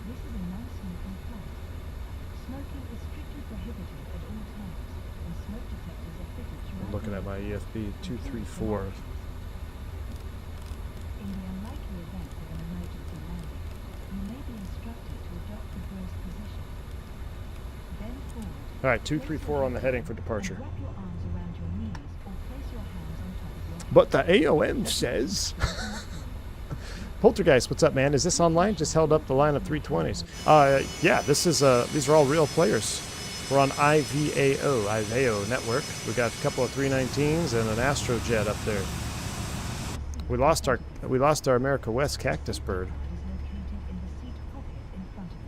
This is a non-smoking flight. Smoking is strictly prohibited at all times, and smoke detectors are fitted throughout. I'm looking at my EFB 234. In the unlikely event of an emergency landing, you may be instructed to adopt the gross position. Bend forward. All right, 234 on the heading for departure. And wrap your arms around your knees or place your hands on top of your head. But the AOM says... Poltergeist, what's up, man? Is this online? Just held up the line of 320s. Yeah, this is these are all real players. We're on IVAO network. We got a couple of 319s and an Astrojet up there. We lost our America West Cactus bird. Is located in the seat pocket in front of you.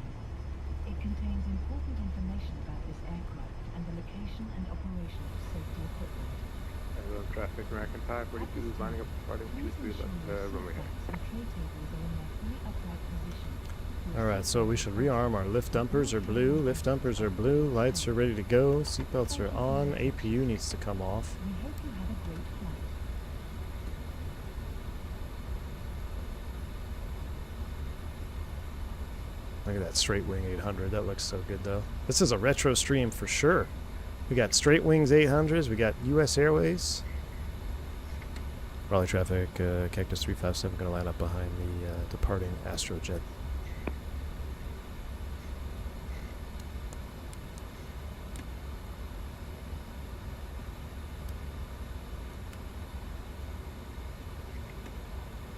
It contains important information about this aircraft and the location and operation of safety equipment. Hello, traffic, American 542 is lining up departing 23 left, runway. And tray tables are in their fully upright position. All right, so we should rearm. Our lift dumpers are blue. Lift dumpers are blue. Lights are ready to go. Seatbelts are on. APU needs to come off. We hope you have a great flight. Look at that straight wing 800. That looks so good, though. This is a retro stream for sure. We got straight wings 800s. We got U.S. Airways. Raleigh traffic, Cactus 357 going to line up behind the departing Astrojet.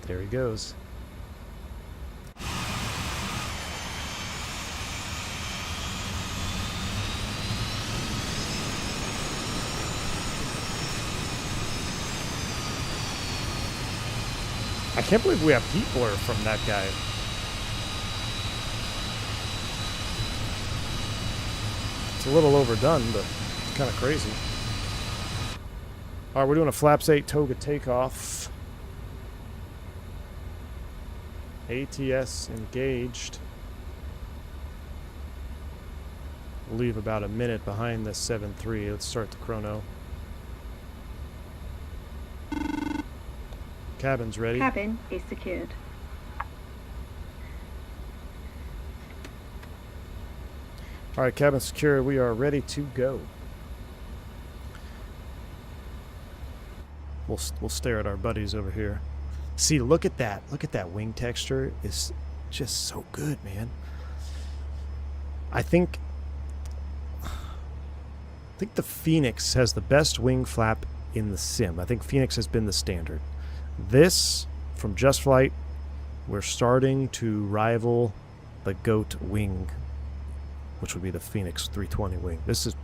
There he goes. I can't believe we have heat blur from that guy. It's a little overdone, but it's kind of crazy. All right, we're doing a flaps 8 Toga takeoff. ATS engaged. We'll leave about a minute behind the 7.3. Let's start the chrono. Cabin's ready. Cabin is secured. All right, cabin secure. We are ready to go. We'll stare at our buddies over here. See, look at that. Look at that wing texture. Is just so good, man. I think the Phoenix has the best wing flap in the sim. I think Phoenix has been the standard. This, from JustFlight, we're starting to rival the GOAT wing, which would be the Phoenix 320 wing. This is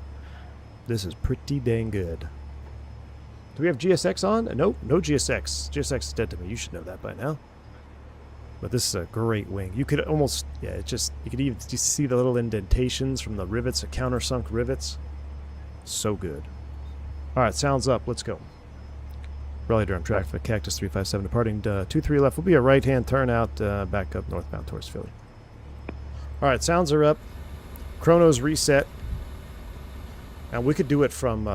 pretty dang good. Do we have GSX on? Nope, no GSX. GSX is dead to me. You should know that by now. But this is a great wing. You could almost, yeah, it just, you could even just see the little indentations from the rivets, the countersunk rivets. So good. All right, sounds up. Let's go. Raleigh Durham traffic, Cactus 357 departing 23 left. Will be a right-hand turnout back up northbound towards Philly. All right, sounds are up. Chrono's reset. And we could do it from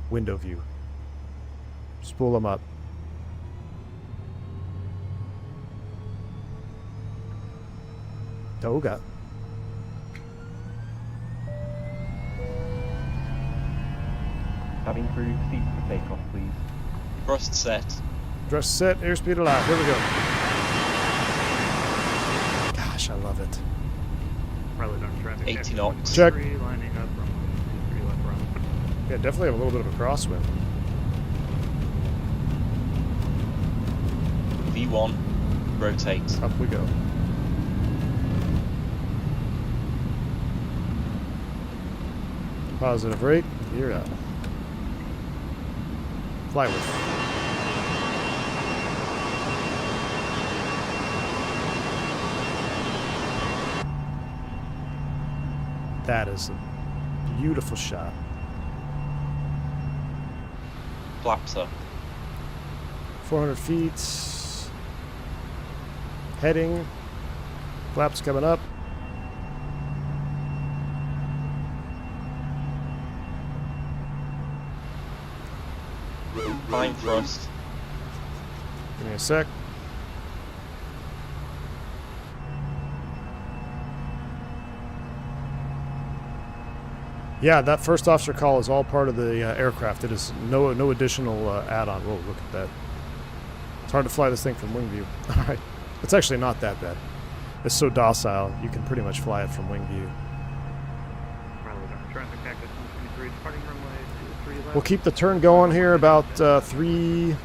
window view. Spool them up. Toga. Cabin crew, seat for takeoff, please. Thrust set. Thrust set, airspeed allowed. Here we go. Gosh, I love it. Raleigh Durham traffic, 80 knots. Check. 23, lining up from 23 left run. Yeah, definitely have a little bit of a crosswind. V1, rotate. Up we go. Positive rate, you're out. Fly with. That is a beautiful shot. Flaps up. 400 feet. Heading. Flaps coming up. Fine thrust. Give me a sec. Yeah, that first officer call is all part of the aircraft. It is no additional add-on. Whoa, look at that. It's hard to fly this thing from wing view. All right. It's actually not that bad. It's so docile, you can pretty much fly it from wing view. Traffic Cactus 123, departing runway 23 left. We'll keep the turn going here about 3... I'll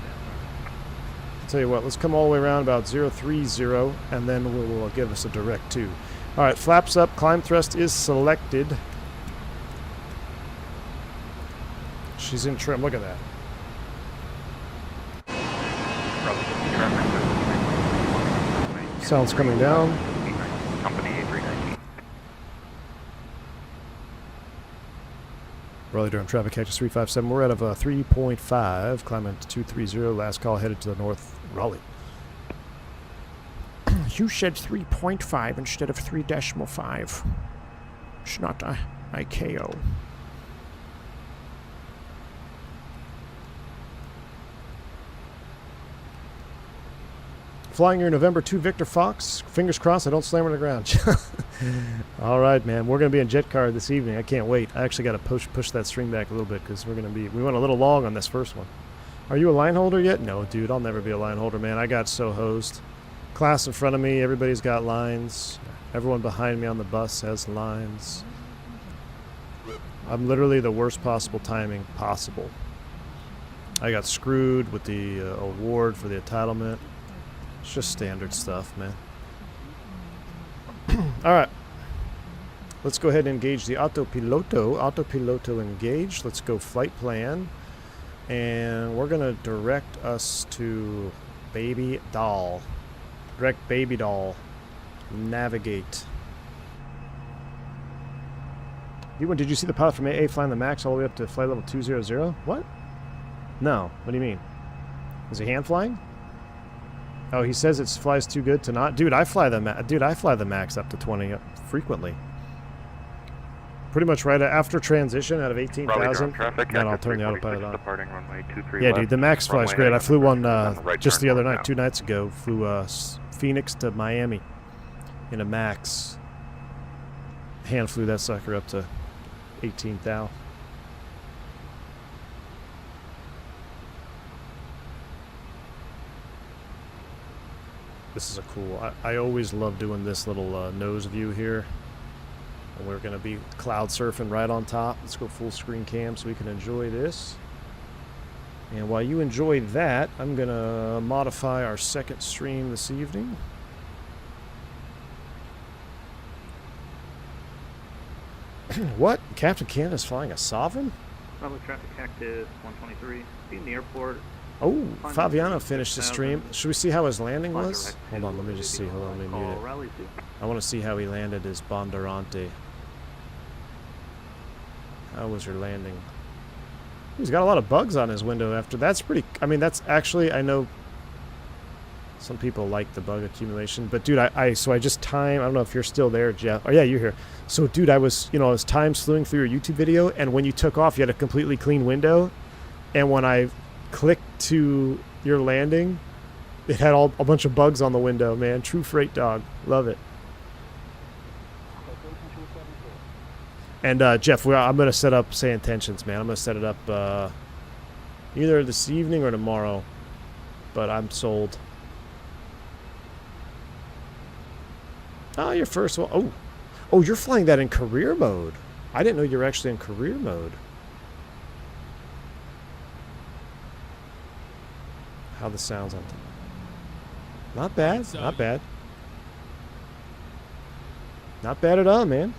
tell you what, let's come all the way around about 030, and then we'll give us a direct 2. All right, flaps up, climb thrust is selected. She's in trim, look at that. Sound's coming down. Company A319. Raleigh Durham traffic Cactus 357. We're out of 3.5, climbing to 230. Last call headed to the north, Raleigh. You said 3.5 instead of 3.5. It's not a IKO. Flying your November 2 Victor Fox. Fingers crossed I don't slam her to the ground. All right, man. We're going to be in jet car this evening. I can't wait. I actually got to push that string back a little bit because we went a little long on this first one. Are you a line holder yet? No, dude. I'll never be a line holder, man. I got so hosed. Class in front of me. Everybody's got lines. Everyone behind me on the bus has lines. I'm literally the worst possible timing possible. I got screwed with the award for the entitlement. It's just standard stuff, man. All right. Let's go ahead and engage the autopiloto. Autopiloto engaged. Let's go flight plan. And we're going to direct us to Baby Doll. Direct Baby Doll. Navigate. Did you see the pilot from AA flying the MAX all the way up to flight level 200? What? No. What do you mean? Is he hand flying? Oh, he says it flies too good to not. Dude, I fly the MAX up to 20 frequently. Pretty much right after transition out of 18,000. Then I'll turn the autopilot on. Yeah, dude, the MAX flies great. I flew one just the other night, 2 nights ago. Flew Phoenix to Miami in a MAX. Hand flew that sucker up to 18,000. This is a cool... I always love doing this little nose view here. And we're going to be cloud surfing right on top. Let's go full screen cam so we can enjoy this. And while you enjoy that, I'm going to modify our second stream this evening. What? Captain Canada's flying a Sovereign? Public traffic Cactus 123. Be in the airport. Oh, Fabiano finished the stream. Should we see how his landing was? Hold on, let me just see. Hold on, let me mute it. I want to see how he landed his Bondurante. How was your landing? He's got a lot of bugs on his window after. That's pretty... I mean, that's actually... I know some people like the bug accumulation. But, dude, so I just time... I don't know if you're still there, Jeff. Oh, yeah, you're here. So, dude, I was time slewing through your YouTube video. And when you took off, you had a completely clean window. And when I clicked to your landing, it had a bunch of bugs on the window, man. True freight dog. Love it. And Jeff, I'm going to set up Say Intentions, man. I'm going to set it up either this evening or tomorrow. But I'm sold. Oh, your first one. Oh, you're flying that in career mode. I didn't know you were actually in career mode. How the sounds on top. Not bad. Not bad. Not bad at all, man.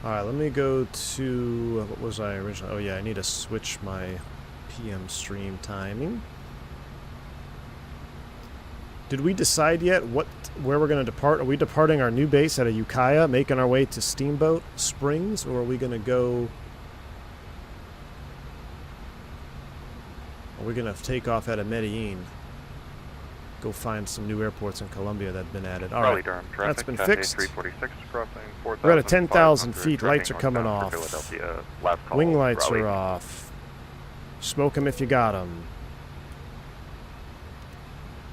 Alright, let me go to... What was I originally... Oh yeah, I need to switch my PM stream timing. Did we decide yet where we're going to depart? Are we departing our new base out of Ukiah, making our way to Steamboat Springs, or are we going to go... Are we going to take off out of Medellin? Go find some new airports in Colombia that have been added. All right, that's been fixed. 346 crossing We're at 10,000 feet. Lights are coming off. Wing lights are off. Smoke them if you got them.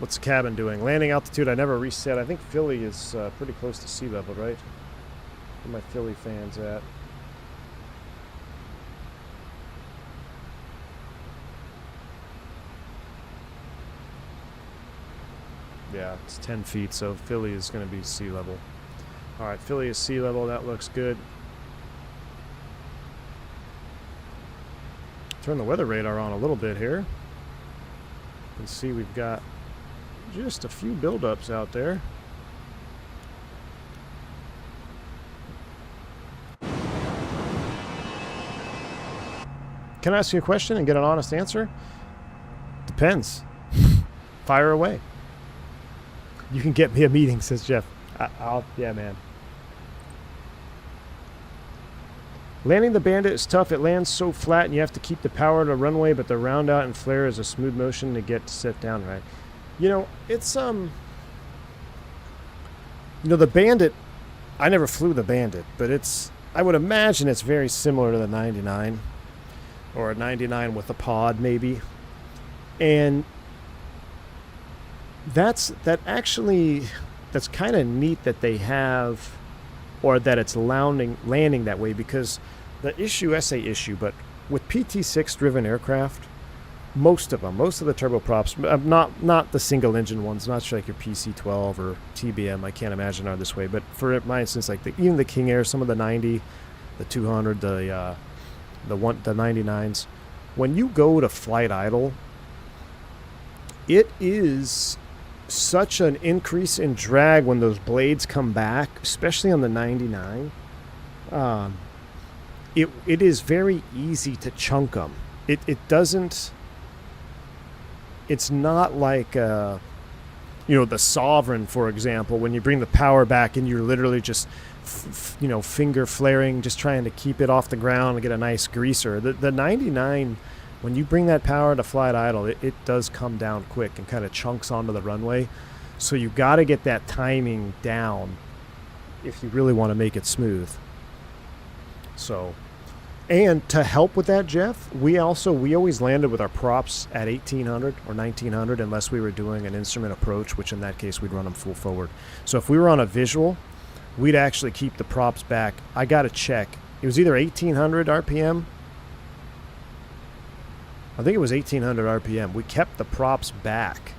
What's the cabin doing? Landing altitude, I never reset. I think Philly is pretty close to sea level, right? Where my Philly fans at? Yeah, it's 10 feet, so Philly is going to be sea level. Alright, Philly is sea level. That looks good. Turn the weather radar on a little bit here. You can see we've got just a few buildups out there. Can I ask you a question and get an honest answer? Depends. Fire away. You can get me a meeting, says Jeff. Yeah, man. Landing the Bandit is tough. It lands so flat and you have to keep the power to runway, but the round out and flare is a smooth motion to get set down right. You know, it's, you know, the Bandit, I never flew the Bandit, but it's, I would imagine it's very similar to the 99, or a 99 with a pod, maybe. And that's kind of neat that they have, or that it's landing that way, because the issue, I say issue, but with PT6 driven aircraft, most of the turboprops, not the single engine ones, not sure like your PC12 or TBM, I can't imagine are this way, but for my instance, like even the King Air, some of the 90, the 200, the 99s, when you go to flight idle, it is such an increase in drag when those blades come back, especially on the 99. It is very easy to chunk them. It doesn't. It's not like you know, the Sovereign, for example, when you bring the power back and you're literally just you know, finger flaring, just trying to keep it off the ground and get a nice greaser. The 99. When you bring that power to flight idle, it does come down quick and kind of chunks onto the runway. So you got to get that timing down if you really want to make it smooth. So, and to help with that, Jeff, we always landed with our props at 1800 or 1900 unless we were doing an instrument approach, which in that case we'd run them full forward. So if we were on a visual, we'd actually keep the props back. I got to check. It was either 1800 RPM. I think it was 1800 RPM. We kept the props back.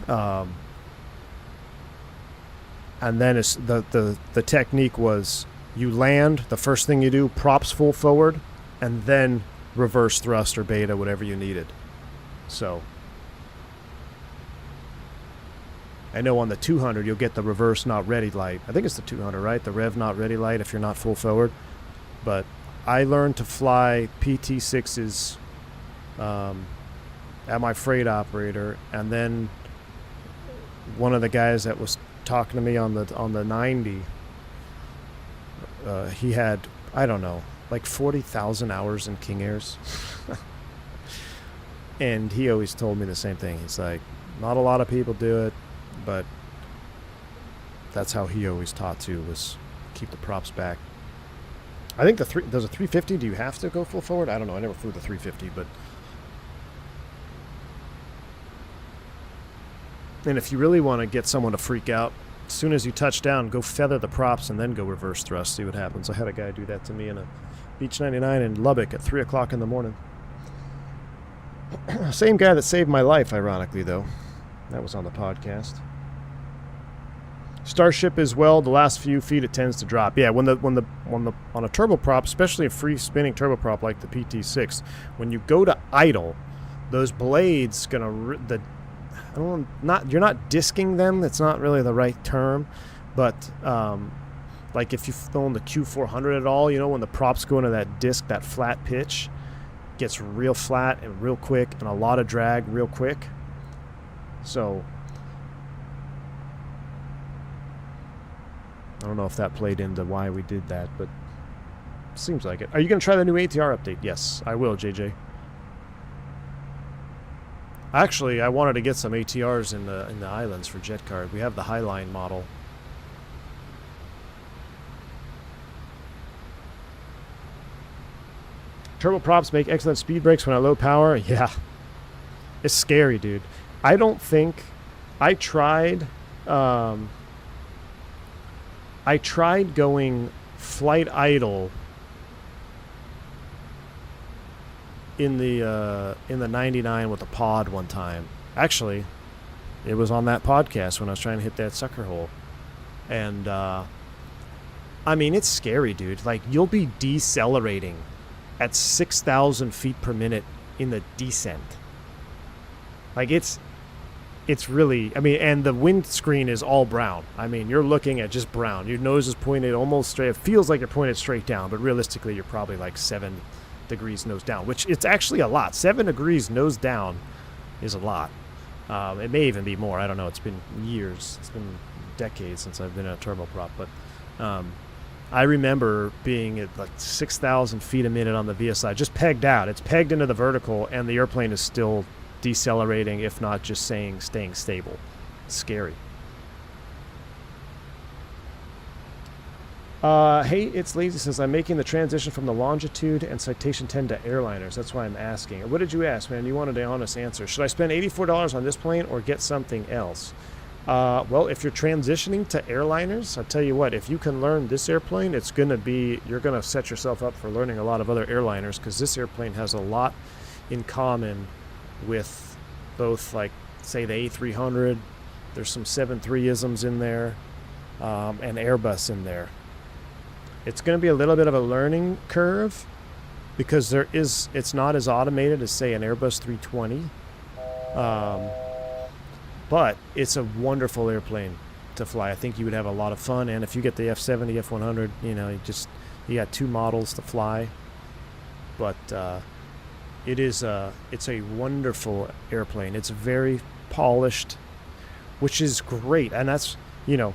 And then the technique was you land, the first thing you do, props full forward, and then reverse thrust or beta, whatever you needed. So I know on the 200 you'll get the reverse not ready light. I think it's the 200, right? The rev not ready light if you're not full forward. But I learned to fly PT6s at my freight operator, and then one of the guys that was talking to me on the 90, he had, I don't know, like 40,000 hours in King Airs. And he always told me the same thing. He's like, not a lot of people do it, but that's how he always taught to, was keep the props back. I think there's a 350. Do you have to go full forward? I don't know. I never flew the 350, but. And if you really want to get someone to freak out, as soon as you touch down, go feather the props and then go reverse thrust. See what happens. I had a guy do that to me in a Beach 99 in Lubbock at 3 o'clock in the morning. Same guy that saved my life, ironically, though. That was on the podcast. Starship as well. The last few feet it tends to drop. Yeah, when the on a turboprop, especially a free spinning turboprop like the PT6, when you go to idle, those blades gonna you're not disking them. That's not really the right term, but like if you've flown the Q400 at all, you know when the props go into that disc, that flat pitch gets real flat and real quick, and a lot of drag real quick. So I don't know if that played into why we did that, but seems like it. Are you going to try the new ATR update? Yes, I will, JJ. Actually, I wanted to get some ATRs in the islands for Jet Card. We have the Highline model. Turboprops make excellent speed brakes when at low power. Yeah. It's scary, dude. I don't think... I tried going flight idle in the 99 with a pod one time. Actually, it was on that podcast when I was trying to hit that sucker hole. And I mean, it's scary, dude. Like, you'll be decelerating at 6,000 feet per minute in the descent. Like, it's really, I mean, and the windscreen is all brown. I mean, you're looking at just brown. Your nose is pointed almost straight. It feels like you're pointed straight down, but realistically, you're probably like 7 degrees nose down, which it's actually a lot. 7 degrees nose down is a lot. It may even be more. I don't know. It's been years. It's been decades since I've been in a turboprop, but I remember being at like 6,000 feet a minute on the VSI, just pegged out. It's pegged into the vertical, and the airplane is still decelerating, if not just staying stable. It's scary. Hey, it's Lazy says, I'm making the transition from the Longitude and Citation 10 to airliners. That's why I'm asking. What did you ask, man? You wanted an honest answer. Should I spend $84 on this plane or get something else? Well, if you're transitioning to airliners, I'll tell you what, if you can learn this airplane, it's going to be, you're going to set yourself up for learning a lot of other airliners, because this airplane has a lot in common with both, like, say, the A300. There's some 7.3-isms in there, and Airbus in there. It's going to be a little bit of a learning curve, because it's not as automated as, say, an Airbus 320. But it's a wonderful airplane to fly. I think you would have a lot of fun, and if you get the F70, F100, you know, you got 2 models to fly. But it's a wonderful airplane. It's very polished, which is great, and that's, you know,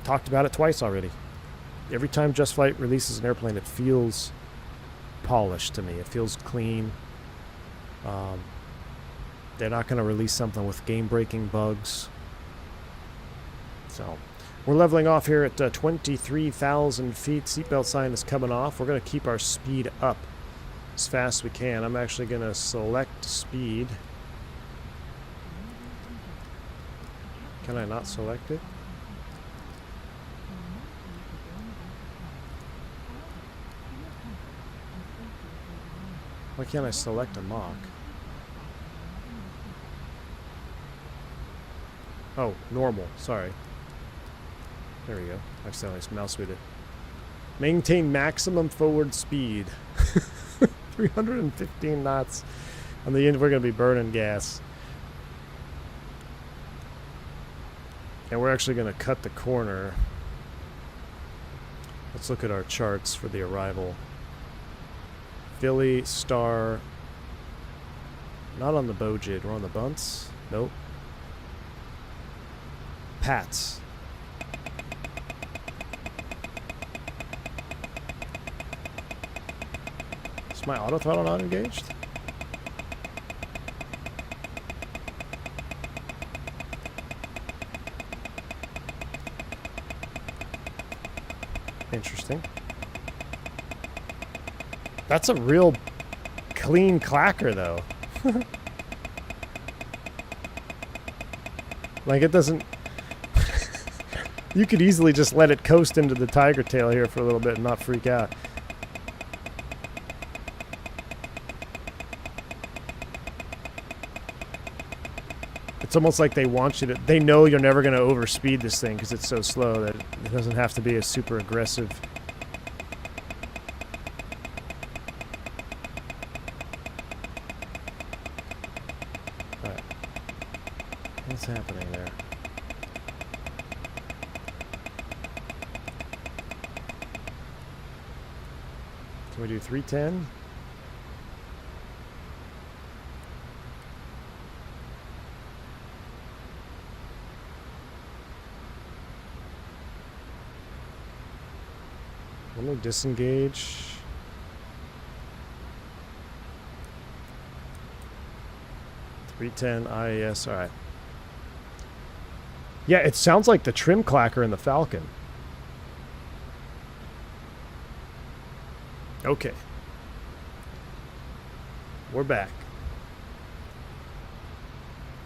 talked about it twice already. Every time JustFlight releases an airplane, it feels polished to me. It feels clean. They're not going to release something with game-breaking bugs. So, we're leveling off here at 23,000 feet. Seatbelt sign is coming off. We're going to keep our speed up as fast as we can. I'm actually going to select speed. Can I not select it? Why can't I select a Mach? Oh, normal. Sorry. There we go. I accidentally mouse with it. Maintain maximum forward speed. 315 knots. On the end, we're going to be burning gas. And we're actually going to cut the corner. Let's look at our charts for the arrival. Philly, Star. Not on the Bojid. We're on the Bunts. Nope. Pats. Is my auto throttle not engaged? Interesting. That's a real clean clacker, though. Like, it doesn't... You could easily just let it coast into the tiger tail here for a little bit and not freak out. It's almost like they want you to... They know you're never going to overspeed this thing because it's so slow that it doesn't have to be a super aggressive... Alright. What's happening there? Can we do 310? Let me disengage. .310 IAS, alright. Yeah, it sounds like the trim clacker in the Falcon. Okay. We're back.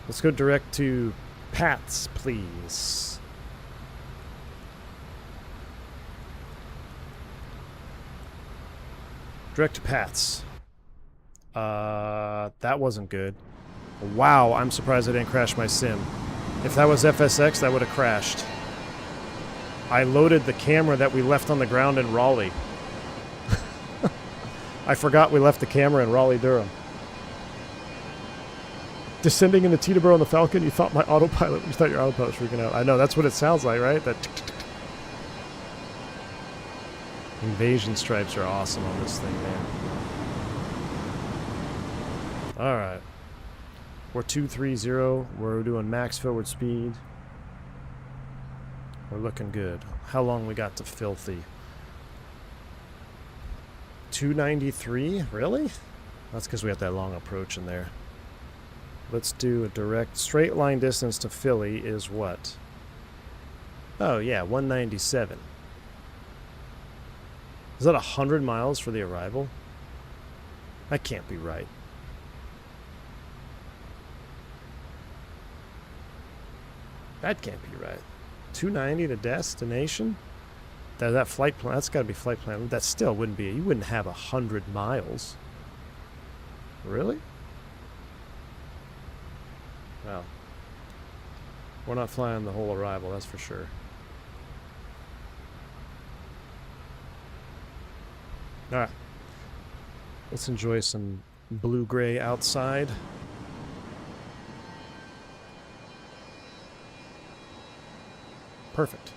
Let's go direct to Pat's, please. Direct to Pat's. That wasn't good. Wow, I'm surprised I didn't crash my sim. If that was FSX, that would have crashed. I loaded the camera that we left on the ground in Raleigh. I forgot we left the camera in Raleigh-Durham. Descending into Teterboro on the Falcon, you thought my autopilot, you thought your autopilot was freaking out. I know, that's what it sounds like, right? That invasion stripes are awesome on this thing, man. Alright. We're 230. We're doing max forward speed. We're looking good. How long we got to filthy? 293? Really? That's because we have that long approach in there. Let's do a direct straight line distance to Philly is what? Oh yeah, 197. Is that 100 miles for the arrival? That can't be right. That can't be right. 290 to destination? That flight plan, that's got to be flight plan. That still wouldn't be, you wouldn't have 100 miles. Really? Well, we're not flying the whole arrival, that's for sure. Alright. Let's enjoy some blue-gray outside. Perfect.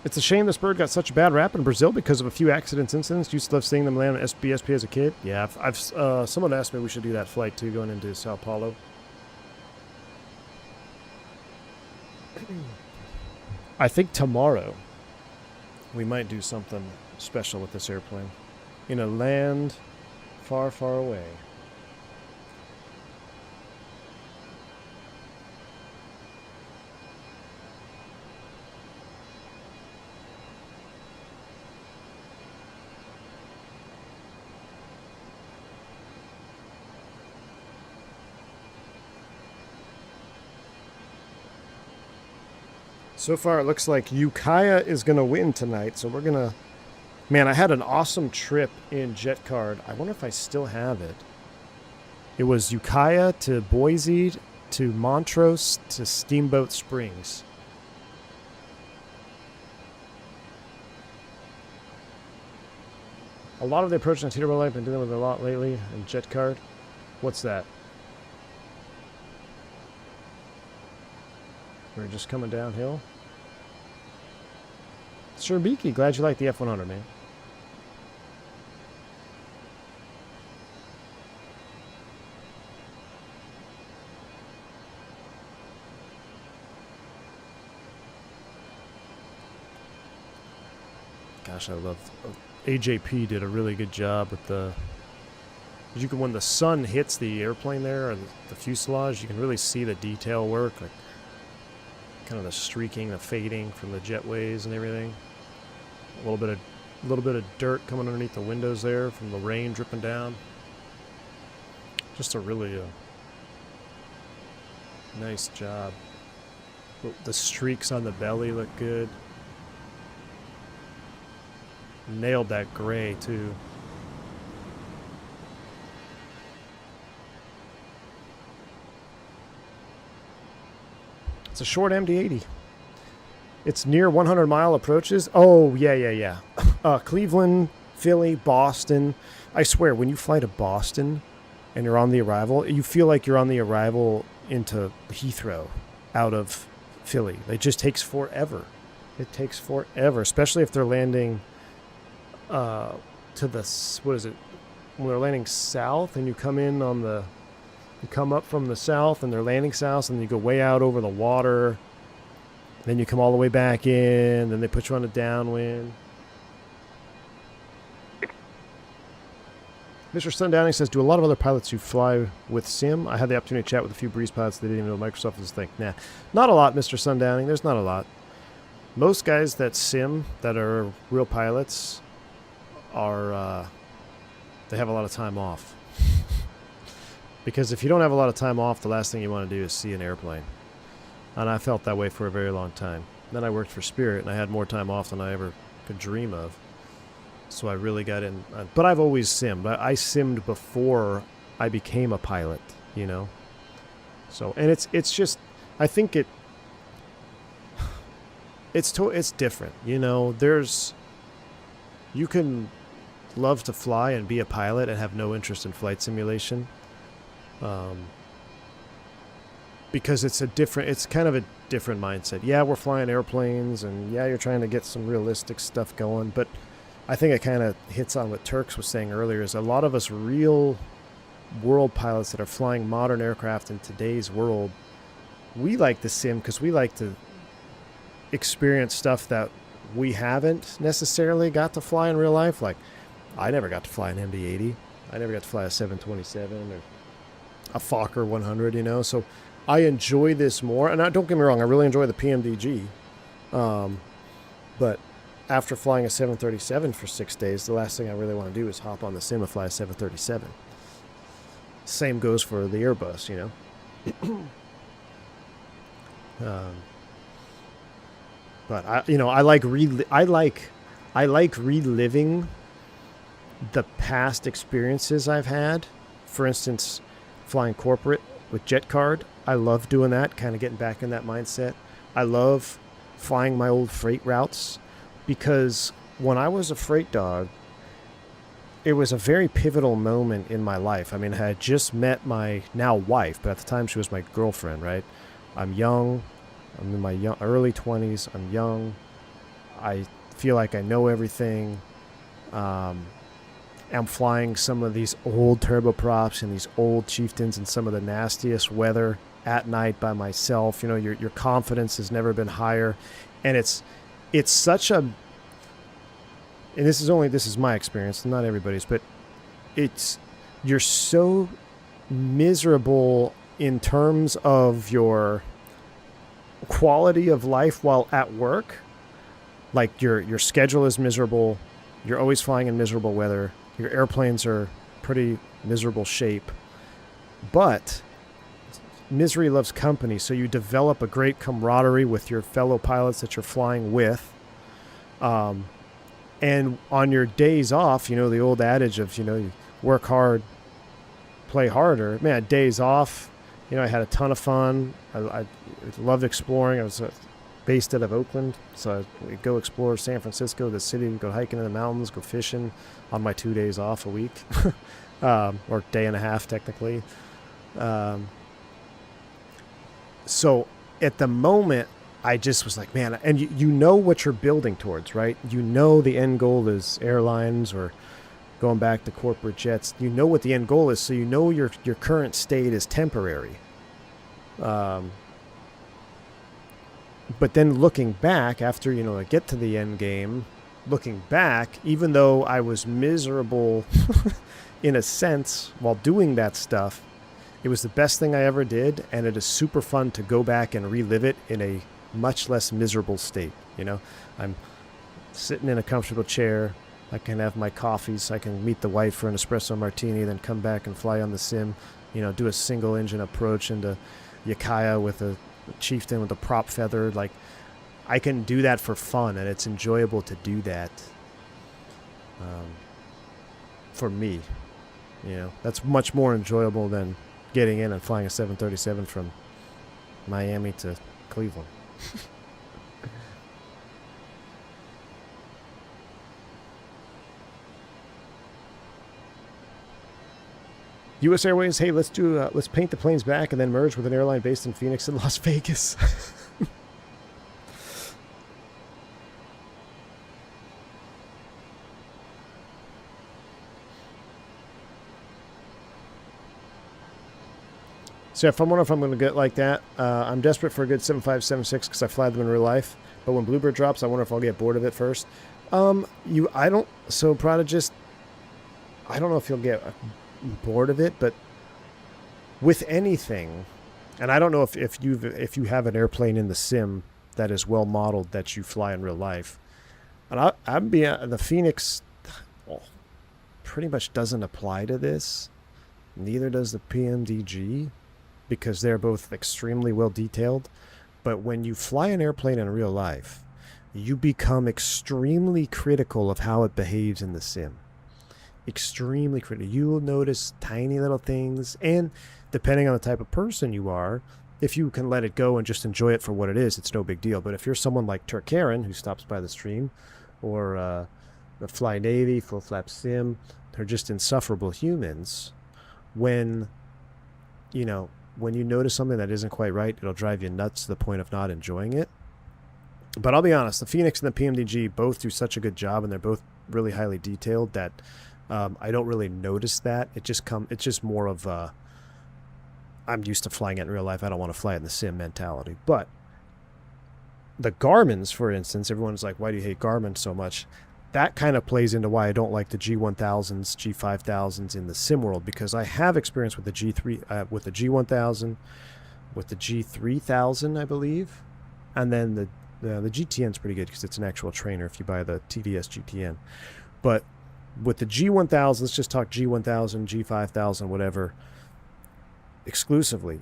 It's a shame this bird got such a bad rap in Brazil because of a few incidents. Used to love seeing them land on SBSP as a kid. Yeah, someone asked me we should do that flight too, going into Sao Paulo. I think tomorrow we might do something special with this airplane. In a land far, far away. So far, it looks like Ukiah is going to win tonight, so we're going to... Man, I had an awesome trip in JetCard. I wonder if I still have it. It was Ukiah to Boise to Montrose to Steamboat Springs. A lot of the approach on Teterboro I've been dealing with a lot lately in JetCard. What's that? We're just coming downhill. Sherbiki, glad you like the F100, man. Gosh, I love... AJP did a really good job with the... You can, when the sun hits the airplane there, or the fuselage, you can really see the detail work, like kind of the streaking, the fading from the jetways and everything. A little bit of dirt coming underneath the windows there from the rain dripping down. Just a really nice job. The streaks on the belly look good. Nailed that gray too. It's a short MD-80. It's near 100-mile approaches. Oh, yeah. Cleveland, Philly, Boston. I swear, when you fly to Boston and you're on the arrival, you feel like you're on the arrival into Heathrow out of Philly. It just takes forever. It takes forever, especially if they're landing to the, what is it? When they're landing south and you come in on the, you come up from the south and they're landing south and you go way out over the water. Then you come all the way back in, then they put you on a downwind. Mr. Sundowning says, do a lot of other pilots who fly with sim? I had the opportunity to chat with a few Breeze pilots. They didn't even know Microsoft was a thing. Nah, not a lot, Mr. Sundowning. There's not a lot. Most guys that sim, that are real pilots, are, they have a lot of time off. Because if you don't have a lot of time off, the last thing you want to do is see an airplane. And I felt that way for a very long time. Then I worked for Spirit, and I had more time off than I ever could dream of. So I really got in. But I've always simmed. I simmed before I became a pilot, you know. So, and it's just, I think it's different, you know. You can love to fly and be a pilot and have no interest in flight simulation. Because it's kind of a different mindset. Yeah, we're flying airplanes, and yeah, you're trying to get some realistic stuff going, but I think it kind of hits on what Turks was saying earlier, is a lot of us real world pilots that are flying modern aircraft in today's world, we like the sim because we like to experience stuff that we haven't necessarily got to fly in real life. Like, I never got to fly an MD-80. I never got to fly a 727 or a Fokker 100, you know, so I enjoy this more. And don't get me wrong, I really enjoy the PMDG. But after flying a 737 for 6 days, the last thing I really want to do is hop on the sim and fly a 737. Same goes for the Airbus, you know. But I like reliving the past experiences I've had. For instance, flying corporate with Jet Card. I love doing that, kind of getting back in that mindset. I love flying my old freight routes, because when I was a freight dog, it was a very pivotal moment in my life. I mean, I had just met my now wife, but at the time she was my girlfriend, right? I'm young. I'm in my early 20s. I'm young. I feel like I know everything. I'm flying some of these old turboprops and these old Chieftains in some of the nastiest weather at night by myself. You know, your confidence has never been higher. And it's such a, and this is my experience, not everybody's, but you're so miserable in terms of your quality of life while at work. Like your schedule is miserable. You're always flying in miserable weather. Your airplanes are pretty miserable shape. But misery loves company, so you develop a great camaraderie with your fellow pilots that you're flying with. And on your days off, you know, the old adage of, you know, you work hard, play harder. Man, days off, you know, I had a ton of fun. I loved exploring. I was based out of Oakland, so we'd go explore San Francisco, the city, go hiking in the mountains, go fishing on my 2 days off a week, or day and a half technically. So at the moment, I just was like, man, and you know what you're building towards, right? You know the end goal is airlines or going back to corporate jets. You know what the end goal is, so you know your current state is temporary. But then looking back, after, you know, I get to the end game, looking back, even though I was miserable in a sense while doing that stuff, it was the best thing I ever did, and it is super fun to go back and relive it in a much less miserable state. You know, I'm sitting in a comfortable chair. I can have my coffees. I can meet the wife for an espresso martini, then come back and fly on the sim. You know, do a single engine approach into Ukiah with a Chieftain with a prop feather. Like, I can do that for fun, and it's enjoyable to do that. For me, you know, that's much more enjoyable than getting in and flying a 737 from Miami to Cleveland. U.S. Airways, hey, let's paint the planes back and then merge with an airline based in Phoenix and Las Vegas. So if I'm wondering if I'm going to get like that, I'm desperate for a good 7576 because I fly them in real life. But when Bluebird drops, I wonder if I'll get bored of it first. So Prodigist, I don't know if you'll get bored of it, but with anything, and I don't know if you have an airplane in the sim that is well modeled that you fly in real life, and the Phoenix pretty much doesn't apply to this. Neither does the PMDG, because they're both extremely well detailed. But when you fly an airplane in real life, you become extremely critical of how it behaves in the sim. Extremely critical. You will notice tiny little things, and depending on the type of person you are, if you can let it go and just enjoy it for what it is, it's no big deal. But if you're someone like Turkaren, who stops by the stream, or the Fly Navy, Full Flap Sim, they're just insufferable humans. When you notice something that isn't quite right, it'll drive you nuts to the point of not enjoying it. But I'll be honest, the Phoenix and the PMDG both do such a good job, and they're both really highly detailed that I don't really notice that. It's just more of I'm used to flying it in real life. I don't want to fly it in the sim mentality. But the Garmins, for instance, everyone's like, why do you hate Garmin so much? That kind of plays into why I don't like the G1000s, G5000s in the sim world, because I have experience with the G1000, with the G3000, I believe, and then the GTN's pretty good because it's an actual trainer if you buy the TVS GTN. But with the G1000, let's just talk G1000, G5000, whatever, exclusively.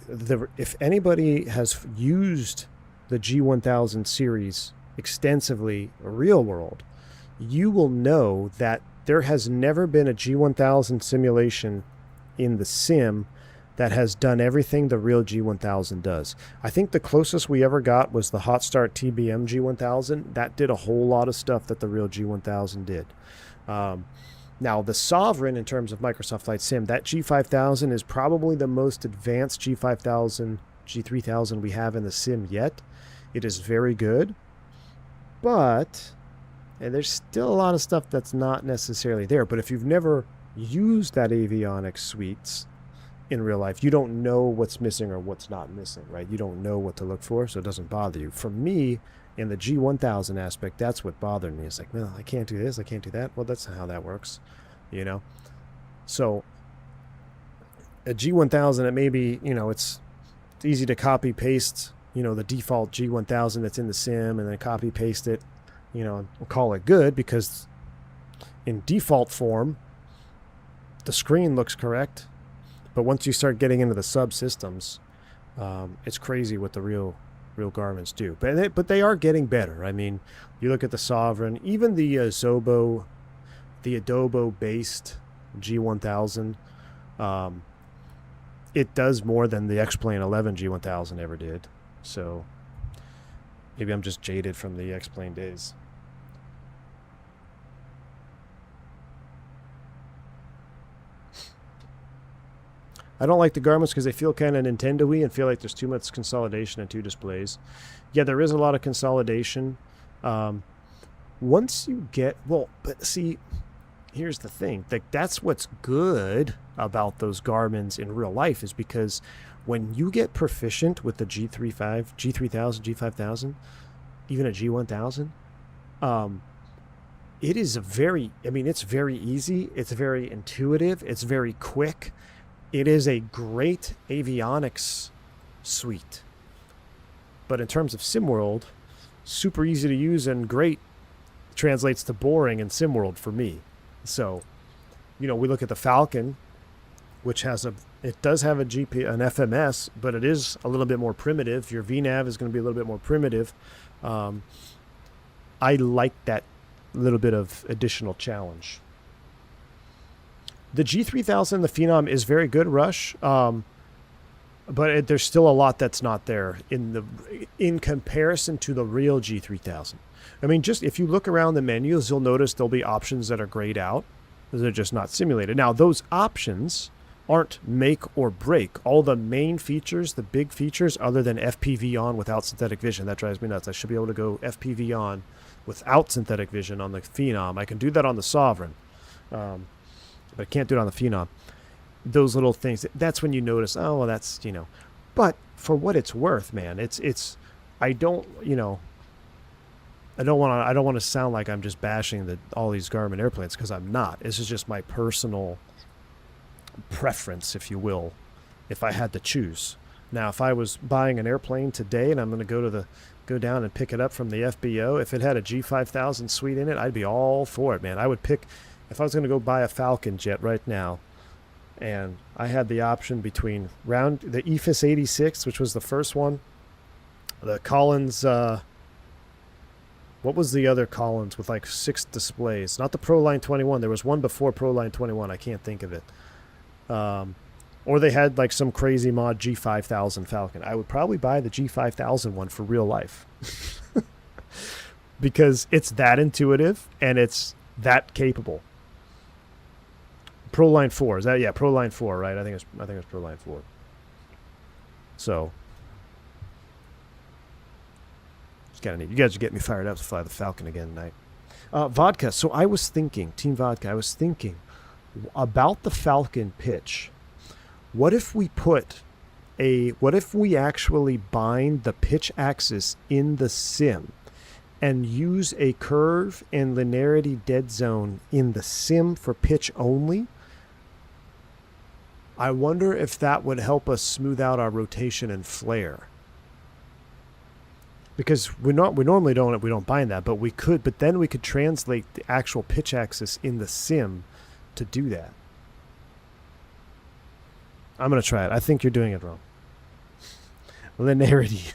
If anybody has used the G1000 series extensively, real world, you will know that there has never been a G1000 simulation in the sim that has done everything the real G1000 does. I think the closest we ever got was the Hot Start TBM G1000. That did a whole lot of stuff that the real G1000 did. Now, the Sovereign, in terms of Microsoft Flight Sim, that G5000 is probably the most advanced G5000, G3000 we have in the sim yet. It is very good, but and there's still a lot of stuff that's not necessarily there. But if you've never used that avionics suites in real life, you don't know what's missing or what's not missing, right? You don't know what to look for, so it doesn't bother you. For me, in the G1000 aspect, that's what bothered me. It's like, well, I can't do this, I can't do that. Well, that's how that works, So a G1000, it may be, it's easy to copy paste, the default G1000 that's in the sim, and then copy paste it, call it good, because in default form, the screen looks correct. But once you start getting into the subsystems, it's crazy what the real Garmins do. But they are getting better. I mean, you look at the Sovereign, even the Adobo-based G1000, it does more than the X-Plane 11 G1000 ever did. So maybe I'm just jaded from the X-Plane days. I don't like the Garmins because they feel kind of Nintendo-y and feel like there's too much consolidation in two displays. Yeah, there is a lot of consolidation. Once you get... Well, but see, here's the thing. That's what's good about those Garmins in real life, is because when you get proficient with the G3000, G5000, even a G1000, it is it's very easy. It's very intuitive. It's very quick. It is a great avionics suite. But in terms of SimWorld, super easy to use and great translates to boring in SimWorld for me. So, we look at the Falcon, which it does have an FMS, but it is a little bit more primitive. Your VNAV is going to be a little bit more primitive. I like that little bit of additional challenge. The G3000, the Phenom, is very good, Rush. But there's still a lot that's not there in comparison to the real G3000. I mean, just if you look around the menus, you'll notice there'll be options that are grayed out. They're just not simulated. Now, those options aren't make or break. All the main features, the big features, other than FPV on without synthetic vision, that drives me nuts. I should be able to go FPV on without synthetic vision on the Phenom. I can do that on the Sovereign, but I can't do it on the Phenom. Those little things, that's when you notice, oh, well, that's, you know. But for what it's worth, man, it's I don't, you know, I don't want to sound like I'm just bashing all these Garmin airplanes, because I'm not. This is just my personal preference, if you will, if I had to choose. Now, if I was buying an airplane today and I'm going to go down and pick it up from the FBO, if it had a G5000 suite in it, I'd be all for it, man. I would pick, if I was going to go buy a Falcon jet right now, and I had the option between the EFIS 86, which was the first one, the Collins, what was the other Collins with like 6 displays? Not the Proline 21. There was one before Proline 21. I can't think of it. Or they had like some crazy mod G5000 Falcon. I would probably buy the G5000 one for real life. Because it's that intuitive and it's that capable. Proline 4, is that? Yeah, Proline 4, right? I think it's Proline 4. So it's kind of neat. You guys are getting me fired up to fly the Falcon again tonight. Vodka. So I was thinking, Team Vodka, I was thinking about the Falcon pitch. What if we actually bind the pitch axis in the sim and use a curve and linearity dead zone in the sim for pitch only? I wonder if that would help us smooth out our rotation and flare. Because we normally don't bind that, but we could. But then we could translate the actual pitch axis in the sim to do that. I'm gonna try it. I think you're doing it wrong. Linearity.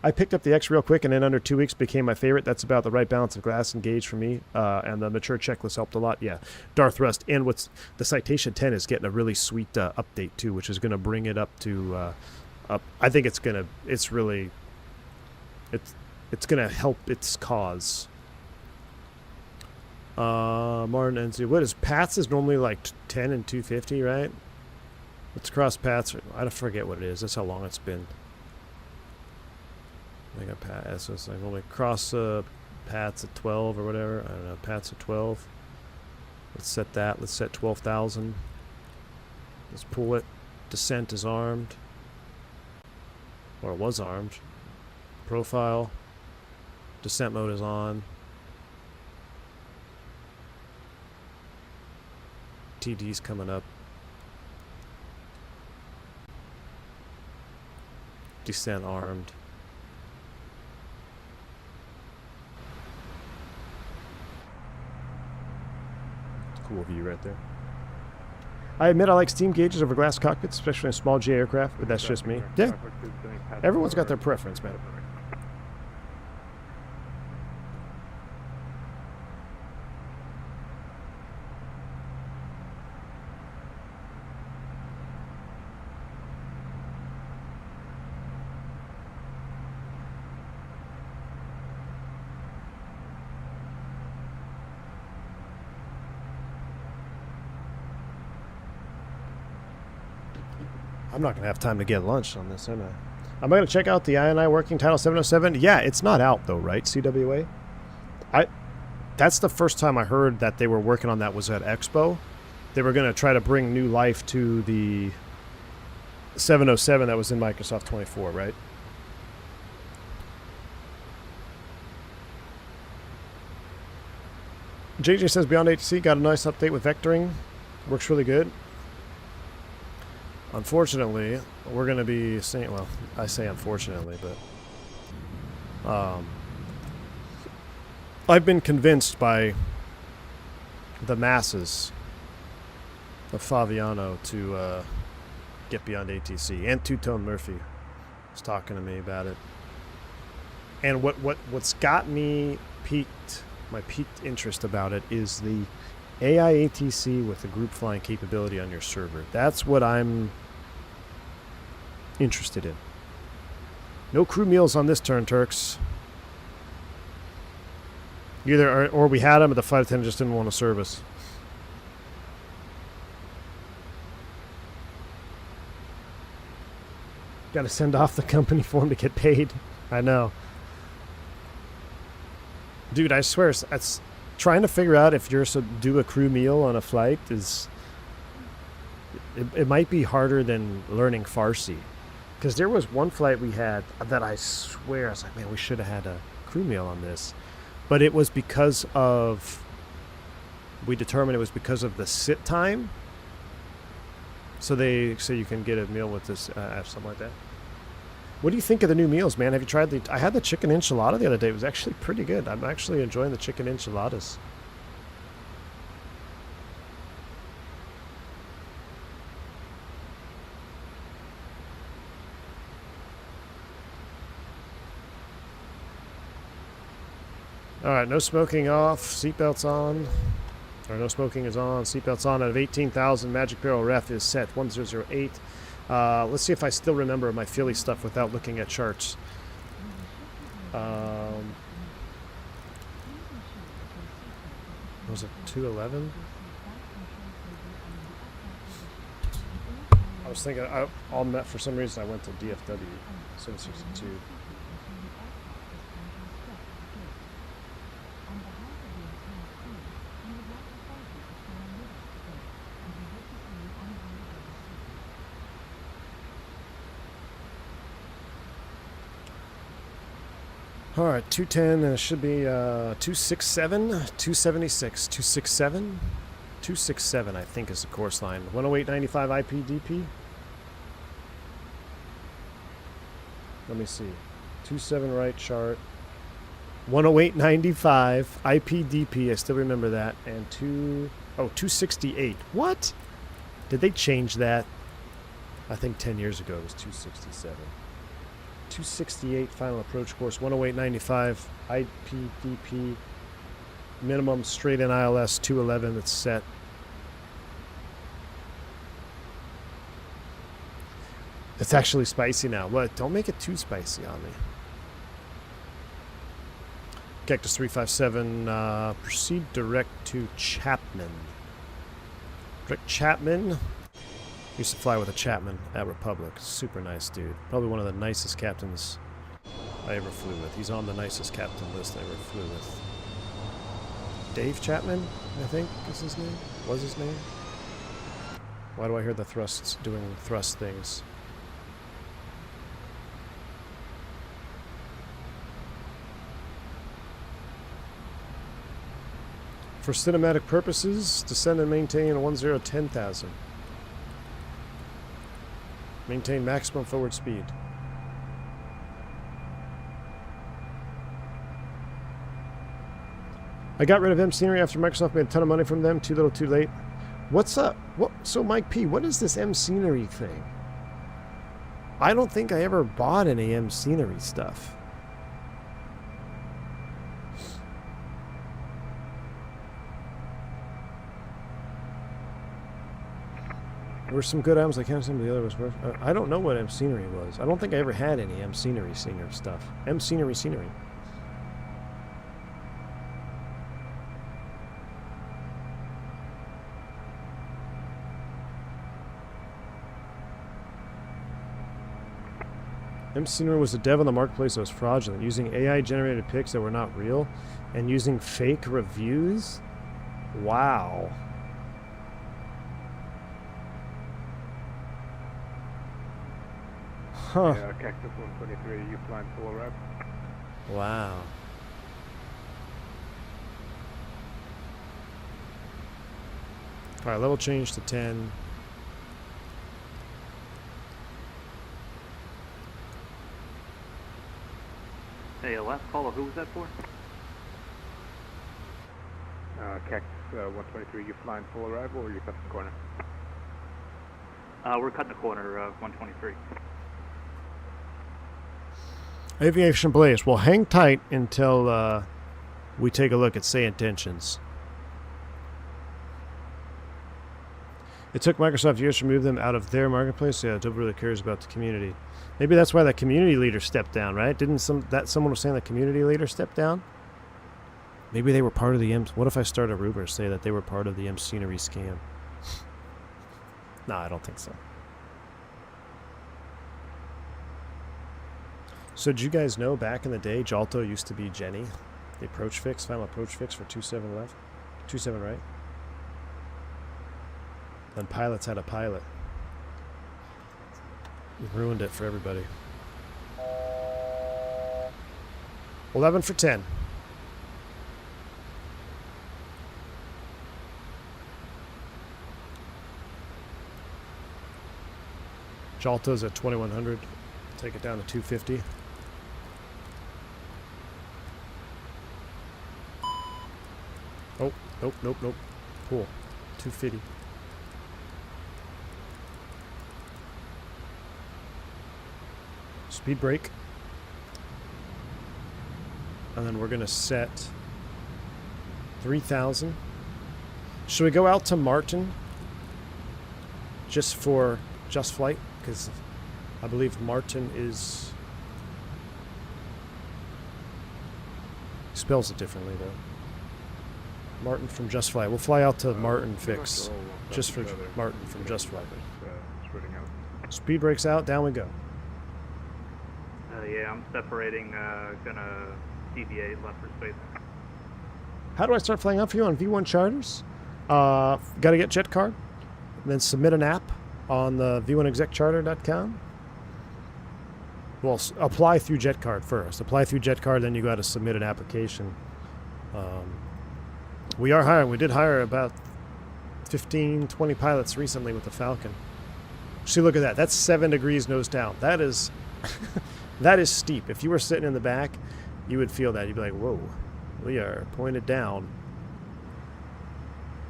I picked up the X real quick, and in under 2 weeks became my favorite. That's about the right balance of glass and gauge for me, and the mature checklist helped a lot. Yeah, Darth Rust, and what's the Citation 10 is getting a really sweet update too, which is going to bring it up to. I think it's gonna help its cause. Martin NZ, what is Pat's is normally like 10 and 250, right? Let's cross Pat's. I forget what it is. That's how long it's been. I got Pat. So it's like when we cross Pat's at 12 or whatever. I don't know. Pat's at 12. Let's set that. Let's set 12,000. Let's pull it. Descent is armed. Or it was armed. Profile. Descent mode is on. TD's coming up. Descent armed. Cool view right there. I admit I like steam gauges over glass cockpits, especially in small J aircraft, but that's just me. Yeah. Everyone's got their preference, man. I'm not going to have time to get lunch on this, am I? I'm going to check out the I&I working Title 707. Yeah, it's not out, though, right, CWA? That's the first time I heard that they were working on that was at Expo. They were going to try to bring new life to the 707 that was in Microsoft 24, right? JJ says Beyond ATC got a nice update with vectoring. Works really good. Unfortunately, we're going to be saying, well, I say unfortunately, but I've been convinced by the masses of Faviano to get Beyond ATC, and Two-Tone Murphy was talking to me about it. And what's got me my peaked interest about it is the AI ATC with the group flying capability on your server. That's what I'm interested in. No crew meals on this turn, Turks. Either or we had them, but the flight attendant just didn't want to serve us. Got to send off the company form to get paid. I know. Dude, I swear, that's trying to figure out if you're to do a crew meal on a flight is... It might be harder than learning Farsi. Because there was one flight we had that I swear, I was like, man, we should have had a crew meal on this. But it was because of... We determined it was because of the sit time. So they say you can get a meal with this, something like that. What do you think of the new meals, man? Have you tried the... I had the chicken enchilada the other day. It was actually pretty good. I'm actually enjoying the chicken enchiladas. Alright, no smoking off, seatbelts on. Or no smoking is on, seatbelts on. Out of 18,000, Magic Barrel ref is set 1008. Let's see if I still remember my Philly stuff without looking at charts. Was it 211? I was thinking, for some reason I went to DFW, 762. All right, 210, and it should be 267, 276, 267, 267, I think is the course line. 108.95 IPDP. Let me see. 27 right chart. 108.95 IPDP, I still remember that. And 268. What? Did they change that? I think 10 years ago it was 267. 268 final approach course, 108.95 IPDP, minimum straight in ILS 211 that's set. It's actually spicy now. What? Don't make it too spicy on me. Cactus 357, proceed direct to Chapman. Direct Chapman. Used to fly with a Chapman at Republic. Super nice dude. Probably one of the nicest captains I ever flew with. He's on the nicest captain list I ever flew with. Dave Chapman, I think is his name. Was his name? Why do I hear the thrusts doing thrust things? For cinematic purposes, descend and maintain a 10,000. Maintain maximum forward speed. I got rid of M Scenery after Microsoft made a ton of money from them. Too little, too late. What's up? What? So, Mike P, what is this M Scenery thing? I don't think I ever bought any M Scenery stuff. There were some good items. I can't remember the other was worth. I don't know what M Scenery was. I don't think I ever had any M Scenery stuff. M Scenery. M Scenery was a dev on the marketplace that was fraudulent, using AI generated pics that were not real, and using fake reviews. Wow. Huh. Yeah, Cactus 123, you flying full rep. Wow. Alright, level change to 10. Hey, last caller, who was that for? Cactus 123, you flying full arrival or you cutting the corner? We're cutting the corner of 123. Aviation Blaze. Well, hang tight until we take a look at say intentions. It took Microsoft years to move them out of their marketplace. Yeah, nobody really cares about the community. Maybe that's why that community leader stepped down, right? Didn't someone was saying the community leader stepped down? Maybe they were part of the M. What if I start a rumor say that they were part of the M Scenery scam? No, I don't think so. So did you guys know back in the day, Jalto used to be Jenny, the approach fix, final approach fix for 27 left, 27 right? Then pilots had a pilot. We ruined it for everybody. 11 for 10. Jalto's at 2100. Take it down to 250. Oh, nope. Cool. 250. Speed brake. And then we're going to set 3,000. Should we go out to Martin just for JustFlight? Because I believe Martin is... spells it differently though. Martin from JustFlight. We'll fly out to Martin fix. Just for Martin from JustFlight. Speed brakes out, down we go. Yeah, I'm separating, gonna deviate left for space. How do I start flying out for you on V1 charters? Gotta get jet card, and then submit an app on the v1execcharter.com. Well, apply through jet card first. Apply through jet card, then you got to submit an application. We are hiring. We did hire about 15, 20 pilots recently with the Falcon. See, look at that. That's 7 degrees nose down. That is that is steep. If you were sitting in the back, you would feel that. You'd be like, whoa, we are pointed down.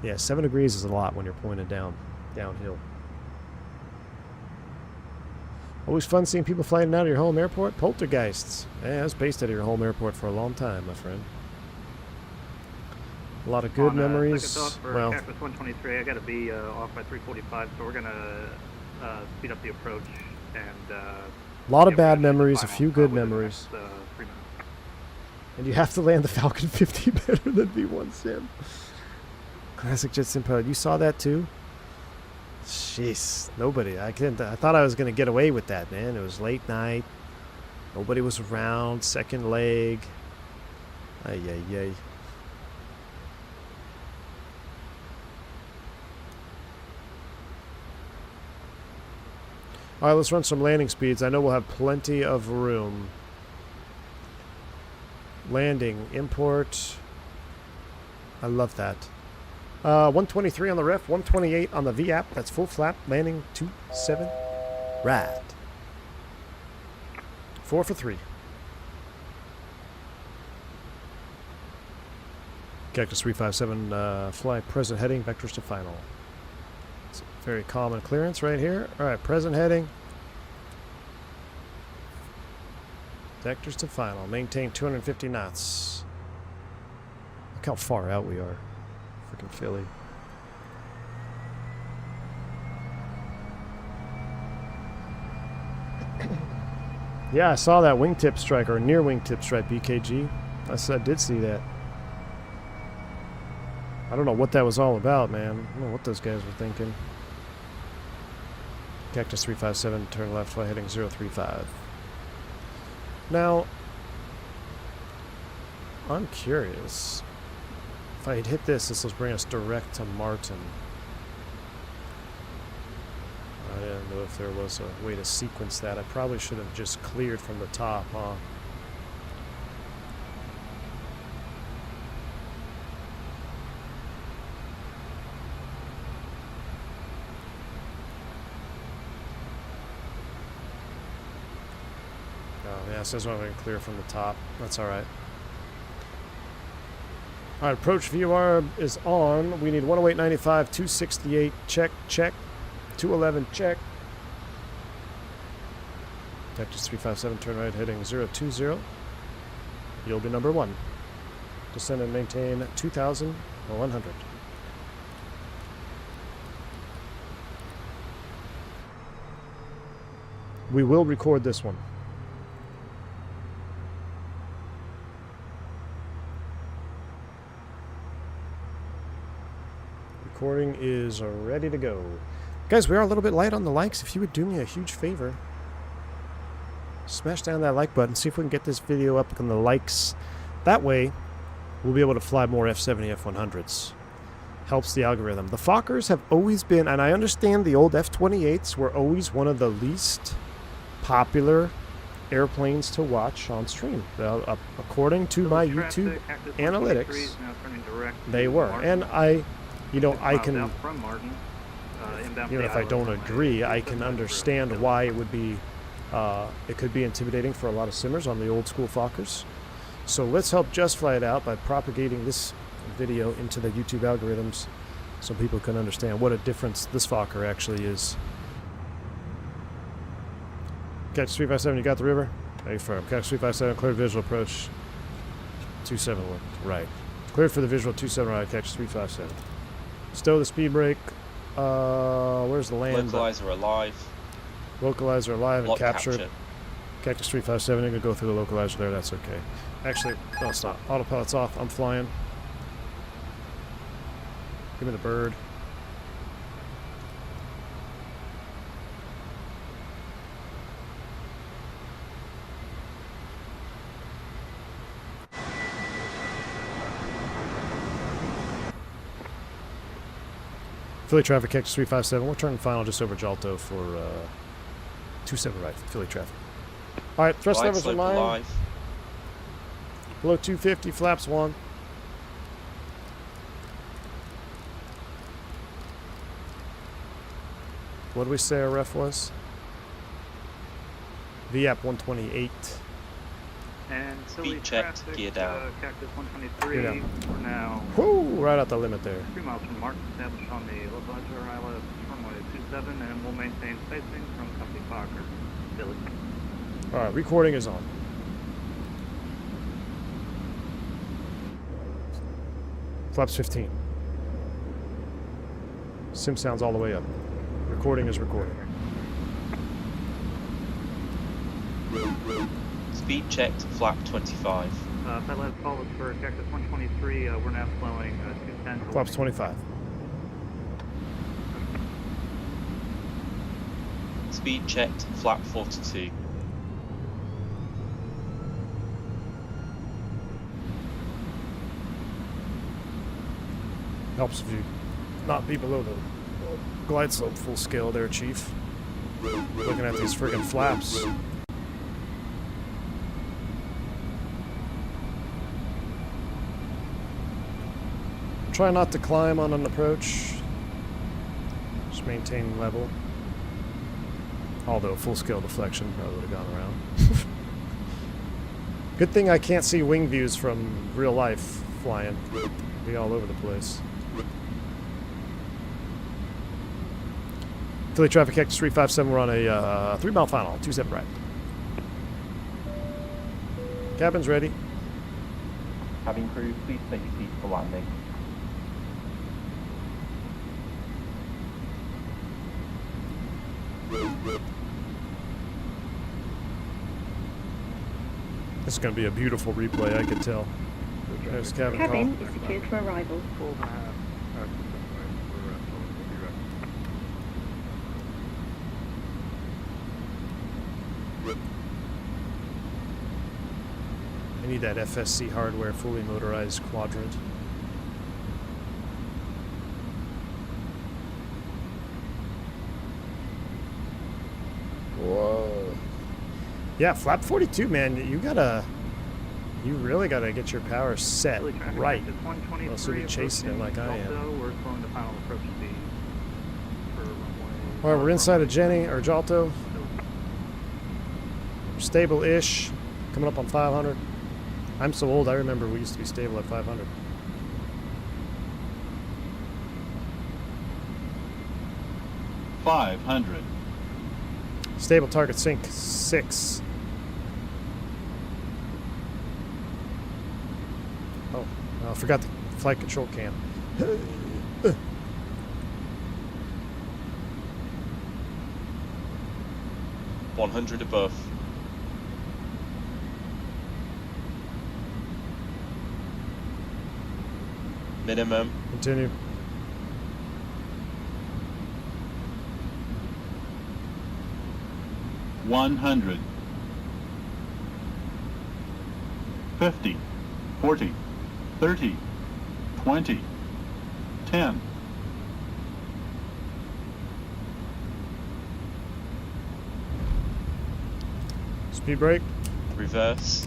Yeah, 7 degrees is a lot when you're pointed downhill. Always fun seeing people flying out of your home airport. Poltergeists. Yeah, I was based out of your home airport for a long time, my friend. A lot of good memories. Second thought for Well, Cactus 123, I got to be off by 3:45, so we're gonna speed up the approach and. a lot of yeah, bad we're gonna do the memories, a final, few good within the memories. next, 3 minutes. And you have to land the Falcon 50 better than V1 Sim. Classic Jet Sim pilot. You saw that too? Jeez, nobody. I thought I was gonna get away with that, man. It was late night. Nobody was around. Second leg. Ay. All right, let's run some landing speeds. I know we'll have plenty of room. Landing, import. I love that. 123 on the ref, 128 on the V-app. That's full flap, landing 27. Right. 4 for 3. Cactus 357, fly present heading, vectors to final. It's a very common clearance right here. All right, present heading. Vectors to final. Maintain 250 knots. Look how far out we are. Freaking Philly. Yeah, I saw that wingtip strike, or near wingtip strike, BKG. I did see that. I don't know what that was all about, man. I don't know what those guys were thinking. Cactus 357, turn left, fly heading 035. Now, I'm curious. If I had hit this will bring us direct to Martin. I didn't know if there was a way to sequence that. I probably should have just cleared from the top, huh? Oh, yeah, it says I'm going to clear from the top. That's alright. Alright, approach VOR is on. We need 108.95, 268, check. 211, check. Cactus 357, turn right, heading 020. You'll be number 1. Descend and maintain 2,100. We will record this one. Recording is ready to go. Guys, we are a little bit light on the likes. If you would do me a huge favor, smash down that like button. See if we can get this video up on the likes. That way, we'll be able to fly more F70 F100s. Helps the algorithm. The Fokkers have always been, and I understand the old F28s were always one of the least popular airplanes to watch on stream. According to my YouTube analytics, they were. And I can, even if I don't agree, I can understand why it would be, it could be intimidating for a lot of simmers on the old school Fokkers. So let's help JustFlight out by propagating this video into the YouTube algorithms so people can understand what a difference this Fokker actually is. Catch 357, you got the river? Hey, firm. Catch 357, cleared visual approach. 271, right. Cleared for the visual 27 right, catch 357. Stow the speed brake. Where's the land? Localizer alive. Localizer alive and Lock captured. capture. Cactus 357, you're going to go through the localizer there, that's okay. Actually, no, it's not. Autopilot's off, I'm flying. Give me the bird. Philly traffic, Cactus 357. We're turning final just over Jalto for 27 right, Philly traffic. Alright, thrust Right levers are slope mine. alive. Below 250, flaps 1. What did we say our ref was? VAP 128. And Speed Philly checked, traffic, gear down. Cactus 123. Gear down. We're now Whoo! Right out the limit there. 3 miles from Mark, established on the localizer ILS runway 27, and we'll maintain spacing from company Fokker. Philly. Alright, recording is on. Flaps 15. Sim sounds all the way up. Recording is recording. Speed checked, flap 25. That last call was for Cactus 123. We're now flowing 210. Flaps 25. Speed checked, flap 42. Helps if you not be below the glide slope full scale there, Chief. Looking at these friggin' flaps. Try not to climb on an approach. Just maintain level. Although full scale deflection probably would have gone around. Good thing I can't see wing views from real life flying. Be all over the place. Philly traffic, Cactus 357, we're on a 3 mile final, 27 right. Cabin's ready. Cabin crew, please take your seats for landing. This is going to be a beautiful replay, I can tell. There's cabin call. Cabin is secured for arrival. I need that FSC hardware, fully motorized Quadrant. Whoa. Yeah, flap 42, man. You really gotta get your power set right. Else you'll be chasing it like I am. We're slowing the final approach speed for runway. All right, we're inside of Jenny or Jalto. Stable-ish, coming up on 500. I'm so old, I remember we used to be stable at 500. $500. Stable target sync 6. Oh, I forgot the flight control cam. 100 above. Minimum. Continue. One 100. 50, 40, 30, 20, 10. Speed brake. Reverse.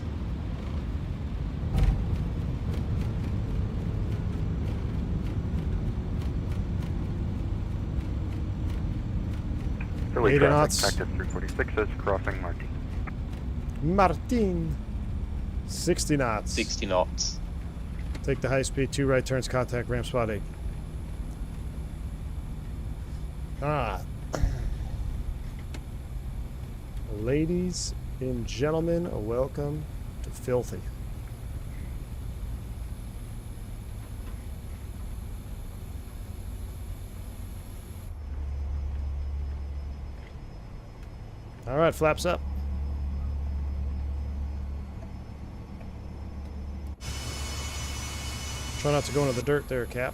Philly 80 traffic, knots. Cactus 346 is crossing Martin. Martin. 60 knots. 60 knots. Take the high speed, 2 right turns, contact ramp spot 8. Ah. Ladies and gentlemen, welcome to Filthy. All right, flaps up. Try not to go into the dirt there, Cap.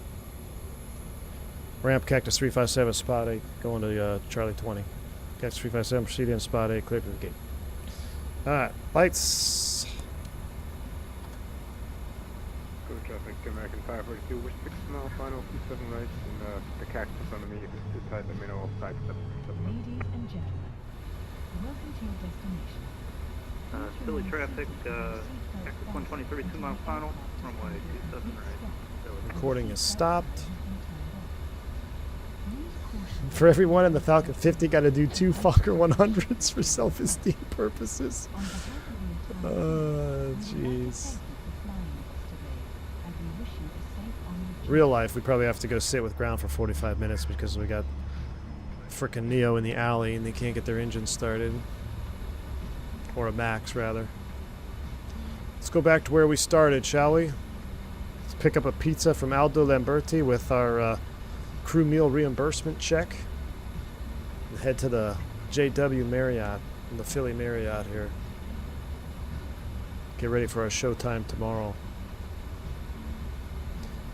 Ramp Cactus 357, spot 8, going to Charlie 20. Cactus 357, proceed in, spot 8, clear to the gate. Alright, lights. Go traffic, American 542, we're 6 mile final, 27 right, and the cactus underneath is too tight, let me know all sides. Ladies and gentlemen, welcome to your destination. Philly traffic, Cactus 123, 2 mile final, runway 27 right. Recording is stopped. For everyone in the Falcon 50, got to do 2 Fokker 100s for self-esteem purposes. Jeez. Real life, we probably have to go sit with ground for 45 minutes because we got frickin' Neo in the alley and they can't get their engine started. Or a Max, rather. Let's go back to where we started, shall we? Let's pick up a pizza from Aldo Lamberti with our crew meal reimbursement check. And head to the JW Marriott, the Philly Marriott here. Get ready for our showtime tomorrow.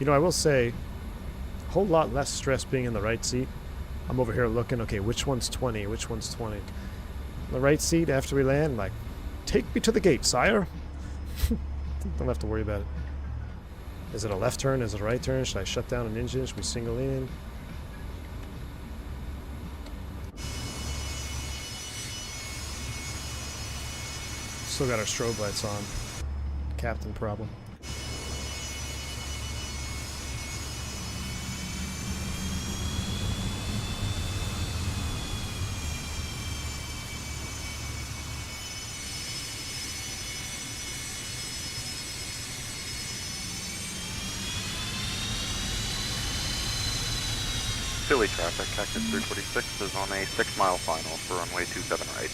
You know, I will say, a whole lot less stress being in the right seat. I'm over here looking, okay, which one's 20, which one's 20. The right seat after we land, like, take me to the gate, sire. Don't have to worry about it. Is it a left turn? Is it a right turn? Should I shut down an engine? Should we single in? Still got our strobe lights on. Captain problem. Philly traffic, Cactus 346 is on a 6 mile final for runway 27 right.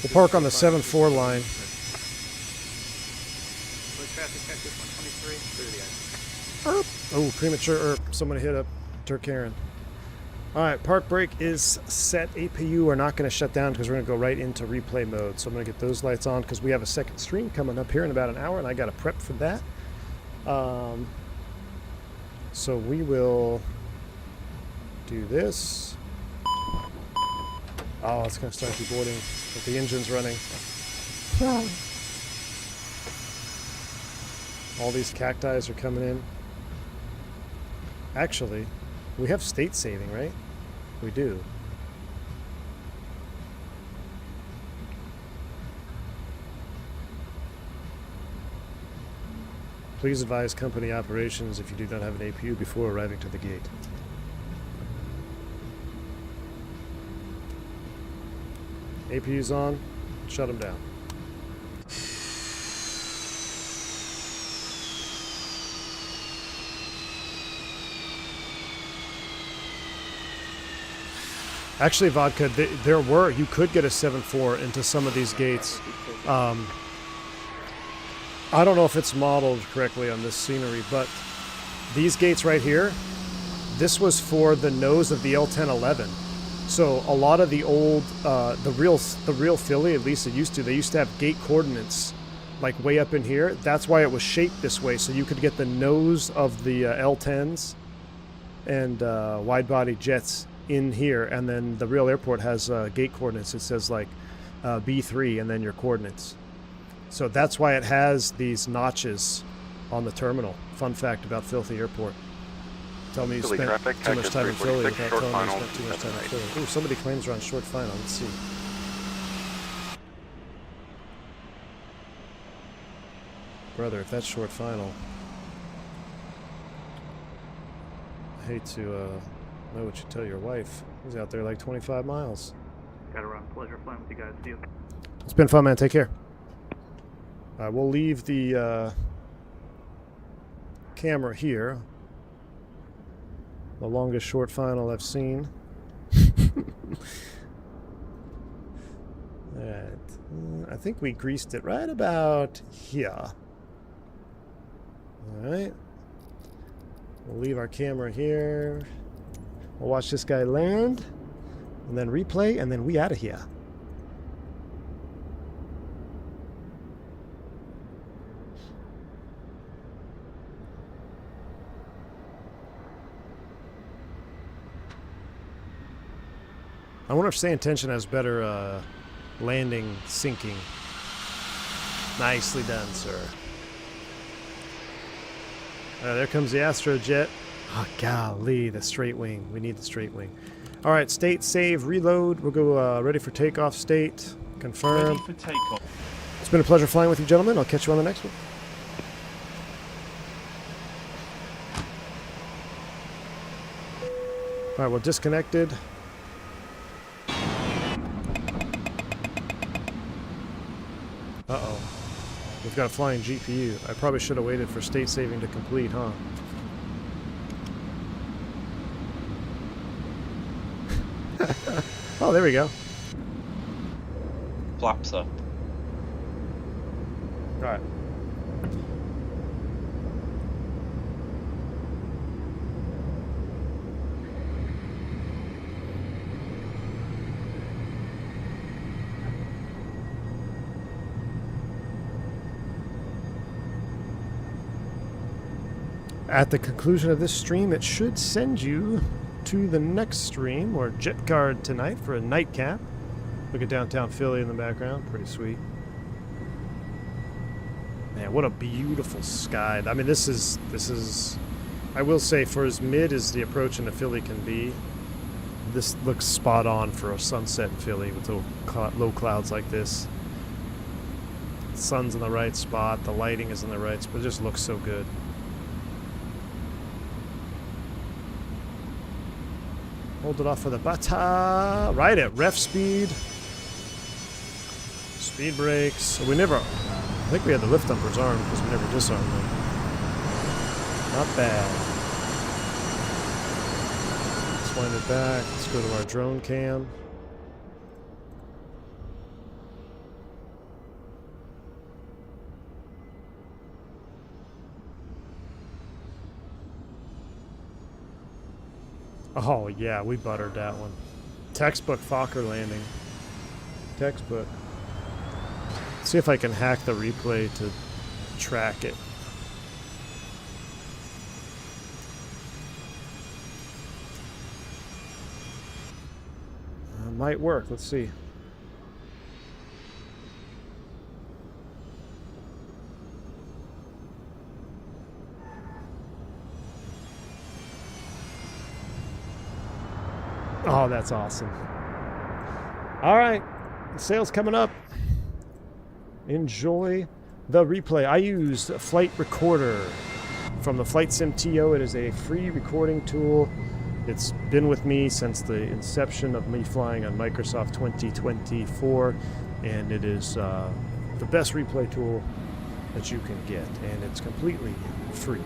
We'll park on the 7-4 line. Philly traffic, Cactus 123, clear the ice. Oh, premature. Somebody hit up Dirk Heron. Alright, park brake is set. APU are not going to shut down because we're going to go right into replay mode. So I'm going to get those lights on because we have a second stream coming up here in about an hour and I got to prep for that. So we will do this. Oh, it's going to start deboarding with the engines running. All these cacti are coming in. Actually, we have state saving, right? We do. Please advise company operations if you do not have an APU before arriving to the gate. APU's on, shut them down. Actually, Vodka, you could get a 7.4 into some of these gates. I don't know if it's modeled correctly on this scenery, but these gates right here, this was for the nose of the L1011. So a lot of the old, the real Philly, at least it used to, they used to have gate coordinates like way up in here. That's why it was shaped this way, so you could get the nose of the L10s and wide-body jets in here, and then the real airport has gate coordinates. It says like B3 and then your coordinates. So that's why it has these notches on the terminal. Fun fact about Filthy Airport. Tell me you Philly spent traffic, too much time in Philly without short telling me you final, spent too much time in 7-8. Philly. Ooh, somebody claims we're on short final. Let's see. Brother, if that's short final, I hate to know what you tell your wife. He's out there like 25 miles. Gotta run. Pleasure flying with you guys. See you. It's been fun, man. Take care. We'll leave the camera here. The longest short final I've seen. Alright. I think we greased it right about here. Alright. We'll leave our camera here. We'll watch this guy land. And then replay. And then we out of here. I wonder if Staying Tension has better landing syncing. Nicely done, sir. There comes the Astrojet. Oh, golly, the straight wing. We need the straight wing. All right, state, save, reload. We'll go ready for takeoff state. Confirm. Ready for takeoff. It's been a pleasure flying with you, gentlemen. I'll catch you on the next one. All right, we're disconnected. Uh-oh. We've got a flying GPU. I probably should have waited for state saving to complete, huh? Oh, there we go. Flaps up. Alright. At the conclusion of this stream, it should send you to the next stream or jet guard tonight for a nightcap. Look at downtown Philly in the background. Pretty sweet. Man, what a beautiful sky. I mean, this is, I will say, for as mid as the approach into Philly can be, this looks spot on for a sunset in Philly with low clouds like this. The sun's in the right spot, the lighting is in the right spot. It just looks so good. Hold it off for the bata. Right at ref speed. Speed brakes. We never, I think we had the lift umpers armed because we never disarmed them. Not bad. Let's wind it back. Let's go to our drone cam. Oh, yeah, we buttered that one. Textbook Fokker landing. Textbook. Let's see if I can hack the replay to track it. Might work. Let's see. Oh, that's awesome. All right. The sale's coming up. Enjoy the replay. I used Flight Recorder from the Flight Sim TO. It is a free recording tool. It's been with me since the inception of me flying on Microsoft 2024, and it is the best replay tool that you can get, and it's completely free.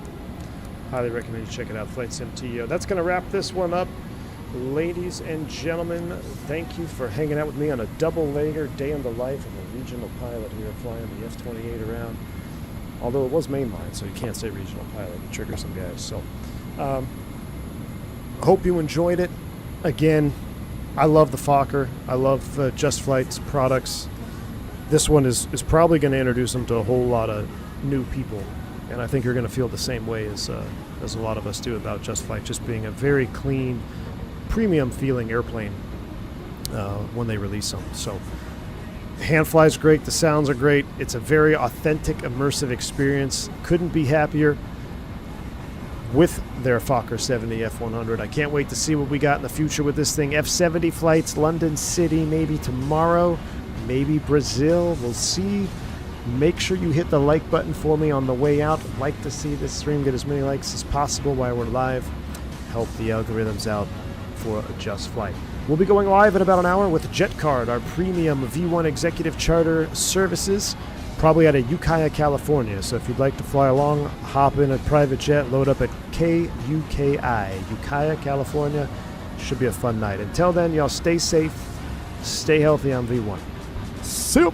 Highly recommend you check it out, Flight Sim TO. That's going to wrap this one up. Ladies and gentlemen, thank you for hanging out with me on a double-legger day in the life of a regional pilot here flying the F-28 around. Although it was mainline, so you can't say regional pilot. You trigger some guys. So, Hope you enjoyed it. Again, I love the Fokker. I love JustFlight's products. This one is probably going to introduce them to a whole lot of new people, and I think you're going to feel the same way as a lot of us do about JustFlight, just being a very clean, premium feeling airplane when they release them. So the hand flies great, the sounds are great. It's a very authentic, immersive experience. Couldn't be happier with their Fokker 70 F100. I can't wait to see what we got in the future with this thing. F70 flights, London City, maybe tomorrow, maybe Brazil. We'll see. Make sure you hit the like button for me on the way out. I'd like to see this stream get as many likes as possible while we're live. Help the algorithms out for JustFlight. We'll be going live in about an hour with JetCard, our premium V1 executive charter services, probably out of Ukiah, California. So if you'd like to fly along, hop in a private jet, load up at KUKI, Ukiah, California. Should be a fun night. Until then, y'all stay safe, stay healthy on V1. See you.